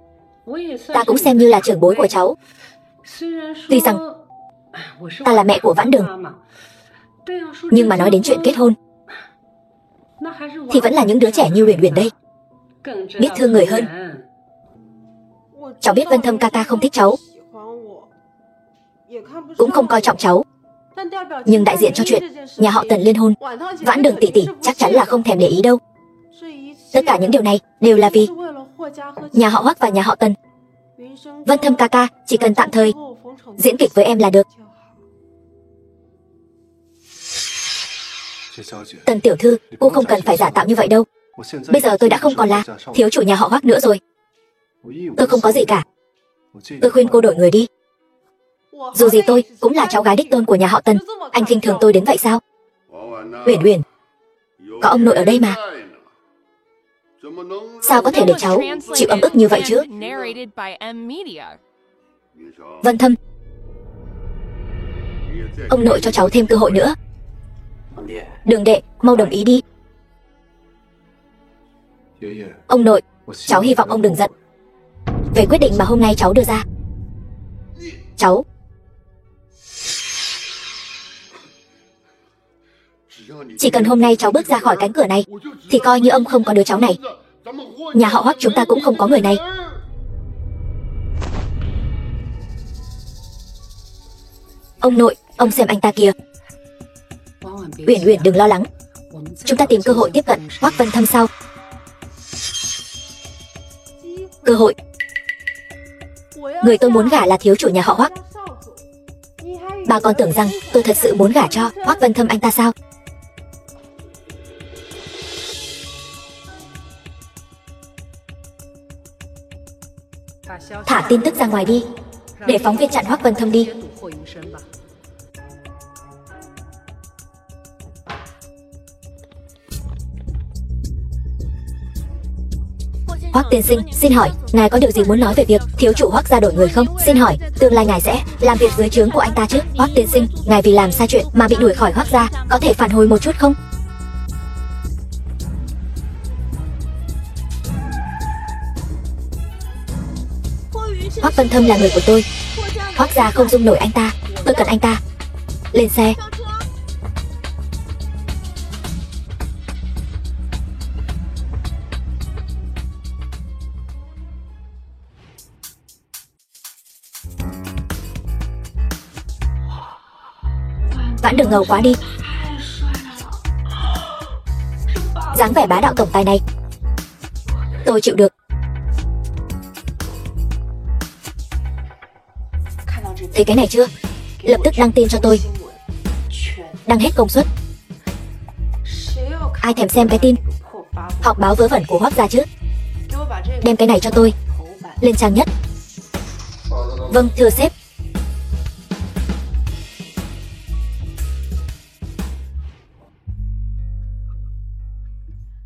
ta cũng xem như là trưởng bối của cháu, Tuy rằng ta là mẹ của Vãn Đường, nhưng mà nói đến chuyện kết hôn thì vẫn là những đứa trẻ như Uyển Uyển đây, biết thương người hơn. Cháu biết Vân Thâm ca ca không thích cháu, cũng không coi trọng cháu, nhưng đại diện cho chuyện nhà họ Tần liên hôn, Vãn Đường tỷ tỷ chắc chắn là không thèm để ý đâu. Tất cả những điều này đều là vì nhà họ Hoắc và nhà họ Tần. Vân Thâm ca ca chỉ cần tạm thời diễn kịch với em là được. Tần tiểu thư, cô không cần phải giả tạo như vậy đâu. Bây giờ tôi đã không còn là thiếu chủ nhà họ Hoắc nữa rồi. Tôi không có gì cả. Tôi khuyên cô đổi người đi. Dù gì tôi cũng là cháu gái đích tôn của nhà họ Tần. Anh khinh thường tôi đến vậy sao? Uyển Uyển, có ông nội ở đây mà. Sao có thể để cháu chịu ấm ức như vậy chứ? Vân Thâm, ông nội cho cháu thêm cơ hội nữa. Đường đệ, mau đồng ý đi. Ông nội, cháu hy vọng ông đừng giận về quyết định mà hôm nay cháu đưa ra. Cháu chỉ cần hôm nay cháu bước ra khỏi cánh cửa này thì coi như ông không có đứa cháu này. Nhà họ Hoắc chúng ta cũng không có người này. Ông nội, ông xem anh ta kìa. Uyển Uyển đừng lo lắng, chúng ta tìm cơ hội tiếp cận Hoắc Vân Thâm sau. Cơ hội? Người tôi muốn gả là thiếu chủ nhà họ Hoắc. Bà còn tưởng rằng tôi thật sự muốn gả cho Hoắc Vân Thâm anh ta sao? Thả tin tức ra ngoài đi, để phóng viên chặn Hoắc Vân Thâm đi. Hoắc tiên sinh, xin hỏi, ngài có điều gì muốn nói về việc thiếu chủ Hoắc gia đổi người không? Xin hỏi, tương lai ngài sẽ làm việc dưới trướng của anh ta chứ? Hoắc tiên sinh, ngài vì làm sai chuyện mà bị đuổi khỏi Hoắc gia, có thể phản hồi một chút không? Hoắc Vân Thâm là người của tôi, Hoắc gia không dung nổi anh ta, tôi cần anh ta. Lên xe. Vãn Đường ngầu quá đi. Dáng vẻ bá đạo tổng tài này tôi chịu được. Thấy cái này chưa? Lập tức đăng tin cho tôi, đăng hết công suất. Ai thèm xem cái tin họp báo vớ vẩn của Hoắc gia chứ? Đem cái này cho tôi, lên trang nhất. Vâng, thưa sếp.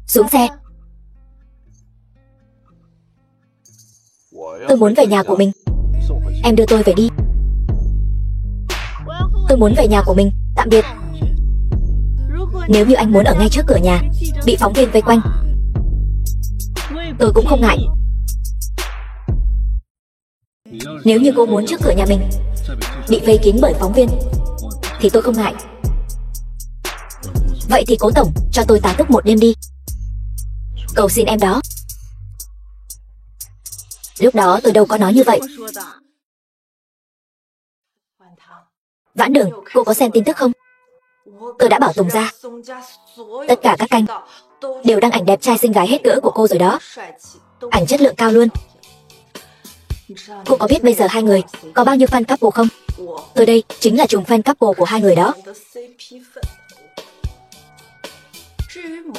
Xuống xe. Tôi muốn về nhà của mình. Em đưa tôi về đi. Tôi muốn về nhà của mình, tạm biệt. Nếu như anh muốn ở ngay trước cửa nhà, bị phóng viên vây quanh, tôi cũng không ngại. Nếu như cô muốn trước cửa nhà mình bị vây kín bởi phóng viên thì tôi không ngại. Vậy thì cố tổng cho tôi tá túc một đêm đi. Cầu xin em đó. Lúc đó tôi đâu có nói như vậy. Vãn Đường, cô có xem tin tức không? Tôi đã bảo Tùng ra tất cả các kênh đều đăng ảnh đẹp trai xinh gái hết cỡ của cô rồi đó. Ảnh chất lượng cao luôn. Cô có biết bây giờ hai người có bao nhiêu fan couple không? Tôi đây chính là trùng fan couple của hai người đó.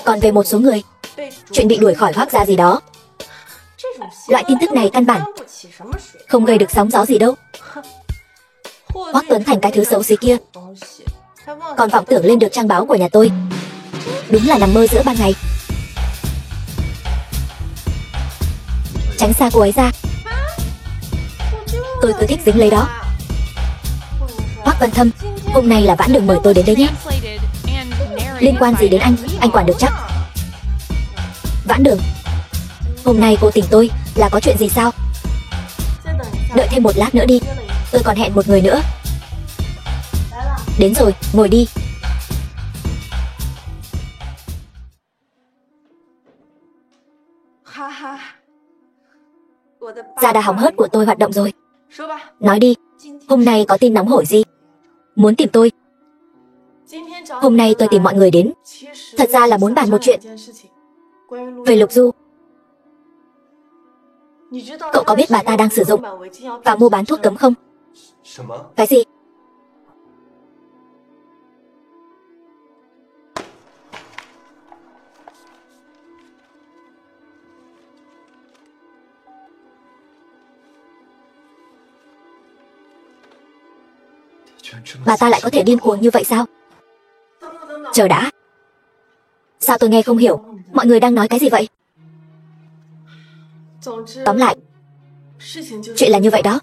Còn về một số người chuyện bị đuổi khỏi Hoắc gia gì đó, loại tin tức này căn bản không gây được sóng gió gì đâu. Hoắc Tuấn Thành cái thứ xấu xí kia còn vọng tưởng lên được trang báo của nhà tôi, đúng là nằm mơ giữa ban ngày. Tránh xa cô ấy ra. Tôi cứ thích dính lấy đó. Hoắc Vân Thâm, hôm nay là Vãn Đường mời tôi đến đây nhé. Liên quan gì đến anh quản được chắc. Vãn Đường, hôm nay cô tìm tôi là có chuyện gì sao? Đợi thêm một lát nữa đi, Tôi còn hẹn một người nữa. Đến rồi, ngồi đi. Da đà hóng hớt của tôi hoạt động rồi. Nói đi, hôm nay có tin nóng hổi gì? Muốn tìm tôi? Hôm nay tôi tìm mọi người đến, thật ra là muốn bàn một chuyện. Về Lục Du. Cậu có biết bà ta đang sử dụng và mua bán thuốc cấm không? Cái gì? Bà ta lại có thể điên cuồng như vậy sao? Chờ đã. Sao tôi nghe không hiểu? Mọi người đang nói cái gì vậy? Tóm lại, chuyện là như vậy đó.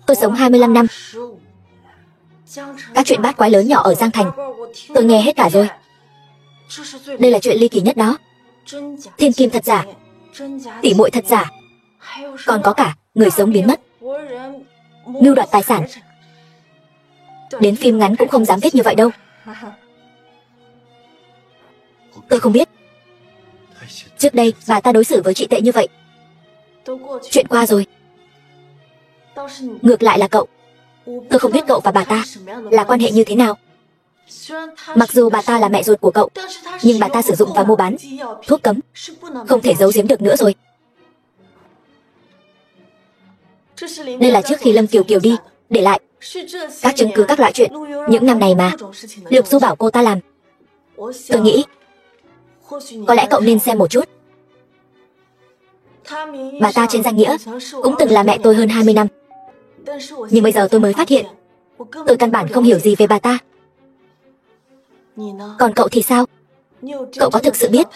Tôi sống 25 năm. Các chuyện bát quái lớn nhỏ ở Giang Thành tôi nghe hết cả rồi. Đây là chuyện ly kỳ nhất đó. Thiên kim thật giả, tỷ muội thật giả, còn có cả người sống biến mất, mưu đoạt tài sản. Đến phim ngắn cũng không dám viết như vậy đâu. Tôi không biết. Trước đây bà ta đối xử với chị tệ như vậy. Chuyện qua rồi. Ngược lại là cậu. Tôi không biết cậu và bà ta là quan hệ như thế nào. Mặc dù bà ta là mẹ ruột của cậu, nhưng bà ta sử dụng và mua bán thuốc cấm, không thể giấu giếm được nữa rồi. Đây là trước khi Lâm Kiều Kiều đi để lại các chứng cứ các loại chuyện những năm này mà Lục Du bảo cô ta làm. Tôi nghĩ có lẽ cậu nên xem một chút. Bà ta trên danh nghĩa cũng từng là mẹ tôi hơn 20 năm. Nhưng bây giờ tôi mới phát hiện tôi căn bản không hiểu gì về bà ta. Còn cậu thì sao? Cậu có thực sự biết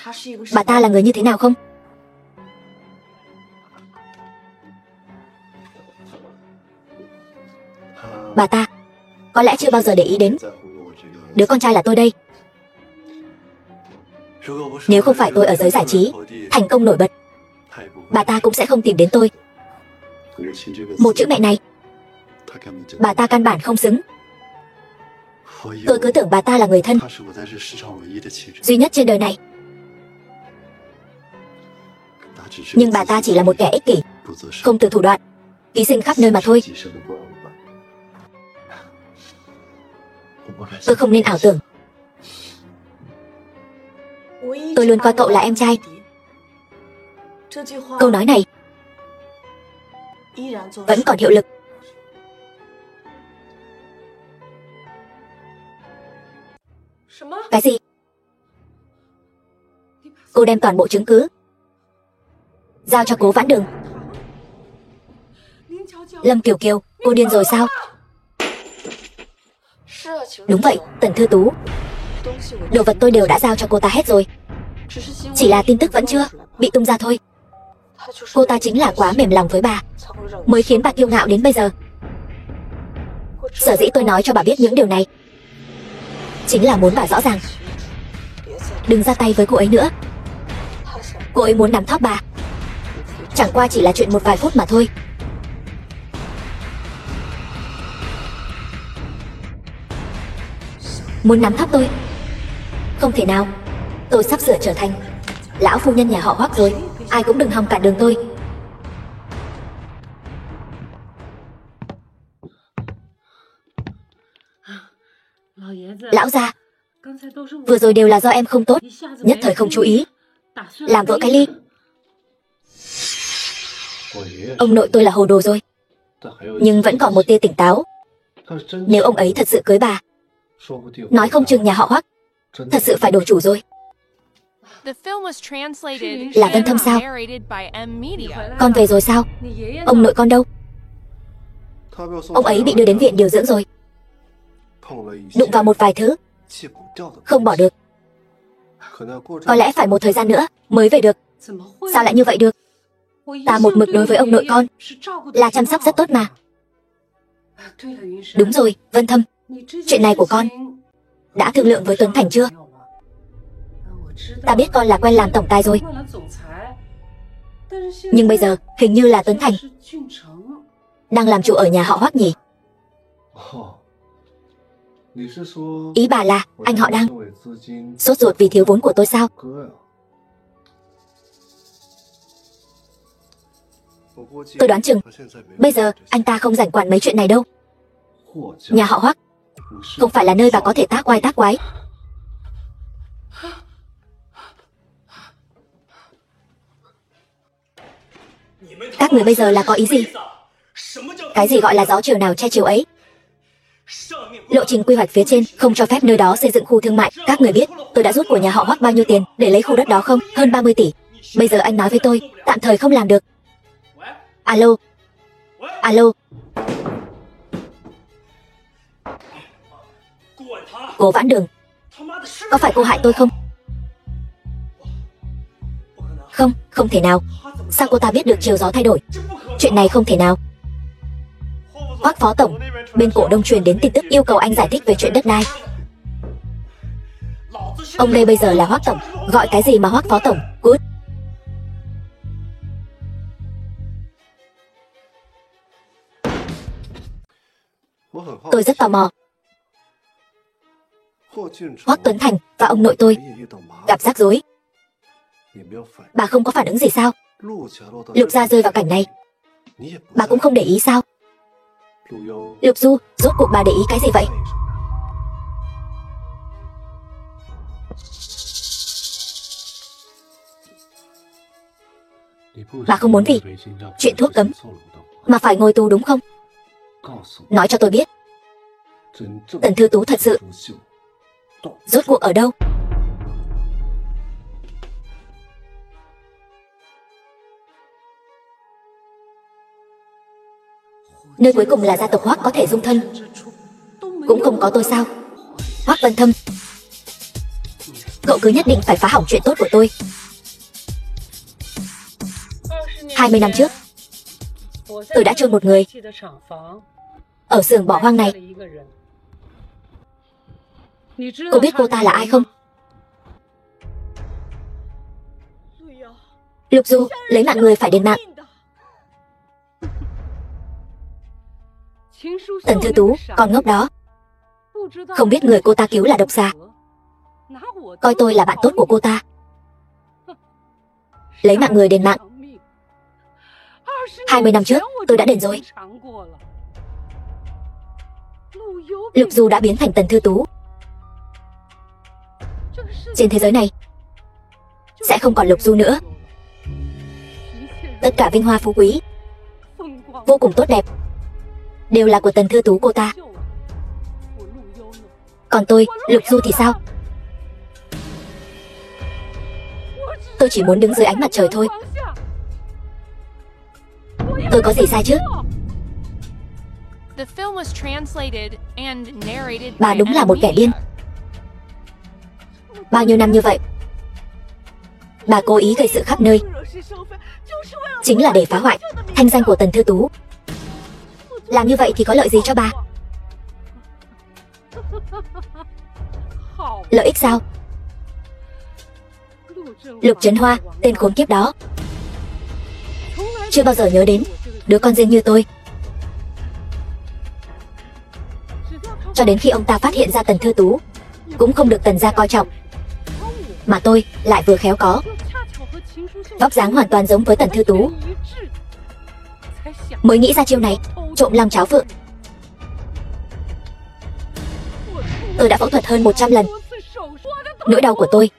bà ta là người như thế nào không? Bà ta có lẽ chưa bao giờ để ý đến đứa con trai là tôi đây. Nếu không phải tôi ở giới giải trí thành công nổi bật, bà ta cũng sẽ không tìm đến tôi. Một chữ mẹ này bà ta căn bản không xứng. Tôi cứ tưởng bà ta là người thân duy nhất trên đời này. Nhưng bà ta chỉ là một kẻ ích kỷ, không từ thủ đoạn, ký sinh khắp nơi mà thôi. Tôi không nên ảo tưởng. Tôi luôn coi cậu là em trai. Câu nói này vẫn còn hiệu lực. Cái gì? Cô đem toàn bộ chứng cứ giao cho Cố Vãn Đường. Lâm Kiều Kiều, cô điên rồi sao? Đúng vậy, Tần Thư Tú. Đồ vật tôi đều đã giao cho cô ta hết rồi. Chỉ là tin tức vẫn chưa bị tung ra thôi. Cô ta chính là quá mềm lòng với bà, mới khiến bà kiêu ngạo đến bây giờ. Sở dĩ tôi nói cho bà biết những điều này chính là muốn bà rõ ràng đừng ra tay với cô ấy nữa. Cô ấy muốn nắm thóp bà, chẳng qua chỉ là chuyện một vài phút mà thôi. Muốn nắm thóp tôi? Không thể nào. Tôi sắp sửa trở thành lão phu nhân nhà họ Hoắc rồi. Ai cũng đừng hòng cản đường tôi. Lão gia, vừa rồi đều là do em không tốt, nhất thời không chú ý, làm vỡ cái ly. Ông nội tôi là hồ đồ rồi, nhưng vẫn còn một tia tỉnh táo. Nếu ông ấy thật sự cưới bà, nói không chừng nhà họ Hoắc thật sự phải đổi chủ rồi. Là Vân Thâm sao? Con về rồi sao? Ông nội con đâu? Ông ấy bị đưa đến viện điều dưỡng rồi. Đụng vào một vài thứ không bỏ được. Có lẽ phải một thời gian nữa mới về được. Sao lại như vậy được? Ta một mực đối với ông nội con là chăm sóc rất tốt mà. Đúng rồi, Vân Thâm, chuyện này của con đã thương lượng với Tuấn Thành chưa? Ta biết con là quen làm tổng tài rồi. Nhưng bây giờ hình như là Tuấn Thành đang làm chủ ở nhà họ Hoắc nhỉ? Ý bà là anh họ đang sốt ruột vì thiếu vốn của tôi sao? Tôi đoán chừng bây giờ anh ta không rảnh quản mấy chuyện này đâu. Nhà họ Hoắc không phải là nơi bà có thể tác oai tác quái. Các người bây giờ là có ý gì? Cái gì gọi là gió chiều nào che chiều ấy? Lộ trình quy hoạch phía trên không cho phép nơi đó xây dựng khu thương mại. Các người biết tôi đã rút của nhà họ Hoắc bao nhiêu tiền để lấy khu đất đó không? Hơn 30 tỷ. Bây giờ anh nói với tôi tạm thời không làm được. Alo? Alo? Cố Vãn Đường, có phải cô hại tôi không? Không, không thể nào. Sao cô ta biết được chiều gió thay đổi? Chuyện này không thể nào. Hoắc phó tổng, bên cổ đông truyền đến tin tức yêu cầu anh giải thích về chuyện đất đai. Ông đây bây giờ là Hoắc tổng, gọi cái gì mà Hoắc phó tổng? Cút. Tôi rất tò mò. Hoắc Tuấn Thành và ông nội tôi gặp rắc rối. Bà không có phản ứng gì sao? Lục gia rơi vào cảnh này, bà cũng không để ý sao? Lục Du, rốt cuộc bà để ý cái gì vậy? Bà không muốn vì chuyện thuốc cấm mà phải ngồi tù đúng không? Nói cho tôi biết, Tần Thư Tú thật sự rốt cuộc ở đâu? Nơi cuối cùng là gia tộc Hoắc có thể dung thân, cũng không có tôi sao? Hoắc Vân Thâm, cậu cứ nhất định phải phá hỏng chuyện tốt của tôi. 20 năm trước, tôi đã chôn một người ở xưởng bỏ hoang này. Cô biết cô ta là ai không? Lục Du, lấy mạng người phải đền mạng. Tần Thư Tú, con ngốc đó, không biết người cô ta cứu là độc xà, coi tôi là bạn tốt của cô ta. Lấy mạng người đền mạng. 20 năm trước tôi đã đền rồi. Lục Du đã biến thành Tần Thư Tú. Trên thế giới này sẽ không còn Lục Du nữa. Tất cả vinh hoa phú quý vô cùng tốt đẹp đều là của Tần Thư Tú cô ta. Còn tôi, Lục Du thì sao? Tôi chỉ muốn đứng dưới ánh mặt trời thôi. Tôi có gì sai chứ? Bà đúng là một kẻ điên. Bao nhiêu năm như vậy, bà cố ý gây sự khắp nơi, chính là để phá hoại thanh danh của Tần Thư Tú. Làm như vậy thì có lợi gì cho bà? Lợi ích sao? Lục Trấn Hoa, tên khốn kiếp đó, chưa bao giờ nhớ đến đứa con riêng như tôi. Cho đến khi ông ta phát hiện ra Tần Thư Tú cũng không được Tần gia coi trọng, mà tôi lại vừa khéo có vóc dáng hoàn toàn giống với Tần Thư Tú, mới nghĩ ra chiêu này, trộm long cháo phượng. Tôi đã phẫu thuật hơn 100 lần. Nỗi đau của tôi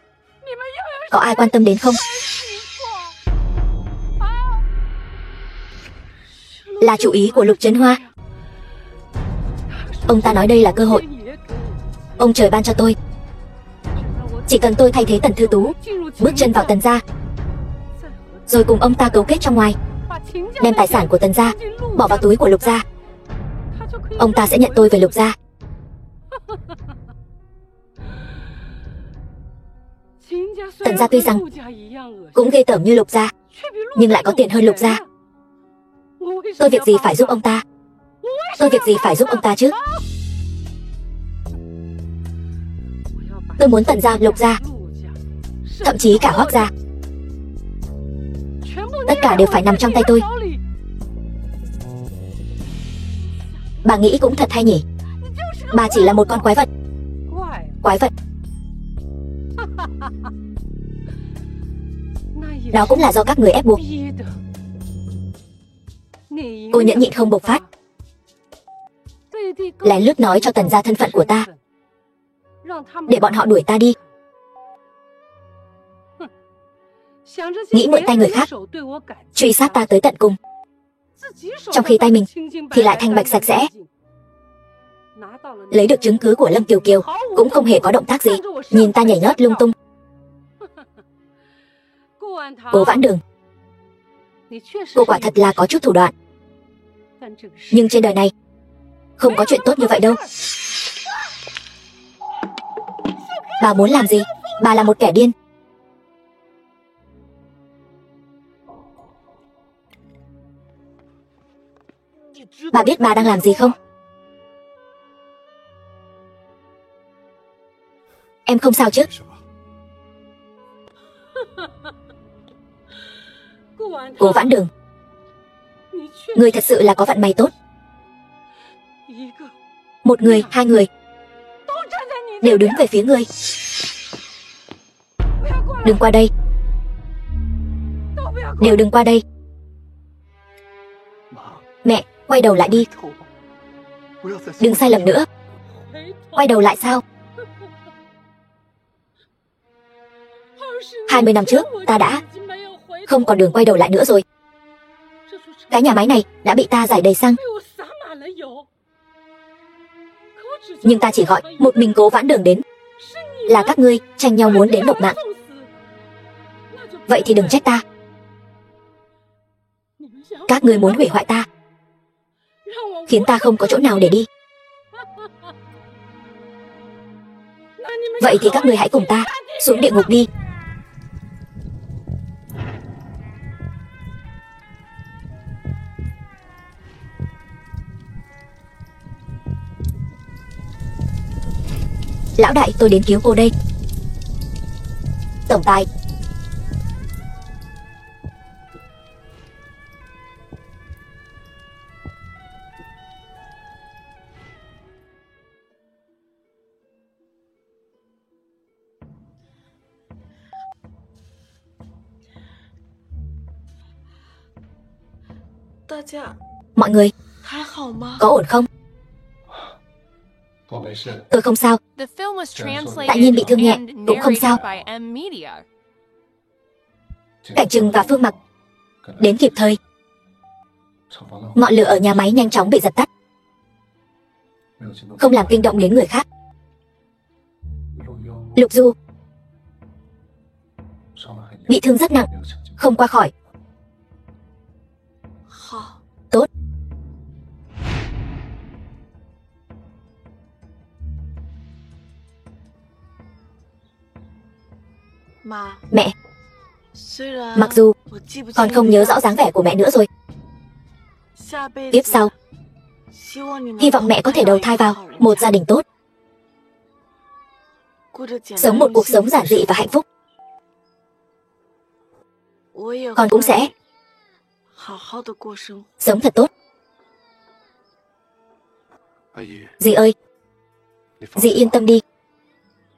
có ai quan tâm đến không? Là chủ ý của Lục Trấn Hoa. Ông ta nói đây là cơ hội ông trời ban cho tôi. Chỉ cần tôi thay thế Tần Thư Tú, bước chân vào Tần gia, rồi cùng ông ta cấu kết trong ngoài, đem tài sản của Tần gia bỏ vào túi của Lục gia, ông ta sẽ nhận tôi về Lục gia. Tần gia tuy rằng cũng ghê tởm như Lục gia, nhưng lại có tiền hơn Lục gia. Tôi việc gì phải giúp ông ta? Tôi việc gì phải giúp ông ta chứ? Tôi muốn Tần gia, Lục gia, thậm chí cả Hoắc gia, tất cả đều phải nằm trong tay tôi. Bà nghĩ cũng thật hay nhỉ. Bà chỉ là một con quái vật. Quái vật. Đó cũng là do các người ép buộc. Cô nhẫn nhịn không bộc phát, lén lút nói cho Tần gia thân phận của ta, để bọn họ đuổi ta đi. Nghĩ mượn tay người khác truy sát ta tới tận cùng, trong khi tay mình thì lại thanh bạch sạch sẽ. Lấy được chứng cứ của Lâm Kiều Kiều cũng không hề có động tác gì, nhìn ta nhảy nhót lung tung. Cố Vãn Đường, cô quả thật là có chút thủ đoạn, nhưng trên đời này không có chuyện tốt như vậy đâu. Bà muốn làm gì? Bà là một kẻ điên. Bà biết bà đang làm gì không? Em không sao chứ? Cố Vãn Đường, người thật sự là có vận may tốt. Một người, hai người đều đứng về phía ngươi. Đừng qua đây. Đều đừng qua đây. Mẹ, quay đầu lại đi. Đừng sai lầm nữa. Quay đầu lại sao? 20 năm trước, ta đã không còn đường quay đầu lại nữa rồi. Cái nhà máy này đã bị ta rải đầy xăng, nhưng ta chỉ gọi một mình Cố Vãn Đường đến. Là các ngươi tranh nhau muốn đến nộp mạng. Vậy thì đừng trách ta. Các ngươi muốn hủy hoại ta, khiến ta không có chỗ nào để đi. Vậy thì các ngươi hãy cùng ta xuống địa ngục đi. Lão đại, tôi đến cứu cô đây. Tổng tài. Mọi người có ổn không? Tôi không sao. Tại Nhiên bị thương nhẹ, cũng không sao. Cảnh Trừng và Phương Mặc đến kịp thời. Ngọn lửa ở nhà máy nhanh chóng bị dập tắt, không làm kinh động đến người khác. Lục Du bị thương rất nặng, không qua khỏi. Tốt. Mẹ, mặc dù con không nhớ rõ dáng vẻ của mẹ nữa rồi, tiếp sau hy vọng mẹ có thể đầu thai vào một gia đình tốt, sống một cuộc sống giản dị và hạnh phúc. Con cũng sẽ sống thật tốt. Dì ơi, dì yên tâm đi.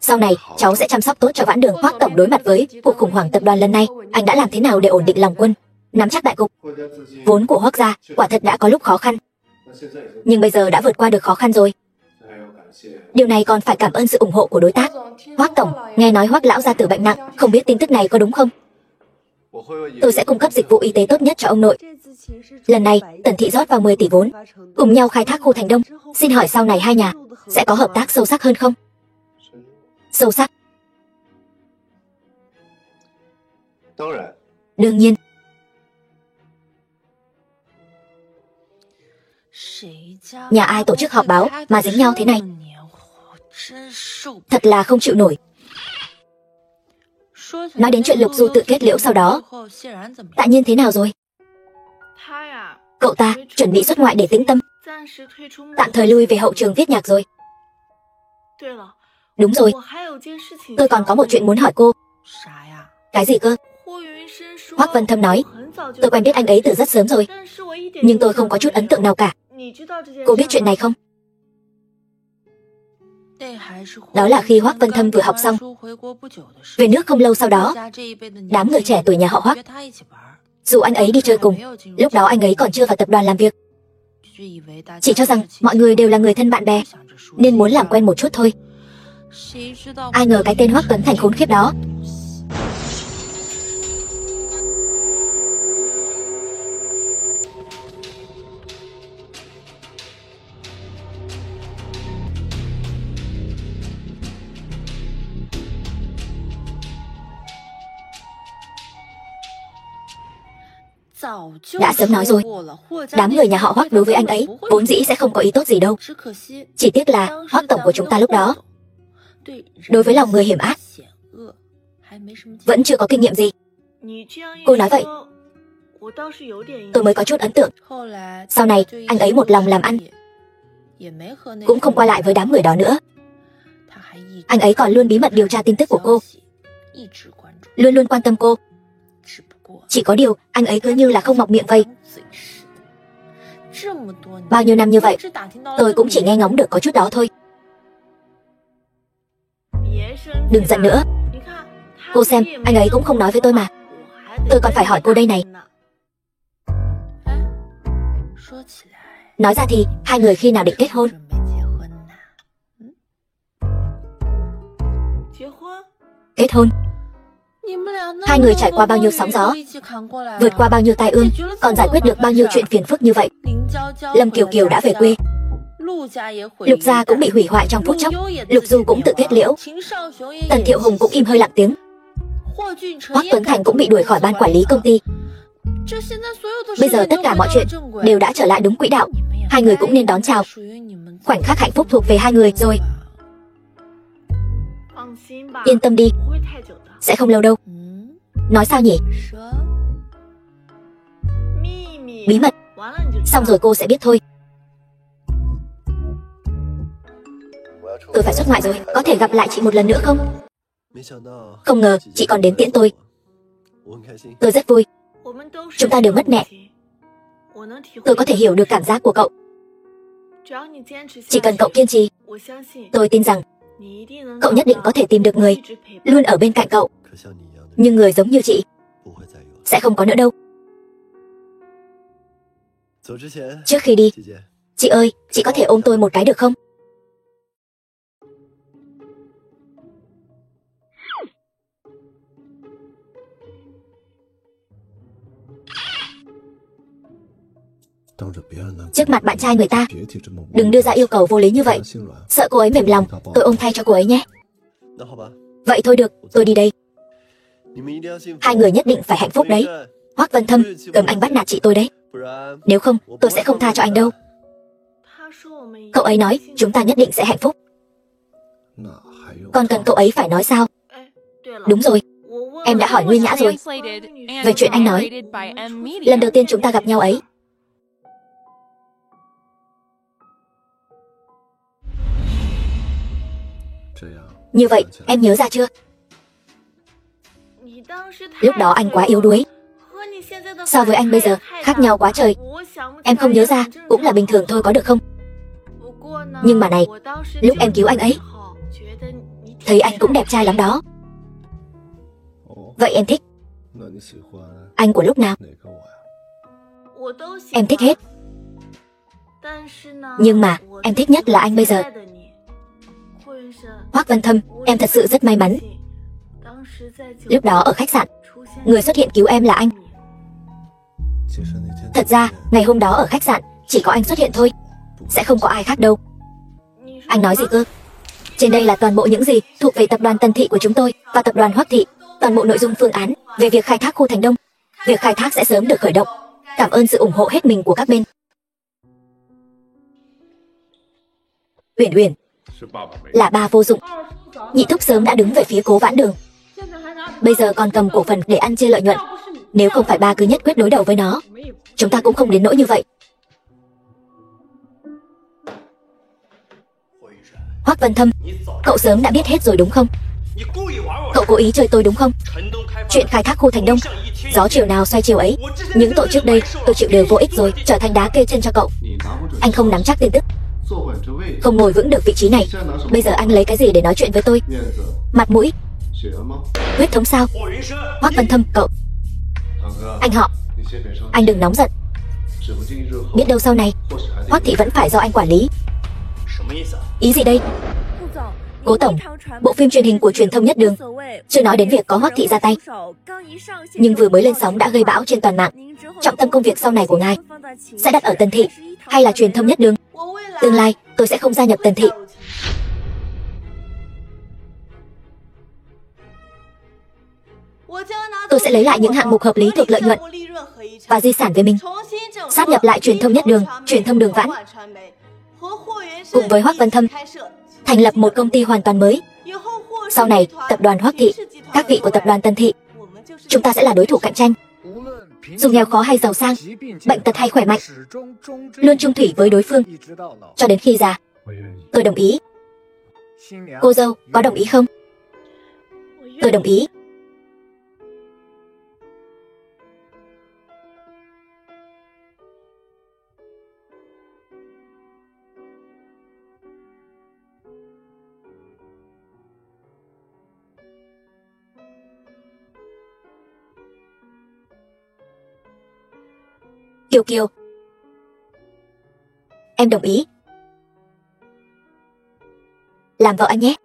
Sau này, cháu sẽ chăm sóc tốt cho Vãn Đường. Hoắc tổng đối mặt với cuộc khủng hoảng tập đoàn lần này, anh đã làm thế nào để ổn định lòng quân, nắm chắc đại cục? Vốn của Hoắc gia quả thật đã có lúc khó khăn, nhưng bây giờ đã vượt qua được khó khăn rồi. Điều này còn phải cảm ơn sự ủng hộ của đối tác. Hoắc tổng, nghe nói Hoắc lão gia tử bệnh nặng, không biết tin tức này có đúng không? Tôi sẽ cung cấp dịch vụ y tế tốt nhất cho ông nội. Lần này, Tần thị rót vào 10 tỷ vốn, cùng nhau khai thác khu Thành Đông. Xin hỏi sau này hai nhà sẽ có hợp tác sâu sắc hơn không? Sâu sắc. Đương nhiên. Nhà ai tổ chức họp báo mà dính nhau thế này? Thật là không chịu nổi. Nói đến chuyện Lục Du tự kết liễu sau đó, Tạ Nhiên thế nào rồi? Cậu ta chuẩn bị xuất ngoại để tĩnh tâm, tạm thời lui về hậu trường viết nhạc rồi. Đúng rồi, tôi còn có một chuyện muốn hỏi cô. Cái gì cơ? Hoắc Vân Thâm nói, tôi quen biết anh ấy từ rất sớm rồi, nhưng tôi không có chút ấn tượng nào cả. Cô biết chuyện này không? Đó là khi Hoắc Vân Thâm vừa học xong, về nước không lâu sau đó, đám người trẻ tuổi nhà họ Hoắc dù anh ấy đi chơi cùng, lúc đó anh ấy còn chưa vào tập đoàn làm việc. Chỉ cho rằng mọi người đều là người thân bạn bè, nên muốn làm quen một chút thôi. Ai ngờ cái tên Hoắc Tuấn Thành khốn khiếp đó đã sớm nói rồi, đám người nhà họ Hoắc đối với anh ấy vốn dĩ sẽ không có ý tốt gì đâu. Chỉ tiếc là Hoắc tổng của chúng ta lúc đó đối với lòng người hiểm ác vẫn chưa có kinh nghiệm gì. Cô nói vậy, tôi mới có chút ấn tượng. Sau này anh ấy một lòng làm ăn, cũng không qua lại với đám người đó nữa. Anh ấy còn luôn bí mật điều tra tin tức của cô, luôn luôn quan tâm cô. Chỉ có điều anh ấy cứ như là không mọc miệng vậy. Bao nhiêu năm như vậy, tôi cũng chỉ nghe ngóng được có chút đó thôi. Đừng giận nữa. Cô xem, anh ấy cũng không nói với tôi mà. Tôi còn phải hỏi cô đây này. Nói ra thì, hai người khi nào định kết hôn? Kết hôn? Hai người trải qua bao nhiêu sóng gió, vượt qua bao nhiêu tai ương, còn giải quyết được bao nhiêu chuyện phiền phức như vậy. Lâm Kiều Kiều đã về quê, Lục gia cũng bị hủy hoại trong phút chốc, Lục Du cũng tự kết liễu, Tần Thiệu Hùng cũng im hơi lặng tiếng, Hoắc Tuấn Thành cũng bị đuổi khỏi ban quản lý công ty. Bây giờ tất cả mọi chuyện đều đã trở lại đúng quỹ đạo. Hai người cũng nên đón chào. Khoảnh khắc hạnh phúc thuộc về hai người rồi. Yên tâm đi, sẽ không lâu đâu. Nói sao nhỉ? Bí mật. Xong rồi cô sẽ biết thôi. Tôi phải xuất ngoại rồi, có thể gặp lại chị một lần nữa không? Không ngờ chị còn đến tiễn tôi. Tôi rất vui. Chúng ta đều mất mẹ. Tôi có thể hiểu được cảm giác của cậu. Chỉ cần cậu kiên trì, tôi tin rằng cậu nhất định có thể tìm được người luôn ở bên cạnh cậu. Nhưng người giống như chị sẽ không có nữa đâu. Trước khi đi, chị ơi, chị có thể ôm tôi một cái được không? Trước mặt bạn trai người ta, đừng đưa ra yêu cầu vô lý như vậy. Sợ cô ấy mềm lòng, tôi ôm thay cho cô ấy nhé. Vậy thôi được, tôi đi đây. Hai người nhất định phải hạnh phúc đấy. Hoắc Vân Thâm, cầm anh bắt nạt chị tôi đấy. Nếu không, tôi sẽ không tha cho anh đâu. Cậu ấy nói chúng ta nhất định sẽ hạnh phúc. Còn cần cậu ấy phải nói sao? Đúng rồi, em đã hỏi Nguyên Nhã rồi. Về chuyện anh nói, lần đầu tiên chúng ta gặp nhau ấy. Như vậy, em nhớ ra chưa? Lúc đó anh quá yếu đuối. So với anh bây giờ, khác nhau quá trời. Em không nhớ ra, cũng là bình thường thôi có được không? Nhưng mà này, lúc em cứu anh ấy, thấy anh cũng đẹp trai lắm đó. Vậy em thích anh của lúc nào? Em thích hết. Nhưng mà, em thích nhất là anh bây giờ. Hoắc Vân Thâm, em thật sự rất may mắn. Lúc đó ở khách sạn, người xuất hiện cứu em là anh. Thật ra, ngày hôm đó ở khách sạn, chỉ có anh xuất hiện thôi. Sẽ không có ai khác đâu. Anh nói gì cơ? Trên đây là toàn bộ những gì thuộc về tập đoàn Tần Thị của chúng tôi và tập đoàn Hoắc Thị. Toàn bộ nội dung phương án về việc khai thác khu Thành Đông. Việc khai thác sẽ sớm được khởi động. Cảm ơn sự ủng hộ hết mình của các bên. Uyển Uyển, là ba vô dụng. Nhị thúc sớm đã đứng về phía Cố Vãn Đường, bây giờ còn cầm cổ phần để ăn chia lợi nhuận. Nếu không phải ba cứ nhất quyết đối đầu với nó, chúng ta cũng không đến nỗi như vậy. Hoắc Vân Thâm, cậu sớm đã biết hết rồi đúng không? Cậu cố ý chơi tôi đúng không? Chuyện khai thác khu thành đông, gió chiều nào xoay chiều ấy. Những tội trước đây tôi chịu đều vô ích rồi, trở thành đá kê chân cho cậu. Anh không nắm chắc tin tức, không ngồi vững được vị trí này. Bây giờ anh lấy cái gì để nói chuyện với tôi? Mặt mũi, huyết thống sao? Hoắc Văn Thâm, cậu. Anh họ, anh đừng nóng giận. Biết đâu sau này Hoắc thị vẫn phải do anh quản lý. Ý gì đây? Cố tổng, bộ phim truyền hình của truyền thông Nhất Đường, chưa nói đến việc có Hoắc thị ra tay, nhưng vừa mới lên sóng đã gây bão trên toàn mạng. Trọng tâm công việc sau này của ngài sẽ đặt ở Tần thị hay là truyền thông Nhất Đường? Tương lai tôi sẽ không gia nhập Tần thị. Tôi sẽ lấy lại những hạng mục hợp lý thuộc lợi nhuận và di sản về mình, sáp nhập lại truyền thông Nhất Đường, truyền thông Đường Vãn, cùng với Hoắc Văn Thâm thành lập một công ty hoàn toàn mới. Sau này tập đoàn Hoắc thị, các vị của tập đoàn Tần thị, chúng ta sẽ là đối thủ cạnh tranh. Dù nghèo khó hay giàu sang, bệnh tật hay khỏe mạnh, luôn chung thủy với đối phương cho đến khi già. Tôi đồng ý. Cô dâu có đồng ý không? Tôi đồng ý. Kiều Kiều, em đồng ý làm vợ anh nhé.